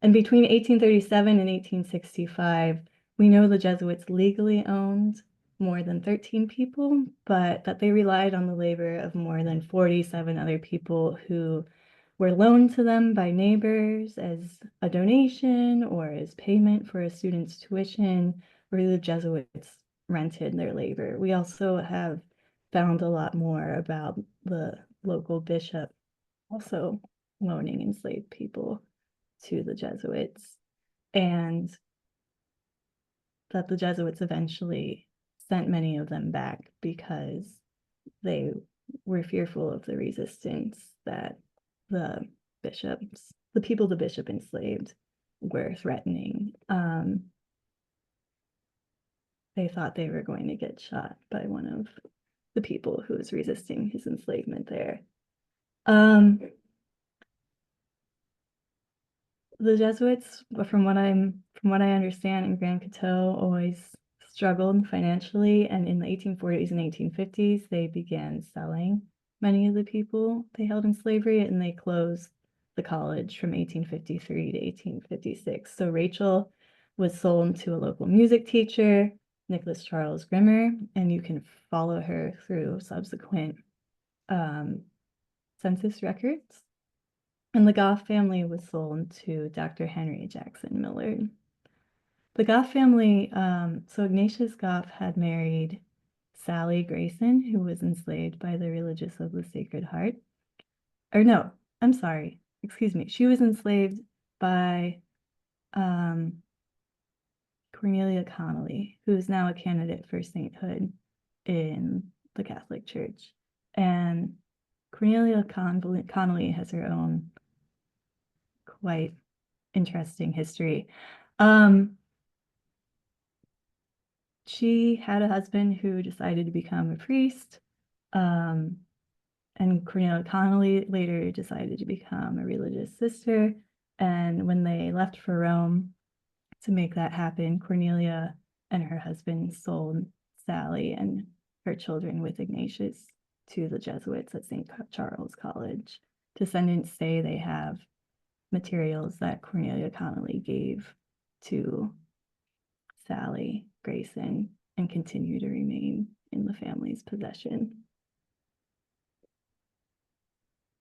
And between 1837 and 1865, we know the Jesuits legally owned more than 13 people, but that they relied on the labor of more than 47 other people who were loaned to them by neighbors as a donation or as payment for a student's tuition, where the Jesuits rented their labor. We also have found a lot more about the local bishop also loaning enslaved people to the Jesuits, and that the Jesuits eventually sent many of them back because they were fearful of the resistance that the bishops, the people the bishop enslaved, were threatening. They thought they were going to get shot by one of the people who was resisting his enslavement there. The Jesuits, from what I understand, in Grand Coteau always struggled financially, and in the 1840s and 1850s, they began selling many of the people they held in slavery, and they closed the college from 1853 to 1856. So Rachel was sold to a local music teacher, Nicholas Charles Grimmer, and you can follow her through subsequent census records. And the Goff family was sold to Dr. Henry Jackson Millard. The Goff family, so Ignatius Goff had married Sally Grayson, who was enslaved by the Religious of the Sacred Heart. Or no, I'm sorry, excuse me. She was enslaved by Cornelia Connolly, who is now a candidate for sainthood in the Catholic Church. And Cornelia Connolly has her own quite interesting history. She had a husband who decided to become a priest, and Cornelia Connolly later decided to become a religious sister. And when they left for Rome to make that happen, Cornelia and her husband sold Sally and her children with Ignatius to the Jesuits at St. Charles College. Descendants say they have materials that Cornelia Connolly gave to Sally Grayson and continue to remain in the family's possession.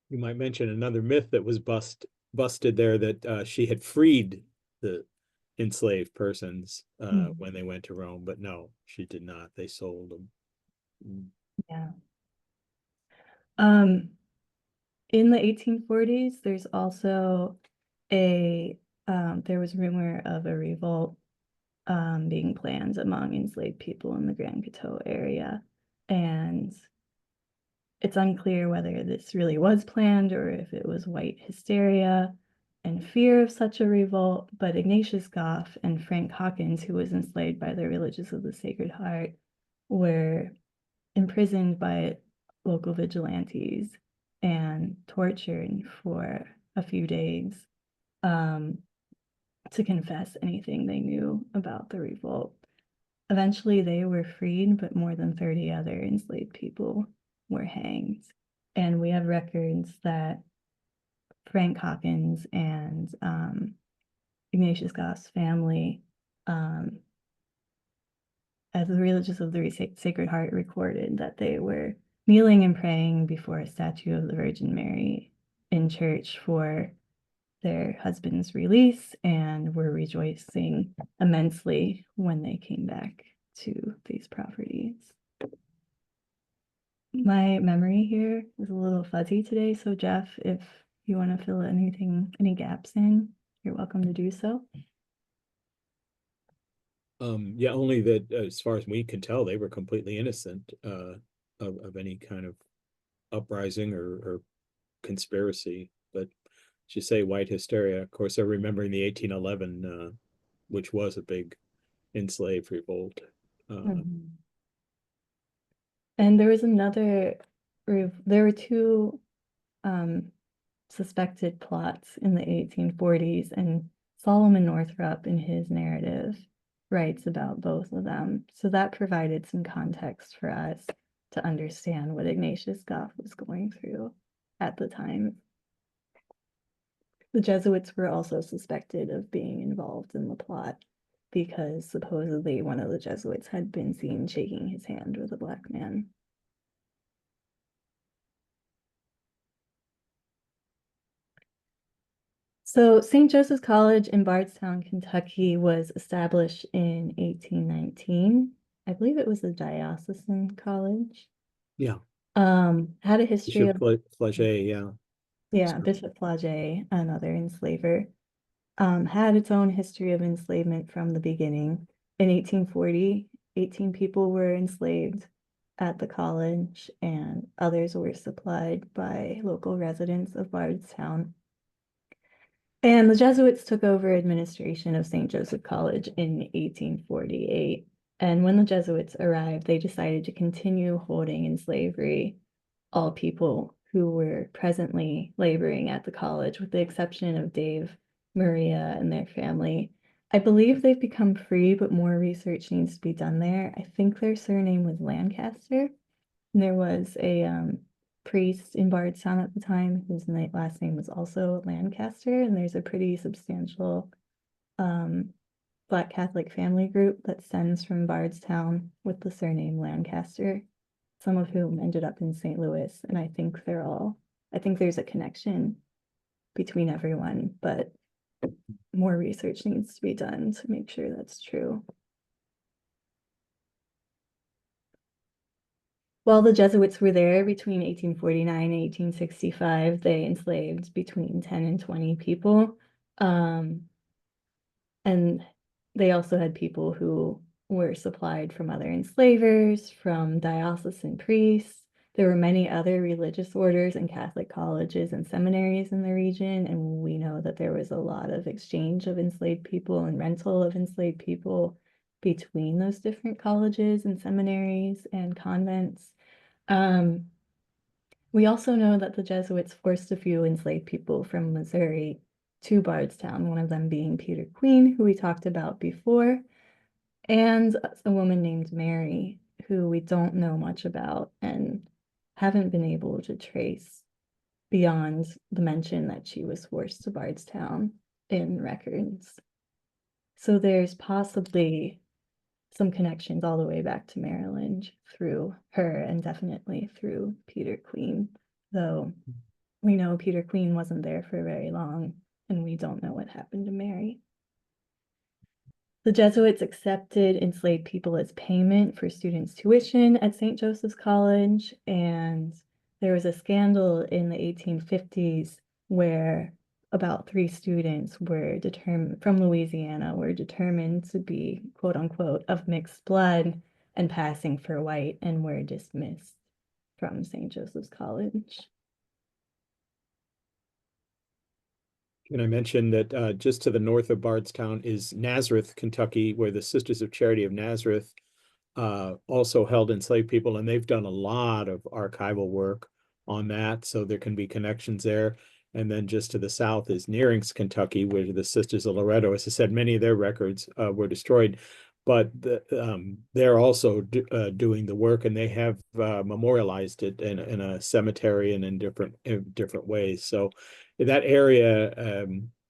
You might mention another myth that was busted there, that she had freed the enslaved persons when they went to Rome, but no, she did not. They sold them. Yeah. In the 1840s, there's also there was rumor of a revolt being planned among enslaved people in the Grand Coteau area. And it's unclear whether this really was planned or if it was white hysteria and fear of such a revolt. But Ignatius Goff and Frank Hawkins, who was enslaved by the Religious of the Sacred Heart, were imprisoned by local vigilantes and tortured for a few days to confess anything they knew about the revolt. Eventually, they were freed, but more than 30 other enslaved people were hanged. And we have records that Frank Hawkins and Ignatius Goff's family, as the Religious of the Sacred Heart recorded, that they were kneeling and praying before a statue of the Virgin Mary in church for their husband's release, and were rejoicing immensely when they came back to these properties. My memory here is a little fuzzy today, so Jeff, if you want to fill any gaps in, you're welcome to do so. Yeah, only that as far as we can tell, they were completely innocent of any kind of uprising or conspiracy. But as you say, white hysteria. Of course, they're remembering the 1811, which was a big enslaved revolt. And there was another, there were two suspected plots in the 1840s, and Solomon Northrop in his narrative writes about both of them. So that provided some context for us to understand what Ignatius Goff was going through at the time. The Jesuits were also suspected of being involved in the plot because supposedly one of the Jesuits had been seen shaking his hand with a black man. So St. Joseph's College in Bardstown, Kentucky was established in 1819. I believe it was a diocesan college. Yeah. Had a history Bishop Flagey, yeah. Yeah, Bishop Flagey, another enslaver, had its own history of enslavement from the beginning. In 1840, 18 people were enslaved at the college, and others were supplied by local residents of Bardstown. And the Jesuits took over administration of St. Joseph College in 1848. And when the Jesuits arrived, they decided to continue holding in slavery all people who were presently laboring at the college, with the exception of Dave, Maria, and their family. I believe they've become free, but more research needs to be done there. I think their surname was Lancaster. And there was a priest in Bardstown at the time, whose last name was also Lancaster, and there's a pretty substantial Black Catholic family group that stems from Bardstown with the surname Lancaster, some of whom ended up in St. Louis, and I think there's a connection between everyone, but more research needs to be done to make sure that's true. While the Jesuits were there between 1849 and 1865, they enslaved between 10 and 20 people. And they also had people who were supplied from other enslavers, from diocesan priests. There were many other religious orders and Catholic colleges and seminaries in the region, and we know that there was a lot of exchange of enslaved people and rental of enslaved people between those different colleges and seminaries and convents. We also know that the Jesuits forced a few enslaved people from Missouri to Bardstown, one of them being Peter Queen, who we talked about before, and a woman named Mary, who we don't know much about and haven't been able to trace beyond the mention that she was forced to Bardstown in records. So there's possibly some connections all the way back to Maryland through her, and definitely through Peter Queen, though we know Peter Queen wasn't there for very long, and we don't know what happened to Mary. The Jesuits accepted enslaved people as payment for students' tuition at St. Joseph's College, and there was a scandal in the 1850s where about 3 students were from Louisiana were determined to be, quote unquote, of mixed blood and passing for white, and were dismissed from St. Joseph's College. Can I mention that just to the north of Bardstown is Nazareth, Kentucky, where the Sisters of Charity of Nazareth also held enslaved people, and they've done a lot of archival work on that, so there can be connections there. And then just to the south is Nearings, Kentucky, where the Sisters of Loretto, as I said, many of their records were destroyed, but they're also doing the work, and they have memorialized it in a cemetery and in different ways. So that area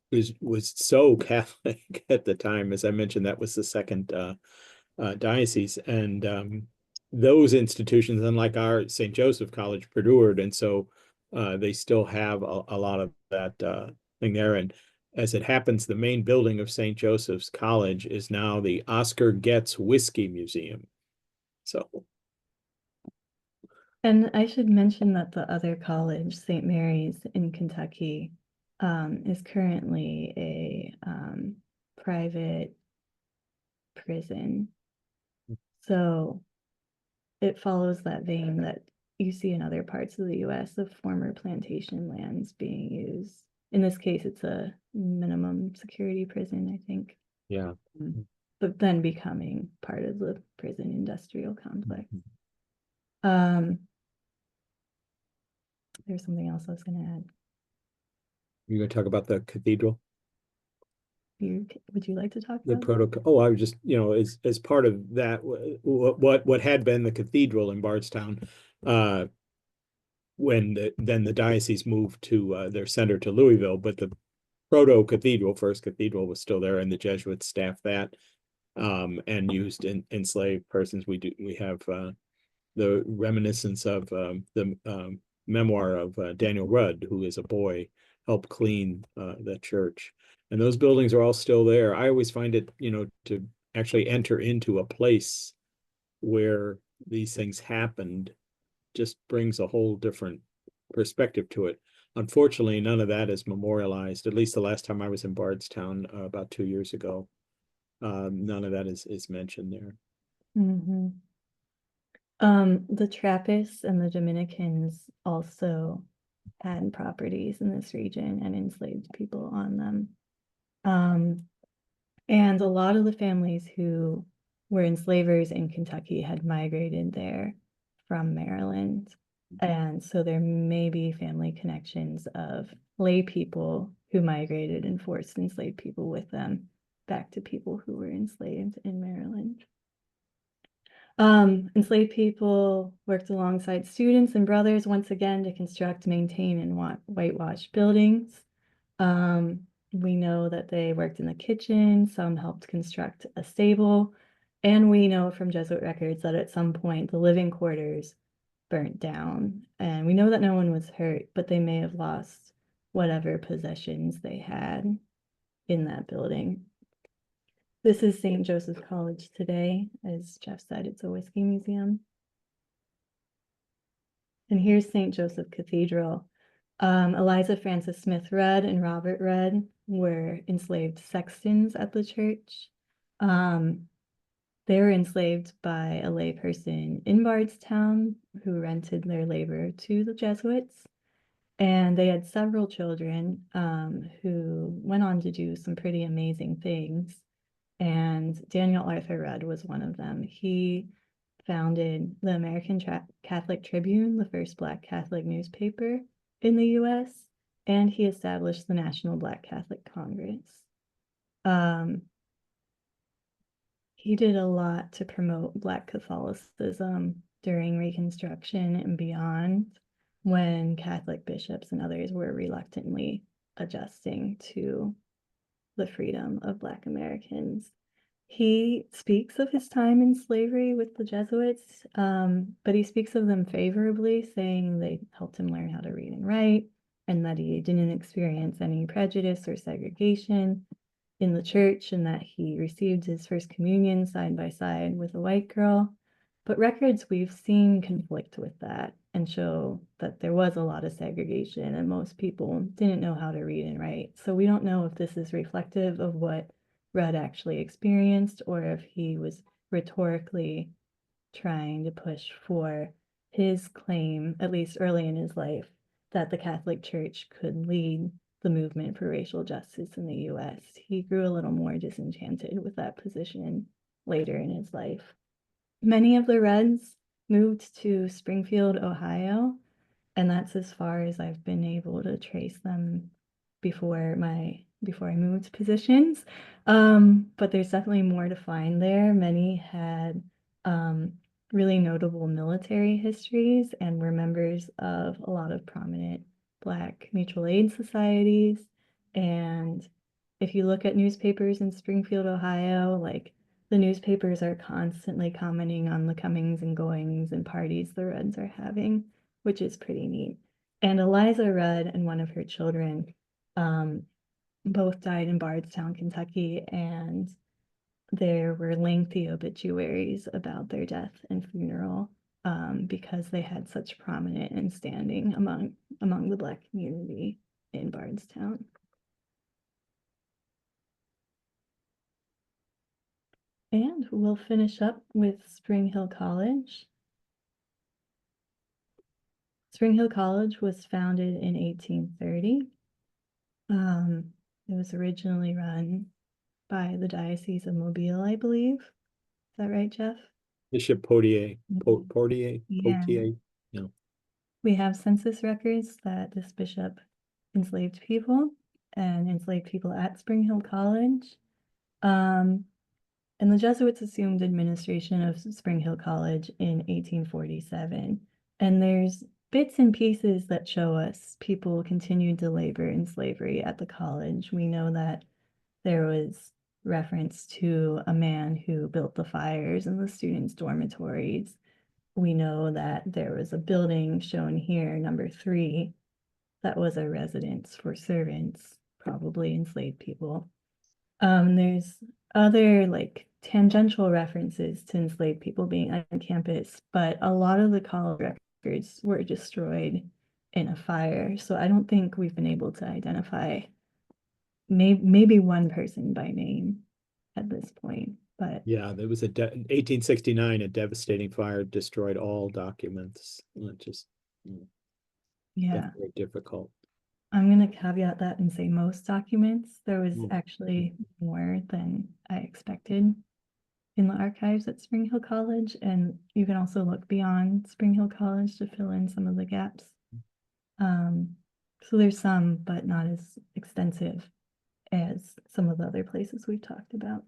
was so Catholic at the time. As I mentioned, that was the second diocese, and those institutions, unlike our St. Joseph College, perdured, and so they still have a lot of that thing there. And as it happens, the main building of St. Joseph's College is now the Oscar Getz Whiskey Museum. So, and I should mention that the other college, St. Mary's in Kentucky, is currently a private prison. So it follows that vein that you see in other parts of the US of former plantation lands being used. In this case, it's a minimum security prison, I think. Yeah. But then becoming part of the prison industrial complex. There's something else I was going to add. You're going to talk about the cathedral? Would you like to talk the about protocol? Oh, I was just, as part of that, what had been the cathedral in Bardstown, when the diocese moved to their center to Louisville, but the proto cathedral, first cathedral, was still there, and the Jesuits staffed that and used enslaved persons. We have the reminiscence of the memoir of Daniel Rudd, who is a boy, helped clean the church. And those buildings are all still there. I always find it, to actually enter into a place where these things happened just brings a whole different perspective to it. Unfortunately, none of that is memorialized, at least the last time I was in Bardstown about 2 years ago. None of that is mentioned there. Mm-hmm. The Trappists and the Dominicans also had properties in this region and enslaved people on them. And a lot of the families who were enslavers in Kentucky had migrated there from Maryland. And so there may be family connections of lay people who migrated and forced enslaved people with them back to people who were enslaved in Maryland. Enslaved people worked alongside students and brothers once again to construct, maintain, and whitewash buildings. We know that they worked in the kitchen, some helped construct a stable, and we know from Jesuit records that at some point the living quarters burnt down. And we know that no one was hurt, but they may have lost whatever possessions they had in that building. This is St. Joseph's College today. As Jeff said, it's a whiskey museum. And here's St. Joseph Cathedral. Eliza Frances Smith Rudd and Robert Rudd were enslaved sextons at the church. They were enslaved by a layperson in Bardstown who rented their labor to the Jesuits. And they had several children who went on to do some pretty amazing things. And Daniel Arthur Rudd was one of them. He founded the American Catholic Tribune, the first Black Catholic newspaper in the US, and he established the National Black Catholic Congress. He did a lot to promote Black Catholicism during Reconstruction and beyond, when Catholic bishops and others were reluctantly adjusting to the freedom of Black Americans. He speaks of his time in slavery with the Jesuits, but he speaks of them favorably, saying they helped him learn how to read and write, and that he didn't experience any prejudice or segregation in the church, and that he received his first communion side by side with a white girl. But records we've seen conflict with that and show that there was a lot of segregation and most people didn't know how to read and write. So we don't know if this is reflective of what Rudd actually experienced or if he was rhetorically trying to push for his claim, at least early in his life, that the Catholic Church could lead the movement for racial justice in the US. He grew a little more disenchanted with that position later in his life. Many of the Reds moved to Springfield, Ohio, and that's as far as I've been able to trace them before I moved positions. But there's definitely more to find there. Many had really notable military histories and were members of a lot of prominent Black mutual aid societies. And if you look at newspapers in Springfield, Ohio, like the newspapers are constantly commenting on the comings and goings and parties the Reds are having, which is pretty neat. And Eliza Rudd and one of her children both died in Bardstown, Kentucky, and there were lengthy obituaries about their death and funeral because they had such prominent and standing among the Black community in Bardstown. And we'll finish up with Spring Hill College. Spring Hill College was founded in 1830. It was originally run by the Diocese of Mobile, I believe. Is that right, Jeff? Bishop Potier. Yeah. No. We have census records that this bishop enslaved people and enslaved people at Spring Hill College. And the Jesuits assumed administration of Spring Hill College in 1847. And there's bits and pieces that show us people continued to labor in slavery at the college. We know that there was reference to a man who built the fires in the students' dormitories. We know that there was a building shown here, number 3, that was a residence for servants, probably enslaved people. There's other like tangential references to enslaved people being on campus, but a lot of the college records were destroyed in a fire. So I don't think we've been able to identify maybe one person by name at this point. But yeah, there was 1869, a devastating fire destroyed all documents. Just yeah, very difficult. I'm going to caveat that and say most documents. There was actually more than I expected in the archives at Spring Hill College, and you can also look beyond Spring Hill College to fill in some of the gaps. So there's some, but not as extensive as some of the other places we've talked about.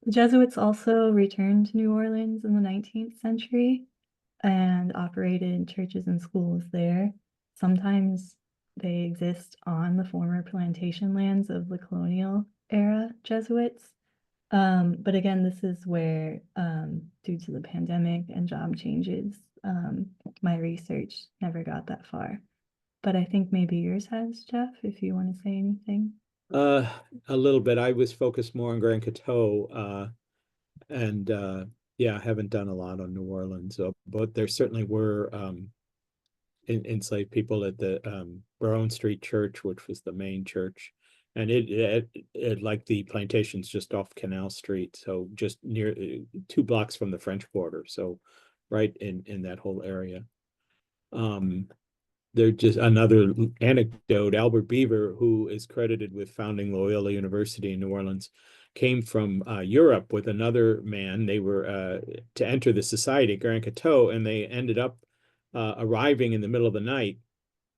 The Jesuits also returned to New Orleans in the 19th century and operated churches and schools there. Sometimes they exist on the former plantation lands of the colonial era Jesuits. But again, this is where, due to the pandemic and job changes, my research never got that far. But I think maybe yours has, Jeff, if you want to say anything. A little bit. I was focused more on Grand Coteau, and yeah, I haven't done a lot on New Orleans. So, but there certainly were enslaved people at the Baronne Street Church, which was the main church, and it like the plantations just off Canal Street, so just near 2 blocks from the French border, so right in that whole area. There's just another anecdote. Albert Beaver, who is credited with founding Loyola University in New Orleans, came from Europe with another man. They were to enter the society at Grand Coteau, and they ended up arriving in the middle of the night,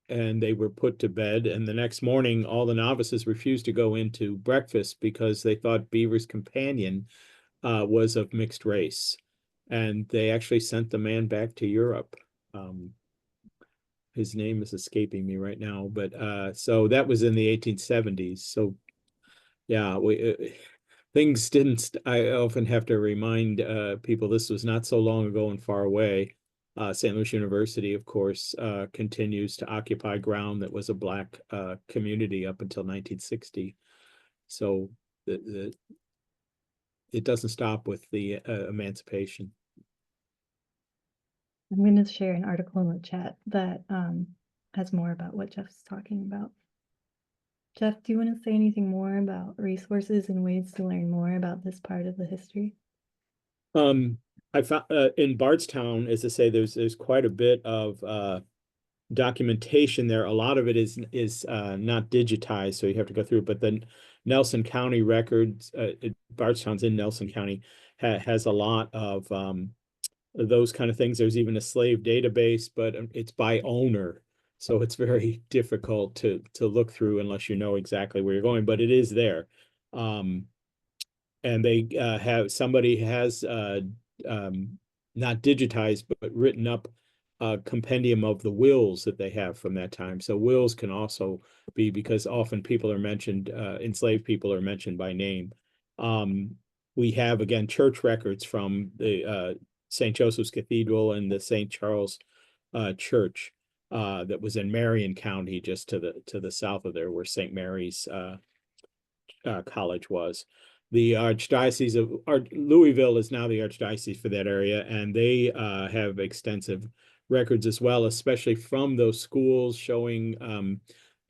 and they were put to bed. And the next morning, all the novices refused to go into breakfast because they thought Beaver's companion was of mixed race. And they actually sent the man back to Europe. His name is escaping me right now, but so that was in the 1870s. So yeah, things didn't. I often have to remind people this was not so long ago and far away. St. Louis University, of course, continues to occupy ground that was a Black community up until 1960. So it doesn't stop with the emancipation. I'm going to share an article in the chat that has more about what Jeff's talking about. Jeff, do you want to say anything more about resources and ways to learn more about this part of the history? I found in Bardstown, as I say, there's quite a bit of documentation there. A lot of it is not digitized, so you have to go through it. But the Nelson County records, Bardstown's in Nelson County, has a lot of those kind of things. There's even a slave database, but it's by owner, so it's very difficult to look through unless you know exactly where you're going. But it is there, and they have somebody has not digitized but written up a compendium of the wills that they have from that time. So wills can also be, because often people are mentioned, enslaved people are mentioned by name. We have, again, church records from the St. Joseph's Cathedral and the St. Charles Church that was in Marion County, just to the south of there, where St. Mary's College was. The Archdiocese of Louisville is now the Archdiocese for that area, and they have extensive records as well, especially from those schools, showing,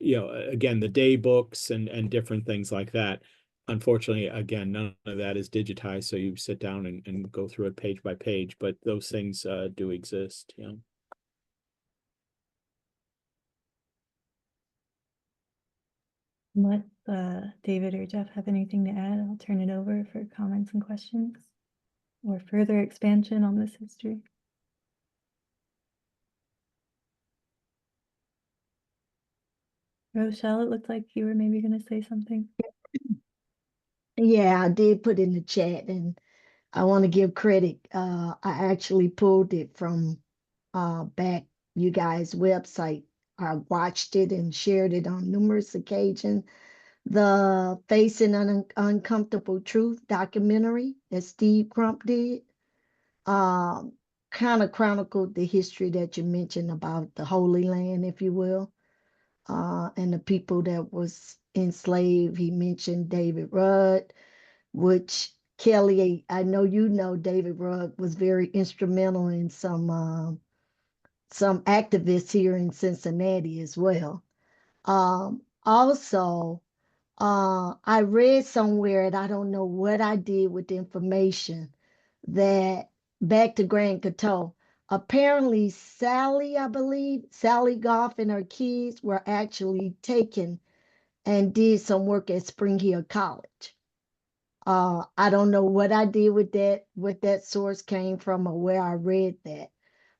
again, the day books and different things like that. Unfortunately, again, none of that is digitized, so you sit down and go through it page by page, but those things do exist. Yeah. Let David or Jeff have anything to add? I'll turn it over for comments and questions or further expansion on this history. Rochelle, it looked like you were maybe going to say something. Yeah, I did put in the chat, and I want to give credit. I actually pulled it from back you guys' website. I watched it and shared it on numerous occasions. The Facing Uncomfortable Truth documentary that Steve Crump did kind of chronicled the history that you mentioned about the Holy Land, if you will, and the people that was enslaved. He mentioned David Rudd, which Kelly, I know you know David Rudd was very instrumental in some activists here in Cincinnati as well. Also, I read somewhere, and I don't know what I did with the information, that back to Grand Coteau, apparently Sally, I believe, Sally Goff and her kids were actually taken and did some work at Spring Hill College. I don't know what I did with that source came from or where I read that.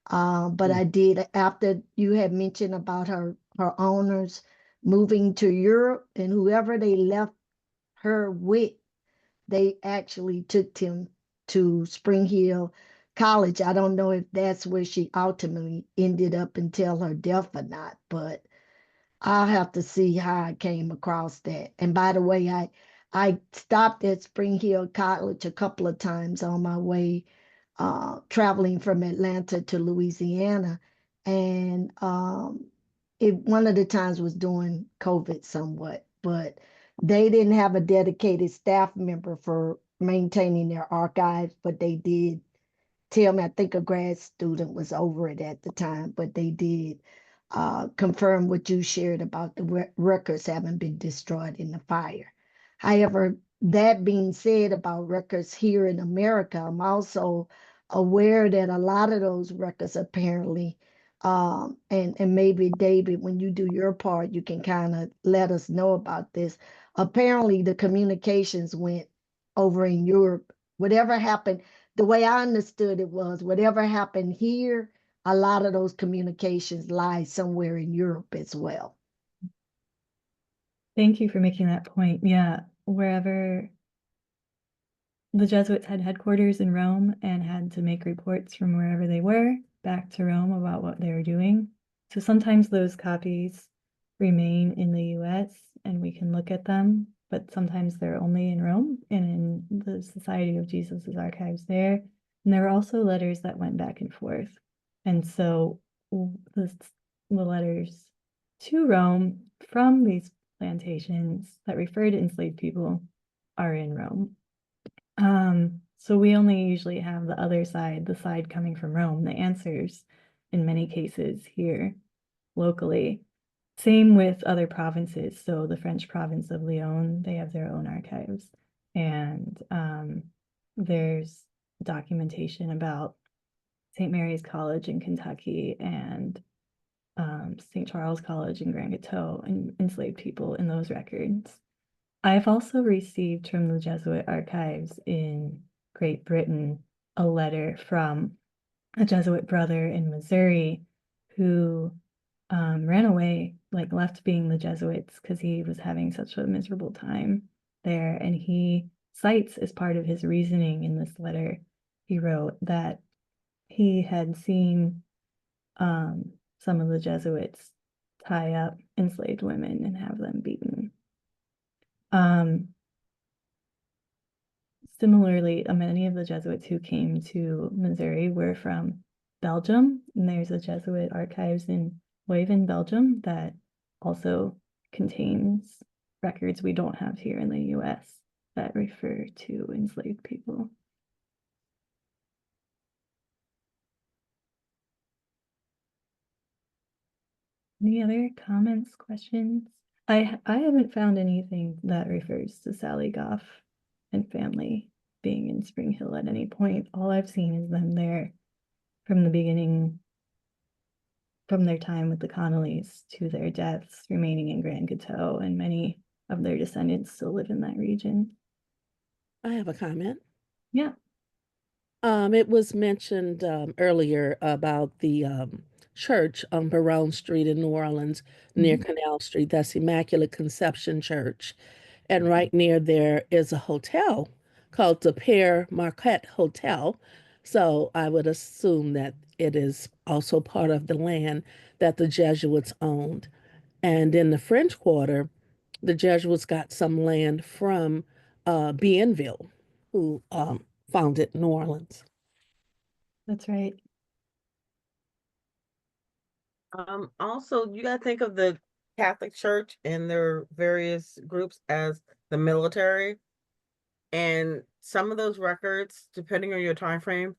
But I did, after you had mentioned about her owners moving to Europe and whoever they left her with they actually took him to Spring Hill College. I don't know if that's where she ultimately ended up until her death or not, but I'll have to see how I came across that. And by the way, I stopped at Spring Hill College a couple of times on my way traveling from Atlanta to Louisiana, and one of the times was during COVID somewhat, but they didn't have a dedicated staff member for maintaining their archives, but they did tell me, I think a grad student was over it at the time, but they did confirm what you shared about the records having been destroyed in the fire. However, that being said about records here in America, I'm also aware that a lot of those records apparently, and maybe David, when you do your part, you can kind of let us know about this. Apparently, the communications went over in Europe. Whatever happened, the way I understood it was whatever happened here, a lot of those communications lie somewhere in Europe as well. Thank you for making that point. Yeah, wherever the Jesuits had headquarters in Rome and had to make reports from wherever they were back to Rome about what they were doing. So sometimes those copies remain in the US and we can look at them, but sometimes they're only in Rome and in the Society of Jesus' archives there. And there were also letters that went back and forth. And so the letters to Rome from these plantations that refer to enslaved people are in Rome. So we only usually have the other side, the side coming from Rome, the answers in many cases here locally. Same with other provinces. So the French province of Lyon, they have their own archives. And there's documentation about St. Mary's College in Kentucky and St. Charles College in Grand Coteau and enslaved people in those records. I've also received from the Jesuit Archives in Great Britain a letter from a Jesuit brother in Missouri who ran away, like left being the Jesuits because he was having such a miserable time there. And he cites as part of his reasoning in this letter, he wrote that he had seen some of the Jesuits tie up enslaved women and have them beaten. Similarly, many of the Jesuits who came to Missouri were from Belgium, and there's a Jesuit archives in Leuven, Belgium, that also contains records we don't have here in the US that refer to enslaved people. Any other comments, questions? I haven't found anything that refers to Sally Goff and family being in Spring Hill at any point. All I've seen is them there from the beginning, from their time with the Connollys to their deaths, remaining in Grand Coteau, and many of their descendants still live in that region. I have a comment. Yeah. It was mentioned earlier about the church on Barone Street in New Orleans, near Canal Street. That's Immaculate Conception Church. And right near there is a hotel called the Père Marquette Hotel. So I would assume that it is also part of the land that the Jesuits owned. And in the French Quarter, the Jesuits got some land from Bienville, who founded New Orleans. That's right. Also, you got to think of the Catholic Church and their various groups as the military. And some of those records, depending on your time frame,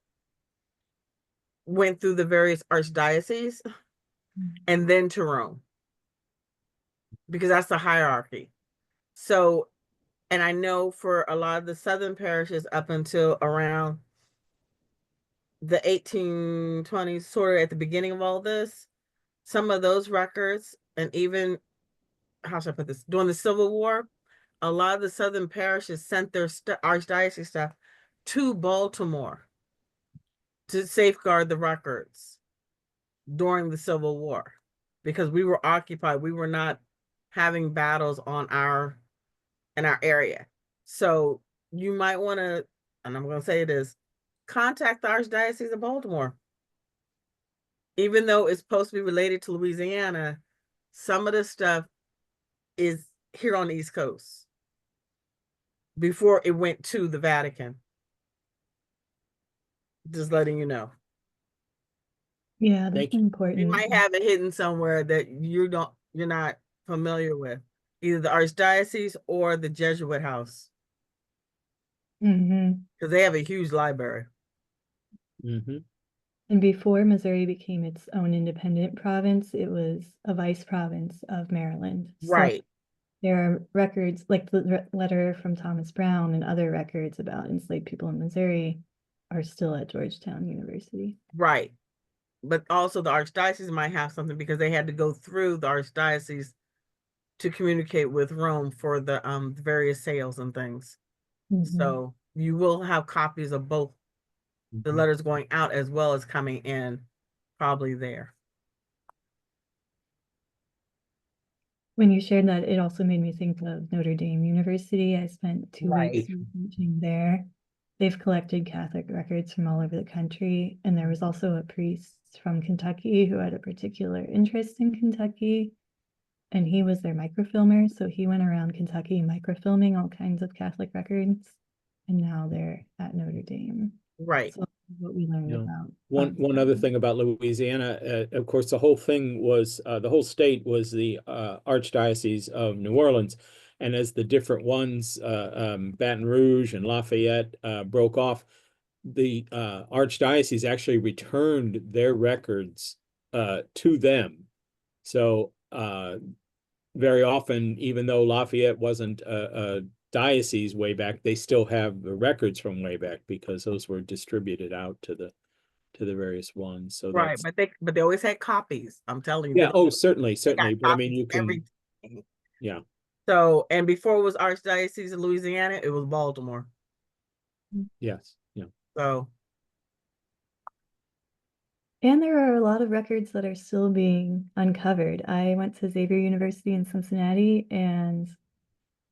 went through the various archdioceses and then to Rome, because that's the hierarchy. So, and I know for a lot of the southern parishes up until around the 1820s, sort of at the beginning of all this, some of those records, and even, how should I put this, during the Civil War, a lot of the southern parishes sent their archdiocese stuff to Baltimore to safeguard the records during the Civil War, because we were occupied. We were not having battles in our area. So you might want to, and I'm going to say this, contact the Archdiocese of Baltimore. Even though it's supposed to be related to Louisiana, some of the stuff is here on the East Coast before it went to the Vatican. Just letting you know. Yeah, that's important. You might have it hidden somewhere that you're not familiar with, either the Archdiocese or the Jesuit house, because they have a huge library. And before Missouri became its own independent province, it was a vice province of Maryland. Right. So there are records like the letter from Thomas Brown and other records about enslaved people in Missouri are still at Georgetown University. Right. But also the Archdiocese might have something because they had to go through the Archdiocese to communicate with Rome for the various sales and things. So you will have copies of both the letters going out as well as coming in, probably there. When you shared that, it also made me think of Notre Dame University. I spent 2 weeks teaching there. They've collected Catholic records from all over the country. And there was also a priest from Kentucky who had a particular interest in Kentucky. And he was their microfilmer. So he went around Kentucky microfilming all kinds of Catholic records. And now they're at Notre Dame. Right. So what we learned about. One other thing about Louisiana, of course, the whole thing was, the whole state was the Archdiocese of New Orleans. And as the different ones, Baton Rouge and Lafayette broke off, the Archdiocese actually returned their records to them. So very often, even though Lafayette wasn't a diocese way back, they still have the records from way back because those were distributed out to the various ones. So right, but they always had copies. I'm telling you. Yeah. Oh, certainly. But I mean, you can. Everything. Yeah. So, and before it was Archdiocese of Louisiana, it was Baltimore. Yes. Yeah. So. And there are a lot of records that are still being uncovered. I went to Xavier University in Cincinnati, and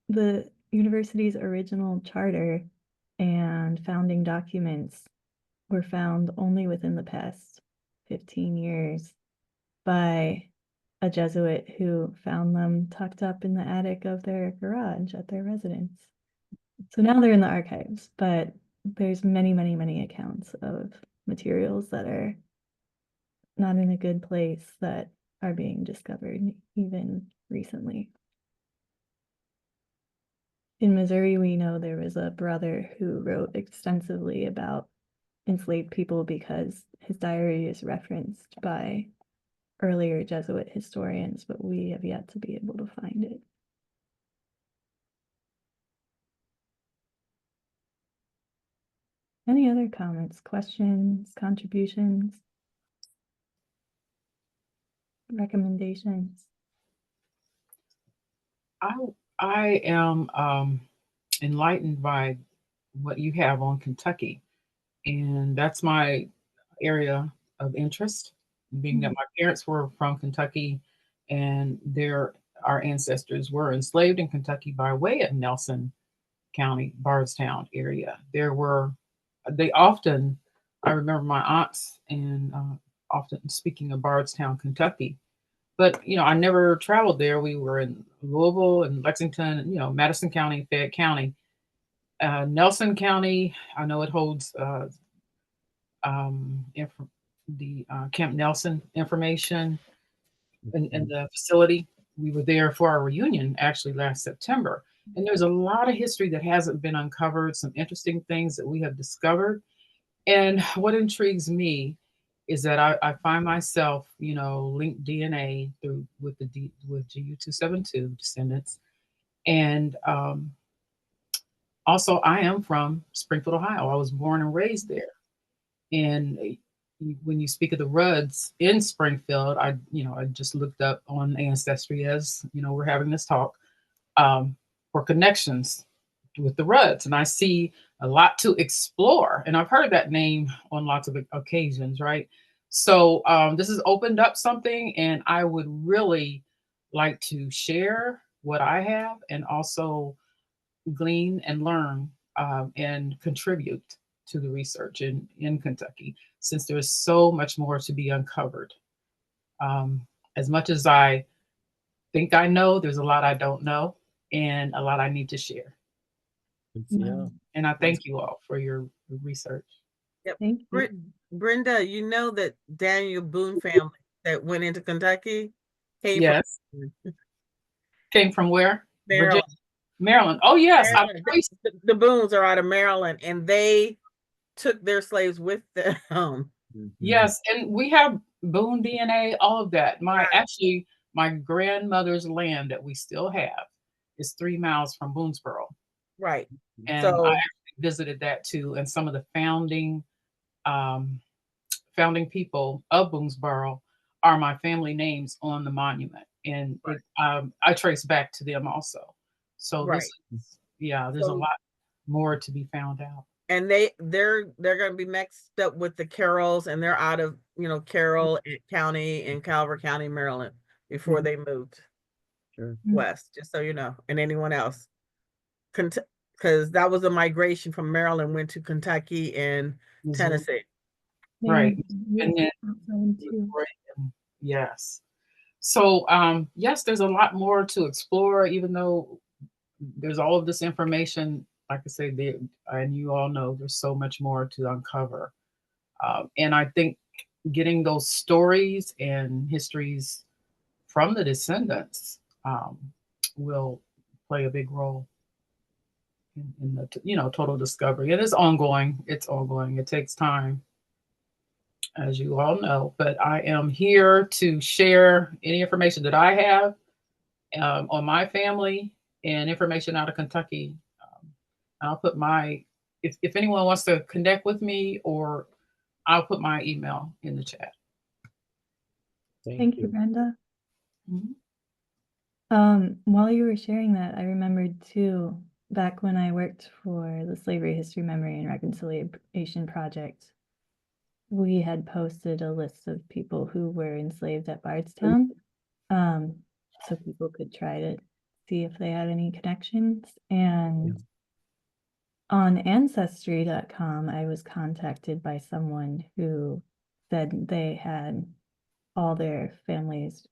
the university's original charter and founding documents were found only within the past 15 years by a Jesuit who found them tucked up in the attic of their garage at their residence. So now they're in the archives, but there's many, many, many accounts of materials that are not in a good place that are being discovered even recently. In Missouri, we know there was a brother who wrote extensively about enslaved people because his diary is referenced by earlier Jesuit historians, but we have yet to be able to find it. Any other comments, questions, contributions, recommendations? I am enlightened by what you have on Kentucky, and that's my area of interest, being that my parents were from Kentucky and our ancestors were enslaved in Kentucky by way of Nelson County, Bardstown area. I remember my aunts and often speaking of Bardstown, Kentucky. But, I never traveled there. We were in Louisville and Lexington, Madison County, Fayette County. Nelson County, I know it holds the Camp Nelson information in the facility. We were there for our reunion actually last September. And there's a lot of history that hasn't been uncovered, some interesting things that we have discovered. And what intrigues me is that I find myself, linked DNA with GU272 descendants. And also I am from Springfield, Ohio. I was born and raised there. And when you speak of the Rudds in Springfield, I just looked up on Ancestry as, we're having this talk for connections with the Rudds. And I see a lot to explore. And I've heard that name on lots of occasions, right? So this has opened up something, and I would really like to share what I have and also glean and learn and contribute to the research in Kentucky, since there's so much more to be uncovered. As much as I think I know, there's a lot I don't know and a lot I need to share. Yeah. And I thank you all for your research. Yep. Thank you. Brenda, you know that Daniel Boone family that went into Kentucky came Yes. Came from where? Maryland. Maryland. Oh, yes. Maryland. The Boones are out of Maryland, and they took their slaves with them. Yes, and we have Boone DNA, all of that. Actually, my grandmother's land that we still have is 3 miles from Boonesboro. Right. And So I actually visited that too. And some of the founding people of Boonesboro are my family names on the monument. And I trace back to them also. So this is, there's a lot more to be found out. And they're going to be mixed up with the Carrolls, and they're out of Carroll County and Calvert County, Maryland, before they moved west. Just so you know, and anyone else, because that was a migration from Maryland, went to Kentucky and Tennessee. Right. And then yes. So yes, there's a lot more to explore, even though there's all of this information. Like I say, and you all know there's so much more to uncover. And I think getting those stories and histories from the descendants will play a big role in the total discovery. It is ongoing. It's ongoing. It takes time, as you all know. But I am here to share any information that I have on my family and information out of Kentucky. I'll put if anyone wants to connect with me, or I'll put my email in the chat. Thank you, Brenda. While you were sharing that, I remembered too, back when I worked for the Slavery History, Memory, and Reconciliation Project, we had posted a list of people who were enslaved at Bardstown, so people could try to see if they had any connections. And on Ancestry.com, I was contacted by someone who said they had all their families'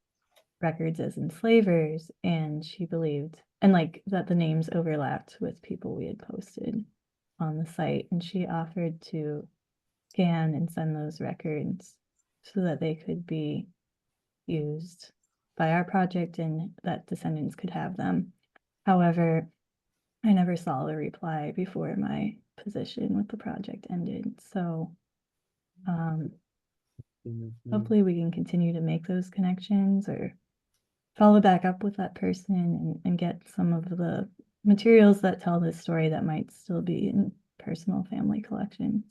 records as enslavers, and she believed, and like that the names overlapped with people we had posted on the site, and she offered to scan and send those records so that they could be used by our project and that descendants could have them. However, I never saw the reply before my position with the project ended. So hopefully we can continue to make those connections or follow back up with that person and get some of the materials that tell this story that might still be in personal family collections.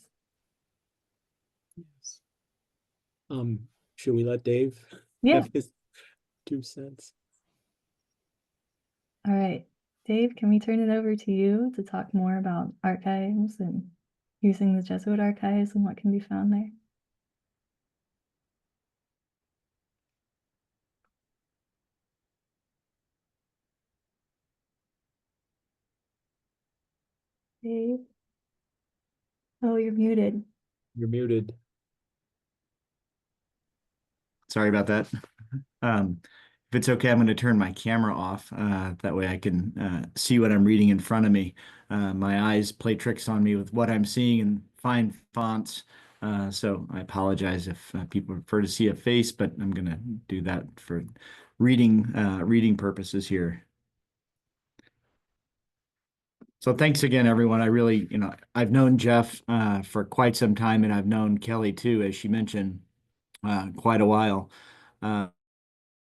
Should we let Dave have his 2 cents? All right, Dave, can we turn it over to you to talk more about archives and using the Jesuit archives and what can be found there? Dave? Oh, you're muted. You're muted. Sorry about that. If it's okay, I'm going to turn my camera off. That way I can see what I'm reading in front of me. My eyes play tricks on me with what I'm seeing in fine fonts. So I apologize if people prefer to see a face, but I'm going to do that for reading purposes here. So thanks again, everyone. I really, I've known Jeff for quite some time, and I've known Kelly too, as she mentioned, quite a while.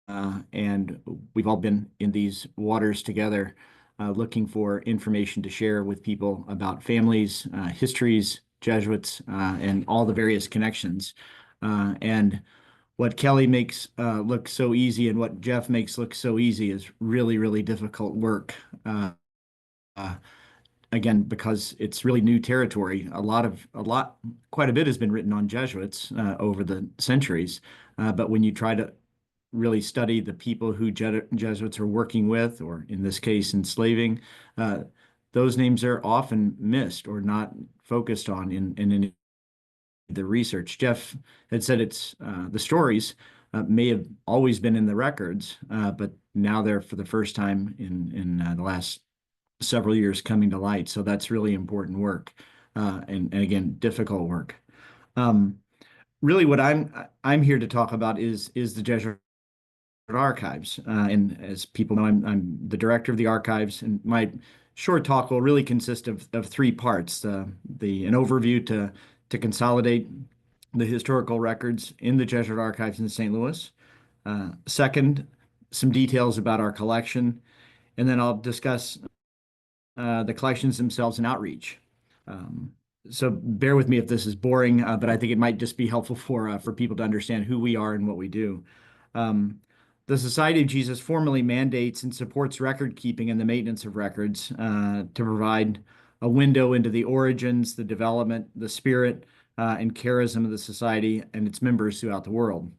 And we've all been in these waters together, looking for information to share with people about families, histories, Jesuits, and all the various connections. And what Kelly makes look so easy and what Jeff makes look so easy is really, really difficult work. Again, because it's really new territory. Quite a bit has been written on Jesuits over the centuries. But when you try to really study the people who Jesuits are working with, or in this case, enslaving, those names are often missed or not focused on in the research. Jeff had said it's the stories may have always been in the records, but now they're for the first time in the last several years coming to light. So that's really important work, and again, difficult work. Really, what I'm here to talk about is the Jesuit Archives, and as people know, I'm the director of the archives, and my short talk will really consist of three parts: an overview to consolidate the historical records in the Jesuit Archives in St. Louis. Second, some details about our collection, and then I'll discuss the collections themselves and outreach. So bear with me if this is boring, but I think it might just be helpful for people to understand who we are and what we do. The Society of Jesus formally mandates and supports record keeping and the maintenance of records to provide a window into the origins, the development, the spirit, and charism of the society and its members throughout the world.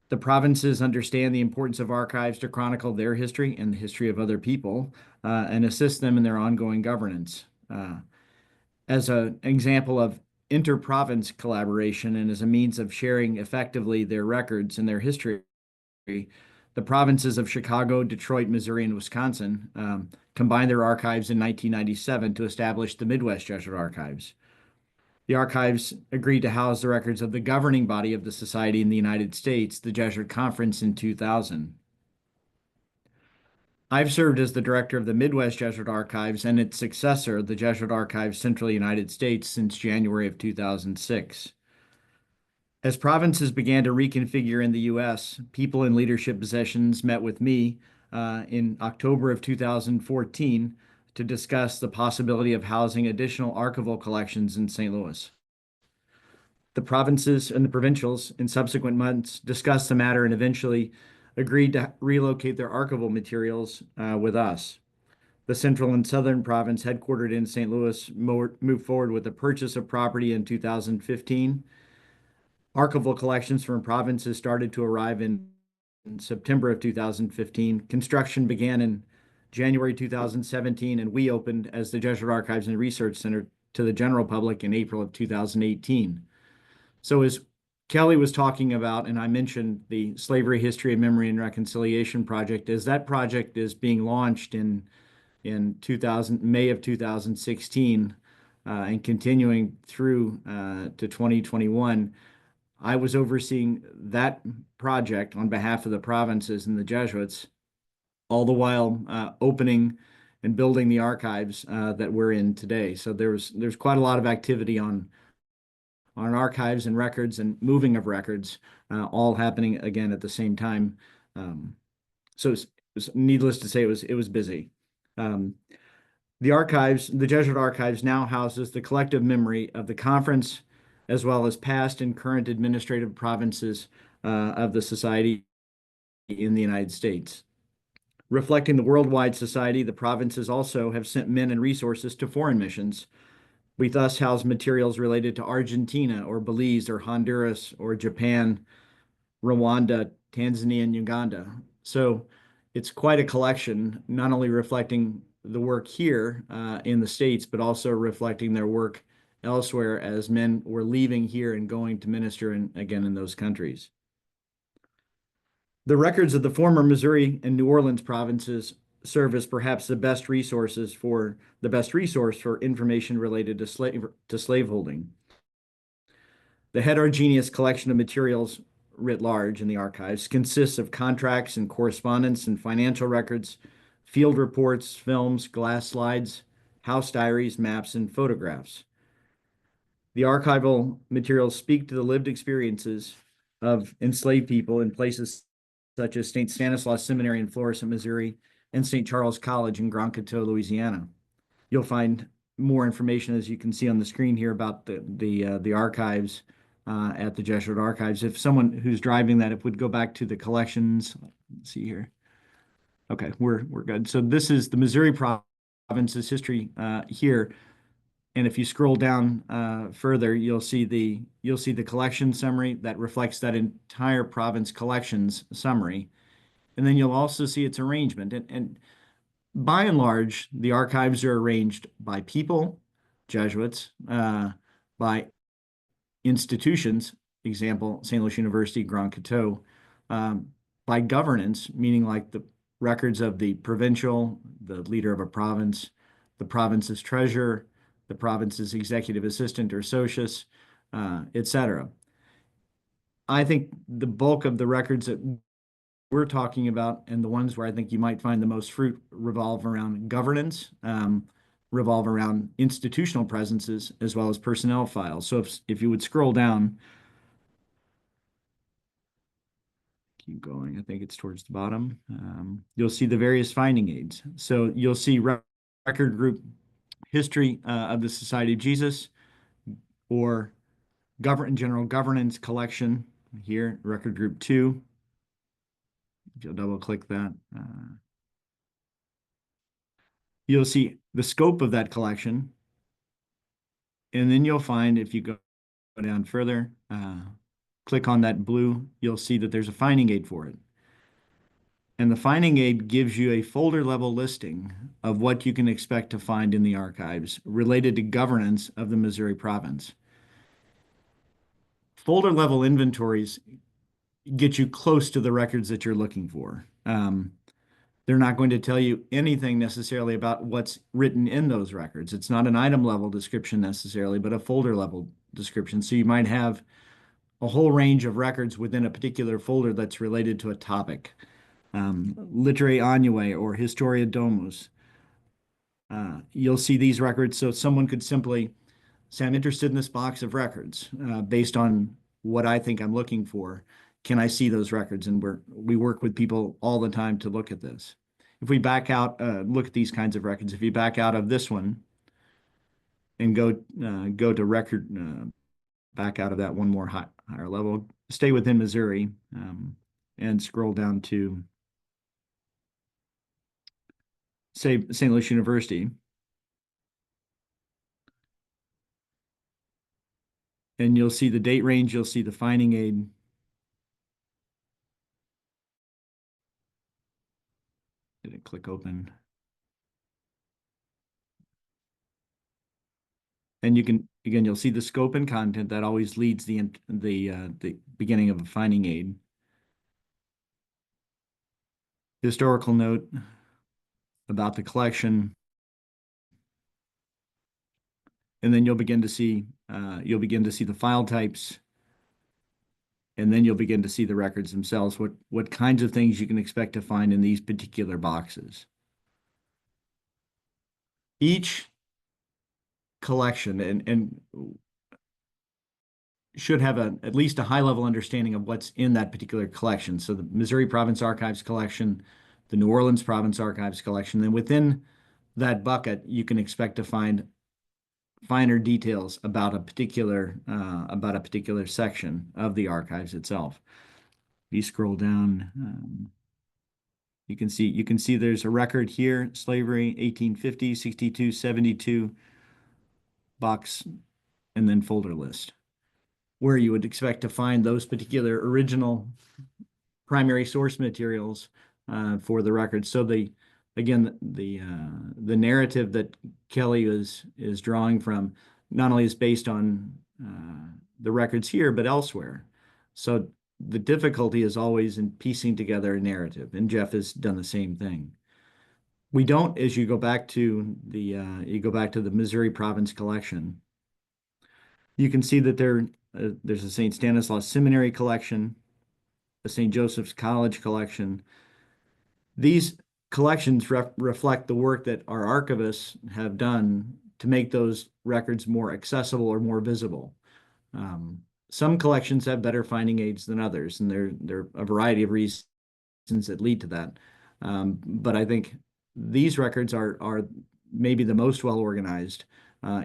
The provinces understand the importance of archives to chronicle their history and the history of other people and assist them in their ongoing governance. As an example of inter-province collaboration and as a means of sharing effectively their records and their history, the provinces of Chicago, Detroit, Missouri, and Wisconsin combined their archives in 1997 to establish the Midwest Jesuit Archives. The archives agreed to house the records of the governing body of the society in the United States, the Jesuit Conference, in 2000. I've served as the director of the Midwest Jesuit Archives and its successor, the Jesuit Archives Central United States, since January of 2006. As provinces began to reconfigure in the U.S., people in leadership positions met with me in October of 2014 to discuss the possibility of housing additional archival collections in St. Louis. The provinces and the provincials in subsequent months discussed the matter and eventually agreed to relocate their archival materials with us. The Central and Southern Province, headquartered in St. Louis, moved forward with the purchase of property in 2015. Archival collections from provinces started to arrive in September of 2015. Construction began in January 2017, and we opened as the Jesuit Archives and Research Center to the general public in April of 2018. So as Kelly was talking about, and I mentioned the Slavery History, Memory, and Reconciliation Project, as that project is being launched in May of 2016 and continuing through to 2021, I was overseeing that project on behalf of the provinces and the Jesuits, all the while opening and building the archives that we're in today. So there's quite a lot of activity on archives and records and moving of records, all happening again at the same time. So it was needless to say, it was busy. The archives, the Jesuit Archives, now houses the collective memory of the conference, as well as past and current administrative provinces of the society in the United States. Reflecting the worldwide society, the provinces also have sent men and resources to foreign missions. We thus house materials related to Argentina or Belize or Honduras or Japan, Rwanda, Tanzania, and Uganda. So it's quite a collection, not only reflecting the work here in the States, but also reflecting their work elsewhere as men were leaving here and going to minister again in those countries. The records of the former Missouri and New Orleans provinces serve as perhaps the best resource for information related to slaveholding. The heterogeneous collection of materials writ large in the archives consists of contracts and correspondence and financial records, field reports, films, glass slides, house diaries, maps, and photographs. The archival materials speak to the lived experiences of enslaved people in places such as St. Stanislaus Seminary in Florissant, Missouri, and St. Charles College in Grand Coteau, Louisiana. You'll find more information, as you can see on the screen here, about the archives at the Jesuit Archives. If someone who's driving that, if we'd go back to the collections, let's see here. Okay, we're good. So this is the Missouri province's history here. And if you scroll down further, you'll see the collection summary that reflects that entire province collections summary. And then you'll also see its arrangement. And by and large, the archives are arranged by people, Jesuits, by institutions, example, St. Louis University, Grand Coteau, by governance, meaning like the records of the provincial, the leader of a province, the province's treasurer, the province's executive assistant or socius, etc. I think the bulk of the records that we're talking about and the ones where I think you might find the most fruit revolve around governance, revolve around institutional presences, as well as personnel files. So if you would scroll down, keep going, I think it's towards the bottom, you'll see the various finding aids. So you'll see record group history of the Society of Jesus, or general governance collection here, record group 2. If you'll double click that, you'll see the scope of that collection. And then you'll find, if you go down further, click on that blue, you'll see that there's a finding aid for it. And the finding aid gives you a folder level listing of what you can expect to find in the archives related to governance of the Missouri province. Folder level inventories get you close to the records that you're looking for. They're not going to tell you anything necessarily about what's written in those records. It's not an item level description necessarily, but a folder level description. So you might have a whole range of records within a particular folder that's related to a topic. Literae Annuae or Historia Domus. You'll see these records, so someone could simply say, I'm interested in this box of records based on what I think I'm looking for. Can I see those records? And we work with people all the time to look at this. If we back out, look at these kinds of records. If you back out of this one and go to record, back out of that one more higher level, stay within Missouri, and scroll down to, say, St. Louis University. And you'll see the date range, you'll see the finding aid. Did it click open? And you can, again, you'll see the scope and content that always leads the beginning of a finding aid. Historical note about the collection. And then you'll begin to see the file types. And then you'll begin to see the records themselves, what kinds of things you can expect to find in these particular boxes. Each collection and should have at least a high-level understanding of what's in that particular collection. So the Missouri Province Archives collection, the New Orleans Province Archives collection, and within that bucket, you can expect to find finer details about a particular section of the archives itself. If you scroll down, you can see there's a record here, slavery, 1850, 62, 72, box, and then folder list, where you would expect to find those particular original primary source materials for the record. So the narrative that Kelly is drawing from not only is based on the records here, but elsewhere. So the difficulty is always in piecing together a narrative, and Jeff has done the same thing. We don't, as you go back to the Missouri Province collection, you can see that there's a St. Stanislaus Seminary collection, a St. Joseph's College collection. These collections reflect the work that our archivists have done to make those records more accessible or more visible. Some collections have better finding aids than others, and there are a variety of reasons that lead to that. But I think these records are maybe the most well organized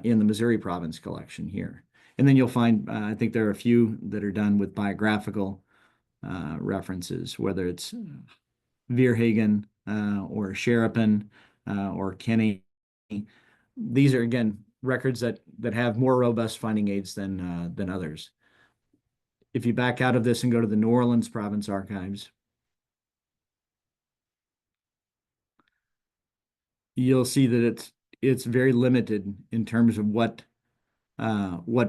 in the Missouri Province collection here. And then you'll find, I think there are a few that are done with biographical references, whether it's Verhagen or Sherapen or Kenny. These are, again, records that have more robust finding aids than others. If you back out of this and go to the New Orleans Province Archives, you'll see that it's very limited in terms of what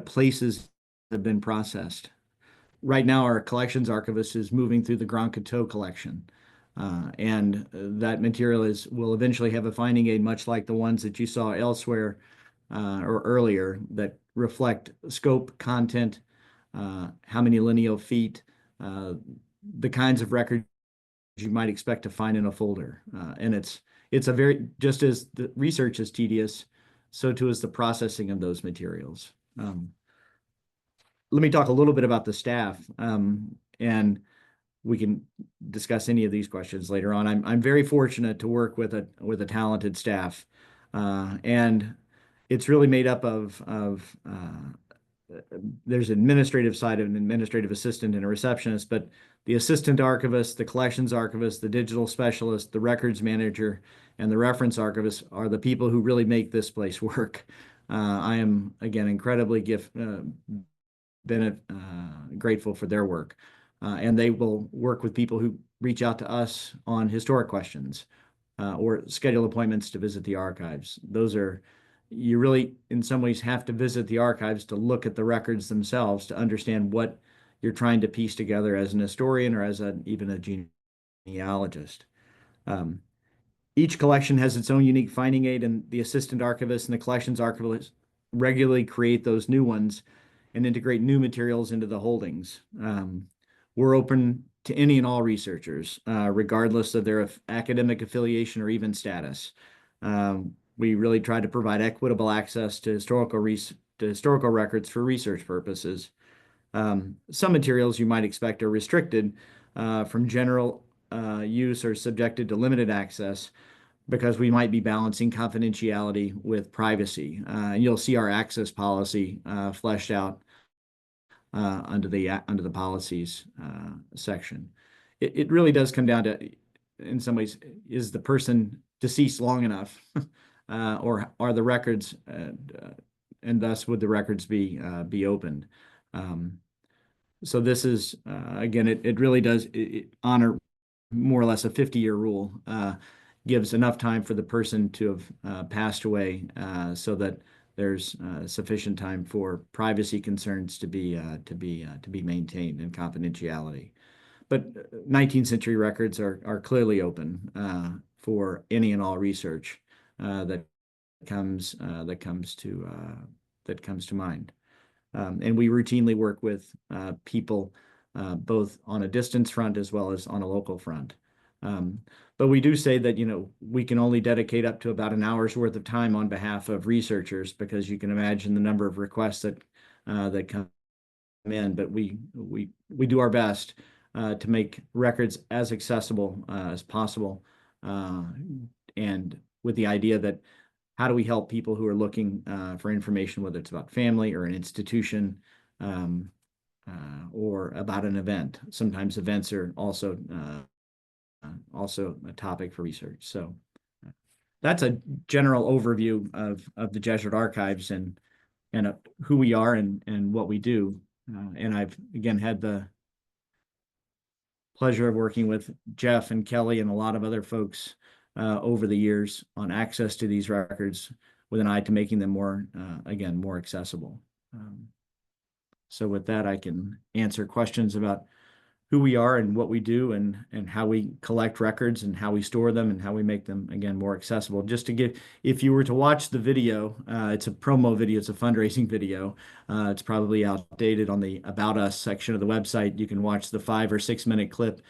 places have been processed. Right now, our collections archivist is moving through the Grand Coteau collection. And that material will eventually have a finding aid, much like the ones that you saw elsewhere or earlier, that reflect scope, content, how many lineal feet, the kinds of records you might expect to find in a folder. And it's a very, just as the research is tedious, so too is the processing of those materials. Let me talk a little bit about the staff, and we can discuss any of these questions later on. I'm very fortunate to work with a talented staff, and it's really made up of there's an administrative side of an administrative assistant and a receptionist, but the assistant archivist, the collections archivist, the digital specialist, the records manager, and the reference archivist are the people who really make this place work. I am, again, incredibly grateful for their work. And they will work with people who reach out to us on historic questions or schedule appointments to visit the archives. You really, in some ways, have to visit the archives to look at the records themselves to understand what you're trying to piece together as an historian or as even a genealogist. Each collection has its own unique finding aid, and the assistant archivist and the collections archivist regularly create those new ones and integrate new materials into the holdings. We're open to any and all researchers, regardless of their academic affiliation or even status. We really try to provide equitable access to historical records for research purposes. Some materials you might expect are restricted from general use or subjected to limited access because we might be balancing confidentiality with privacy. And you'll see our access policy fleshed out under the policies section. It really does come down to, in some ways, is the person deceased long enough, or are the records, and thus would the records be opened? So this is again, it really does honor more or less a 50-year rule. Gives enough time for the person to have passed away, so that there's sufficient time for privacy concerns to be maintained and confidentiality. But 19th century records are clearly open for any and all research that comes to mind. And we routinely work with people both on a distance front as well as on a local front. But we do say that, we can only dedicate up to about an hour's worth of time on behalf of researchers, because you can imagine the number of requests that come in. But we do our best to make records as accessible as possible, and with the idea that how do we help people who are looking for information, whether it's about family or an institution, or about an event. Sometimes events are also a topic for research. So that's a general overview of the Jesuit Archives and who we are and what we do. And I've, again, had the pleasure of working with Jeff and Kelly and a lot of other folks over the years on access to these records, with an eye to making them more accessible. So with that, I can answer questions about who we are and what we do and how we collect records and how we store them and how we make them, again, more accessible. Just to give, if you were to watch the video, it's a promo video, it's a fundraising video. It's probably outdated on the About Us section of the website. You can watch the 5 or 6 minute clip.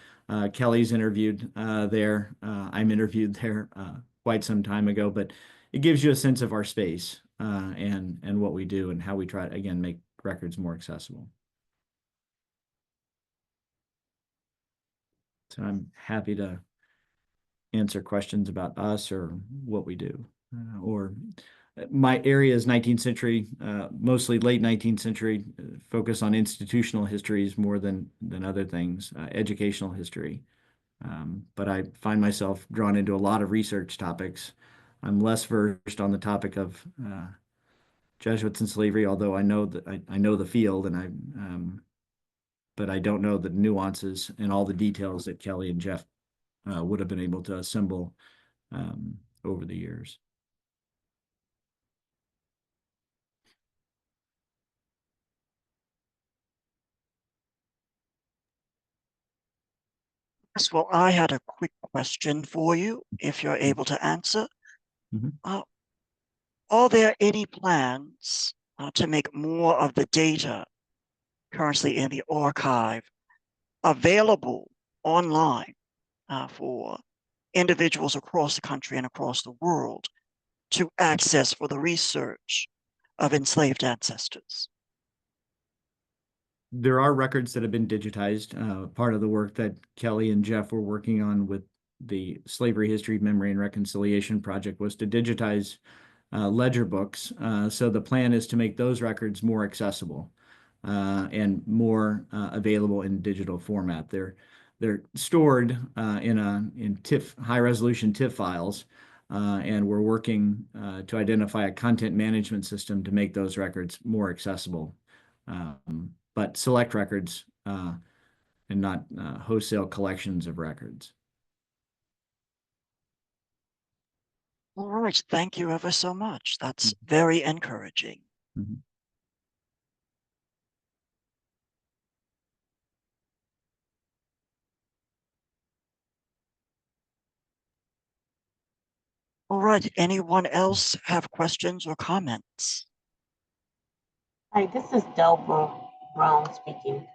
Kelly's interviewed there. I'm interviewed there quite some time ago, but it gives you a sense of our space and what we do and how we try to, again, make records more accessible. So I'm happy to answer questions about us or what we do. Or my area is 19th century, mostly late 19th century, focus on institutional histories more than other things, educational history. But I find myself drawn into a lot of research topics. I'm less versed on the topic of Jesuits and slavery, although I know that I know the field, and but I don't know the nuances and all the details that Kelly and Jeff would have been able to assemble over the years. Yes, well, I had a quick question for you, if you're able to answer. Are there any plans to make more of the data currently in the archive available online for individuals across the country and across the world to access for the research of enslaved ancestors? There are records that have been digitized. Part of the work that Kelly and Jeff were working on with the Slavery History, Memory, and Reconciliation Project was to digitize ledger books. So the plan is to make those records more accessible and more available in digital format. They're stored in TIFF, high resolution TIFF files, and we're working to identify a content management system to make those records more accessible. But select records and not wholesale collections of records. All right, thank you ever so much. That's very encouraging. All right, anyone else have questions or comments? Hi, this is Delbra Brown speaking.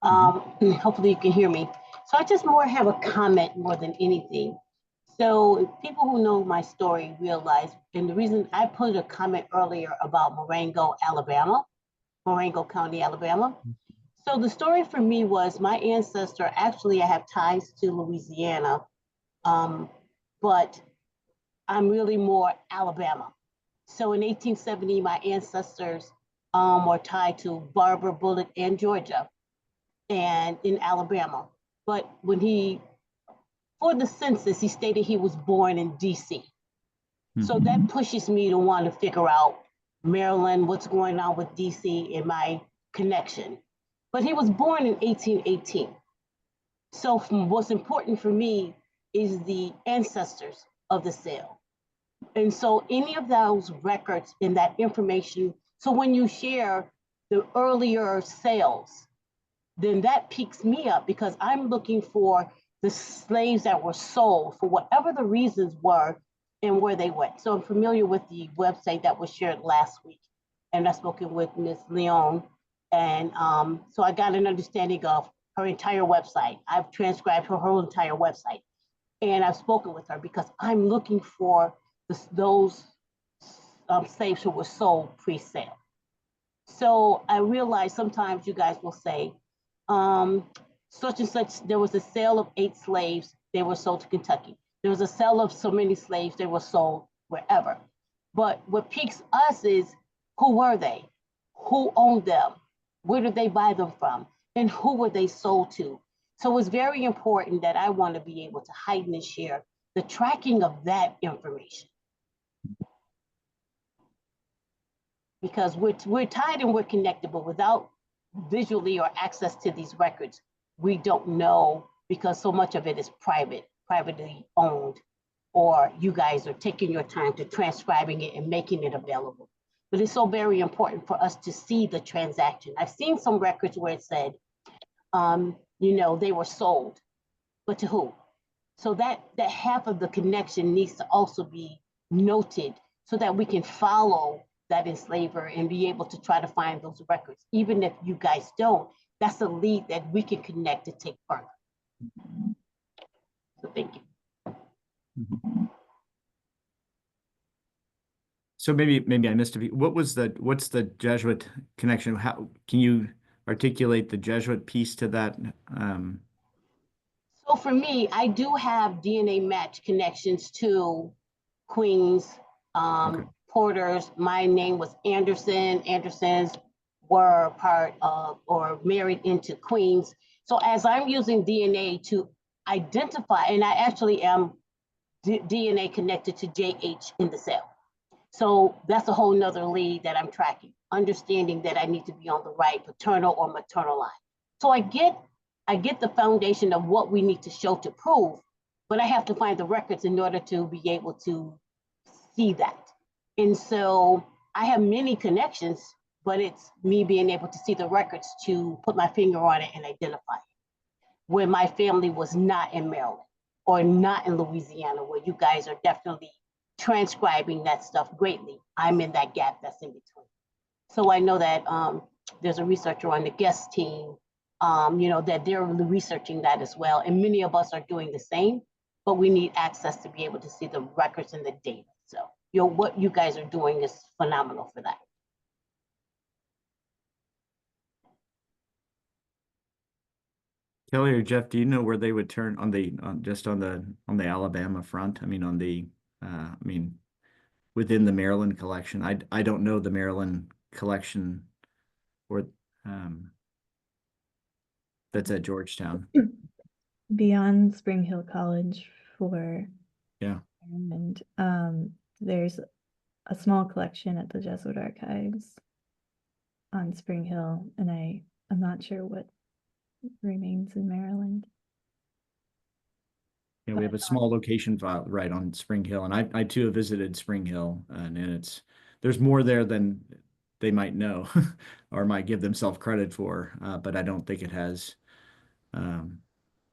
Hopefully you can hear me. So I just more have a comment more than anything. So people who know my story realize, and the reason I put a comment earlier about Marengo, Alabama, Marengo County, Alabama. So the story for me was my ancestor, actually I have ties to Louisiana, but I'm really more Alabama. So in 1870, my ancestors were tied to Barber, Bullitt, and Georgia, and in Alabama. But when for the census, he stated he was born in DC. So that pushes me to want to figure out Maryland, what's going on with DC and my connection. But he was born in 1818. So what's important for me is the ancestors of the sale. And so any of those records and that information, so when you share the earlier sales, then that piques me up because I'm looking for the slaves that were sold for whatever the reasons were and where they went. So I'm familiar with the website that was shared last week, and I've spoken with Ms. Leon. And so I got an understanding of her entire website. I've transcribed her whole entire website, and I've spoken with her because I'm looking for those slaves who were sold pre-sale. So I realize sometimes you guys will say, such and such, there was a sale of 8 slaves, they were sold to Kentucky. There was a sale of so many slaves, they were sold wherever. But what piques us is, who were they? Who owned them? Where did they buy them from? And who were they sold to? So it's very important that I want to be able to heighten and share the tracking of that information. Because we're tied and we're connected, but without visually or access to these records, we don't know, because so much of it is privately owned, or you guys are taking your time to transcribing it and making it available. But it's so very important for us to see the transaction. I've seen some records where it said, they were sold, but to who? So that half of the connection needs to also be noted so that we can follow that enslaver and be able to try to find those records. Even if you guys don't, that's a lead that we can connect to take further. So thank you. So maybe I missed a few. What's the Jesuit connection? How can you articulate the Jesuit piece to that? So for me, I do have DNA match connections to Queens, Porters. My name was Anderson. Andersons were part of or married into Queens. So as I'm using DNA to identify, and I actually am DNA connected to JH in the cell. So that's a whole nother lead that I'm tracking, understanding that I need to be on the right paternal or maternal line. So I get the foundation of what we need to show to prove, but I have to find the records in order to be able to see that. And so I have many connections, but it's me being able to see the records to put my finger on it and identify it. Where my family was not in Maryland or not in Louisiana, where you guys are definitely transcribing that stuff greatly. I'm in that gap that's in between. So I know that there's a researcher on the guest team, that they're researching that as well. And many of us are doing the same, but we need access to be able to see the records and the data. So, what you guys are doing is phenomenal for that. Kelly or Jeff, do you know where they would turn on the Alabama front? I mean, within the Maryland collection. I don't know the Maryland collection or that's at Georgetown. Beyond Spring Hill College for Yeah. And there's a small collection at the Jesuit Archives on Spring Hill, and I'm not sure what remains in Maryland. Yeah, we have a small location file right on Spring Hill, and I too have visited Spring Hill, and there's more there than they might know or might give themselves credit for, but I don't think it has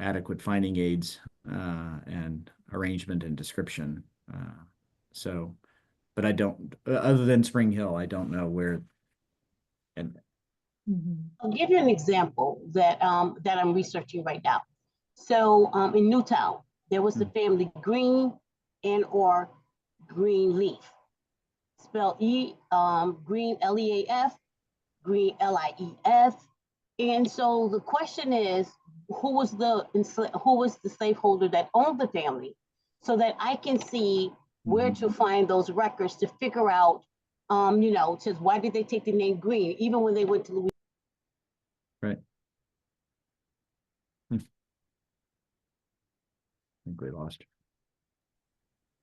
adequate finding aids and arrangement and description. But I don't, other than Spring Hill, I don't know where. And I'll give you an example that I'm researching right now. So in Newtown, there was the family Green and or Greenleaf, spelled Green L-E-A-F, Green L-I-E-F. And so the question is, who was the slaveholder that owned the family, so that I can see where to find those records to figure out, says why did they take the name Green, even when they went to Louisiana. Right. I think we lost.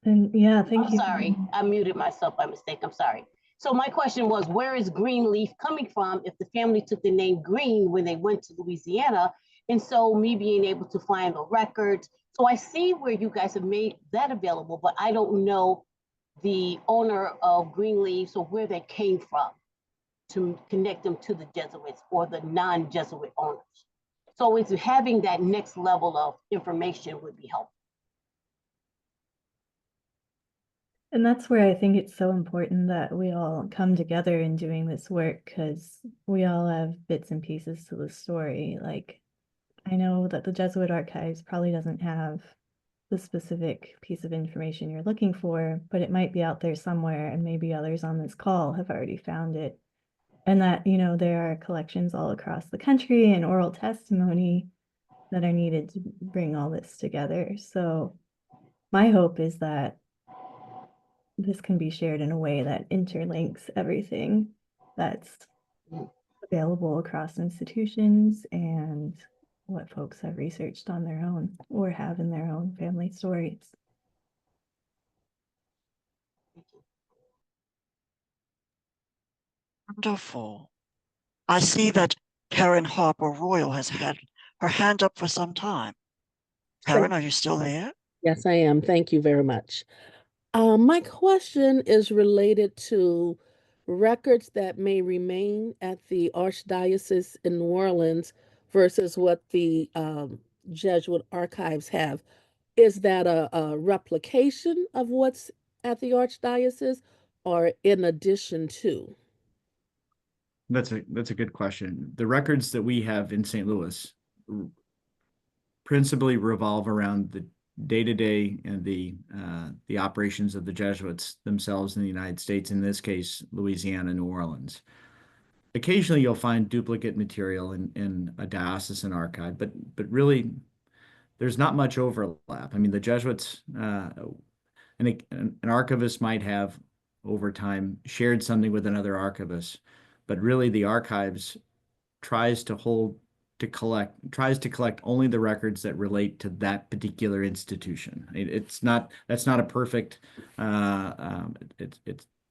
And yeah, thank you. I'm sorry, I muted myself by mistake. I'm sorry. So my question was, where is Greenleaf coming from if the family took the name Green when they went to Louisiana? And so me being able to find the records. So I see where you guys have made that available, but I don't know the owner of Greenleaf, so where they came from to connect them to the Jesuits or the non-Jesuit owners. So it's having that next level of information would be helpful. And that's where I think it's so important that we all come together in doing this work, because we all have bits and pieces to the story. Like, I know that the Jesuit Archives probably doesn't have the specific piece of information you're looking for, but it might be out there somewhere, and maybe others on this call have already found it. And that, there are collections all across the country and oral testimony that are needed to bring all this together. So my hope is that this can be shared in a way that interlinks everything that's available across institutions and what folks have researched on their own or have in their own family stories. Wonderful. I see that Karen Harper Royal has had her hand up for some time. Karen, are you still there? Yes, I am. Thank you very much. My question is related to records that may remain at the Archdiocese in New Orleans versus what the Jesuit archives have. Is that a replication of what's at the Archdiocese or in addition to? That's a good question. The records that we have in St. Louis principally revolve around the day-to-day and the operations of the Jesuits themselves in the United States, in this case, Louisiana, New Orleans. Occasionally you'll find duplicate material in a diocesan archive, but really there's not much overlap. I mean, the Jesuits, an archivist might have over time shared something with another archivist, but really the archives tries to collect only the records that relate to that particular institution. That's not a perfect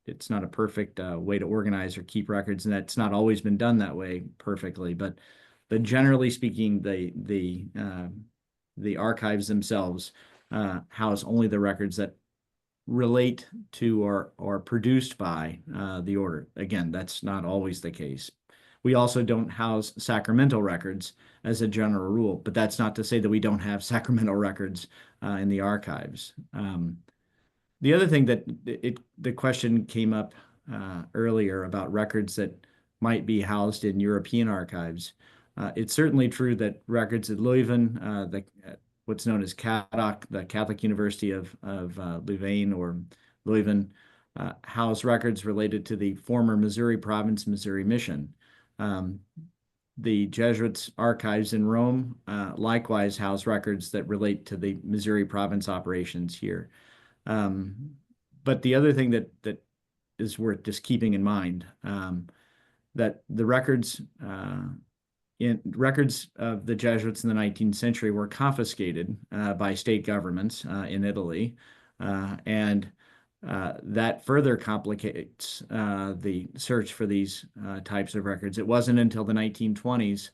it's not a perfect way to organize or keep records, and that's not always been done that way perfectly. But generally speaking, the archives themselves house only the records that relate to or are produced by the order. Again, that's not always the case. We also don't house sacramental records as a general rule, but that's not to say that we don't have sacramental records in the archives. The other thing that the question came up earlier about records that might be housed in European archives. It's certainly true that records at Leuven, what's known as CADOC, the Catholic University of Louvain or Leuven, house records related to the former Missouri Province, Missouri Mission. The Jesuits archives in Rome likewise house records that relate to the Missouri Province operations here. But the other thing that is worth just keeping in mind, that the records of the Jesuits in the 19th century were confiscated by state governments in Italy, and that further complicates the search for these types of records. It wasn't until the 1920s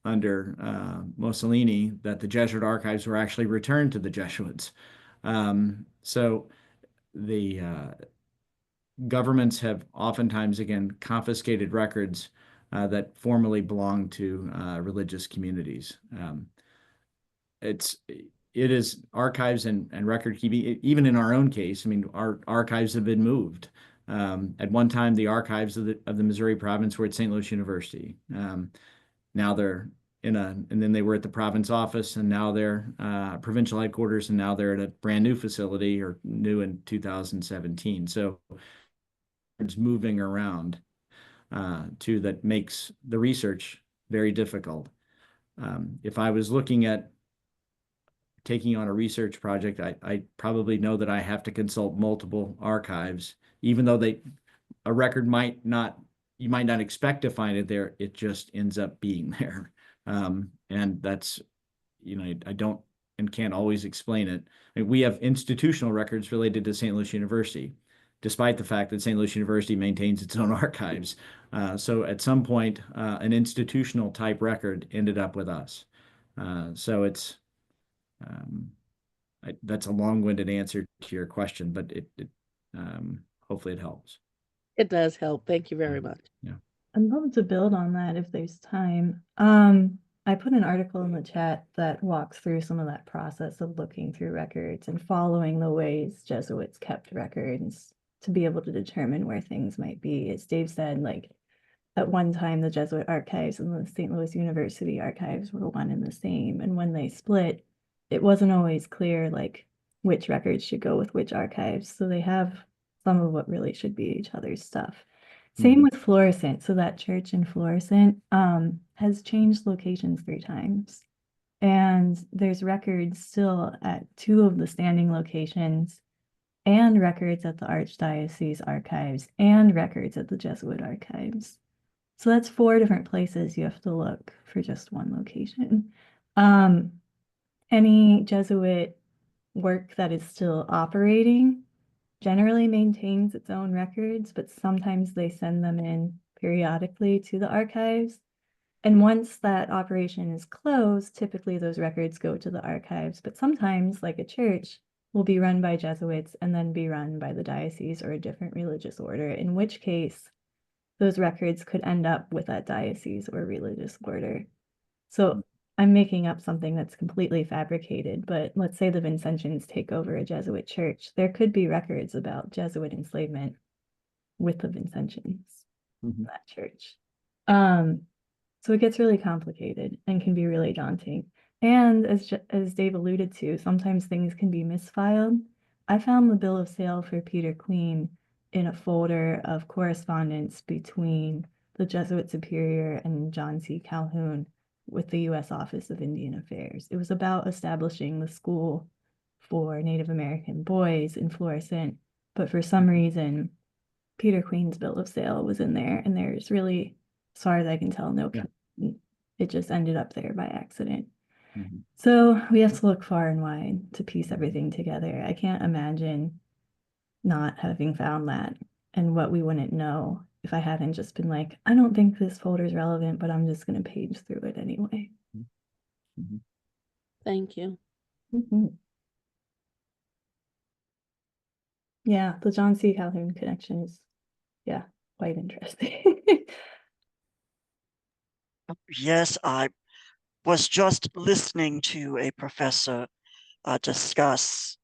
under Mussolini that the Jesuit archives were actually returned to the Jesuits. So the governments have oftentimes, again, confiscated records that formerly belonged to religious communities. It is archives and record keeping, even in our own case. I mean, our archives have been moved. At one time, the archives of the Missouri province were at St. Louis University. Now they're and then they were at the province office, and now they're provincial headquarters, and now they're at a brand new facility, or new in 2017. So it's moving around too, that makes the research very difficult. If I was looking at taking on a research project, I probably know that I have to consult multiple archives, even though a record you might not expect to find it there. It just ends up being there. And that's, I don't and can't always explain it. I mean, we have institutional records related to St. Louis University, despite the fact that St. Louis University maintains its own archives. So at some point, an institutional type record ended up with us. So it's, that's a long-winded answer to your question, but hopefully it helps. It does help. Thank you very much. Yeah. I'd love to build on that if there's time. I put an article in the chat that walks through some of that process of looking through records and following the ways Jesuits kept records to be able to determine where things might be. As Dave said, like at one time, the Jesuit archives and the St. Louis University archives were one and the same. And when they split, it wasn't always clear like which records should go with which archives. So they have some of what really should be each other's stuff. Same with Florissant. So that church in Florissant has changed locations 3 times. And there's records still at 2 of the standing locations, and records at the Archdiocese archives, and records at the Jesuit archives. So that's 4 different places you have to look for just one location. Any Jesuit work that is still operating generally maintains its own records, but sometimes they send them in periodically to the archives. And once that operation is closed, typically those records go to the archives, but sometimes, like a church, will be run by Jesuits and then be run by the diocese or a different religious order, in which case those records could end up with that diocese or religious order. So I'm making up something that's completely fabricated, but let's say the Vincentians take over a Jesuit church. There could be records about Jesuit enslavement with the Vincentians, that church. So it gets really complicated and can be really daunting. And as Dave alluded to, sometimes things can be misfiled. I found the bill of sale for Peter Queen in a folder of correspondence between the Jesuit Superior and John C. Calhoun with the U.S. Office of Indian Affairs. It was about establishing the school for Native American boys in Florissant, but for some reason, Peter Queen's bill of sale was in there, and there's really, as far as I can tell, no connection. It just ended up there by accident. So we have to look far and wide to piece everything together. I can't imagine not having found that and what we wouldn't know if I hadn't just been like, I don't think this folder is relevant, but I'm just going to page through it anyway. Thank you. Yeah, the John C. Calhoun connection is, yeah, quite interesting. Yes, I was just listening to a professor discuss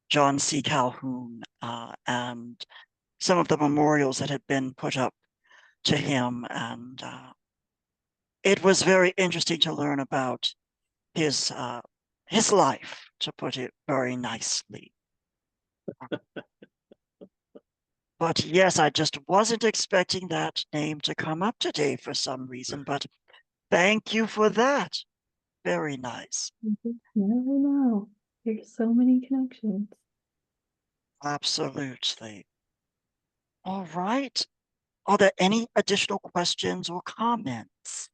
John C. Calhoun and some of the memorials that had been put up to him. And it was very interesting to learn about his life, to put it very nicely. But yes, I just wasn't expecting that name to come up today for some reason, but thank you for that. Very nice. You never know. There's so many connections. Absolutely. All right. Are there any additional questions or comments?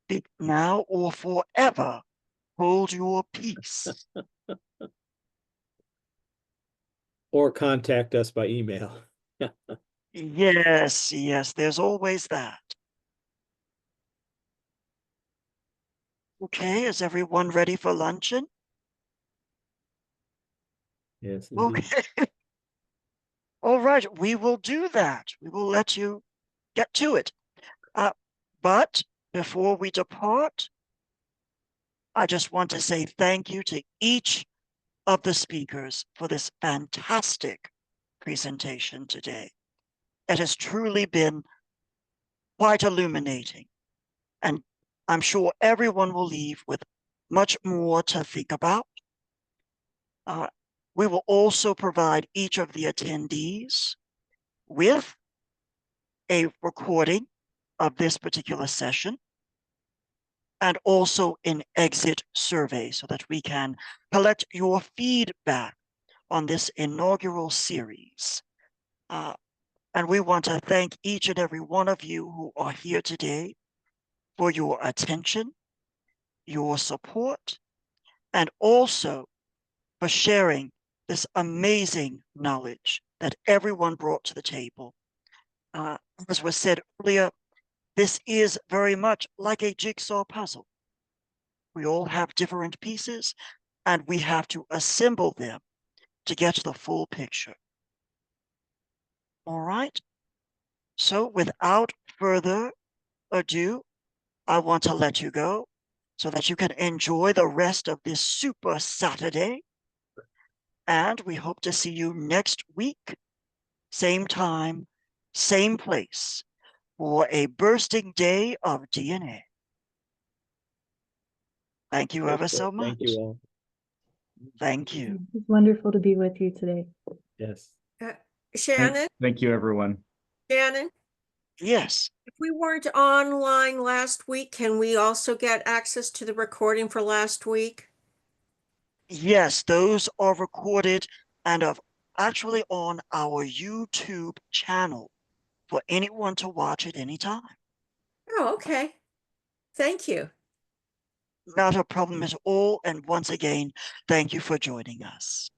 Speak now or forever hold your peace. Or contact us by email. Yes, yes, there's always that. Okay, is everyone ready for luncheon? Yes, indeed. Okay. All right, we will do that. We will let you get to it. But before we depart, I just want to say thank you to each of the speakers for this fantastic presentation today. It has truly been quite illuminating, and I'm sure everyone will leave with much more to think about. We will also provide each of the attendees with a recording of this particular session and also an exit survey so that we can collect your feedback on this inaugural series. And we want to thank each and every one of you who are here today for your attention, your support, and also for sharing this amazing knowledge that everyone brought to the table. As was said earlier, this is very much like a jigsaw puzzle. We all have different pieces, and we have to assemble them to get the full picture. All right. So without further ado, I want to let you go so that you can enjoy the rest of this super Saturday. And we hope to see you next week, same time, same place, for a bursting day of DNA. Thank you ever so much. Thank you all. Thank you. It's wonderful to be with you today. Yes. Shannon? Thank you, everyone. Shannon? Yes. If we weren't online last week, can we also get access to the recording for last week? Yes, those are recorded and are actually on our YouTube channel for anyone to watch at any time. Oh, okay. Thank you. Not a problem at all. And once again, thank you for joining us.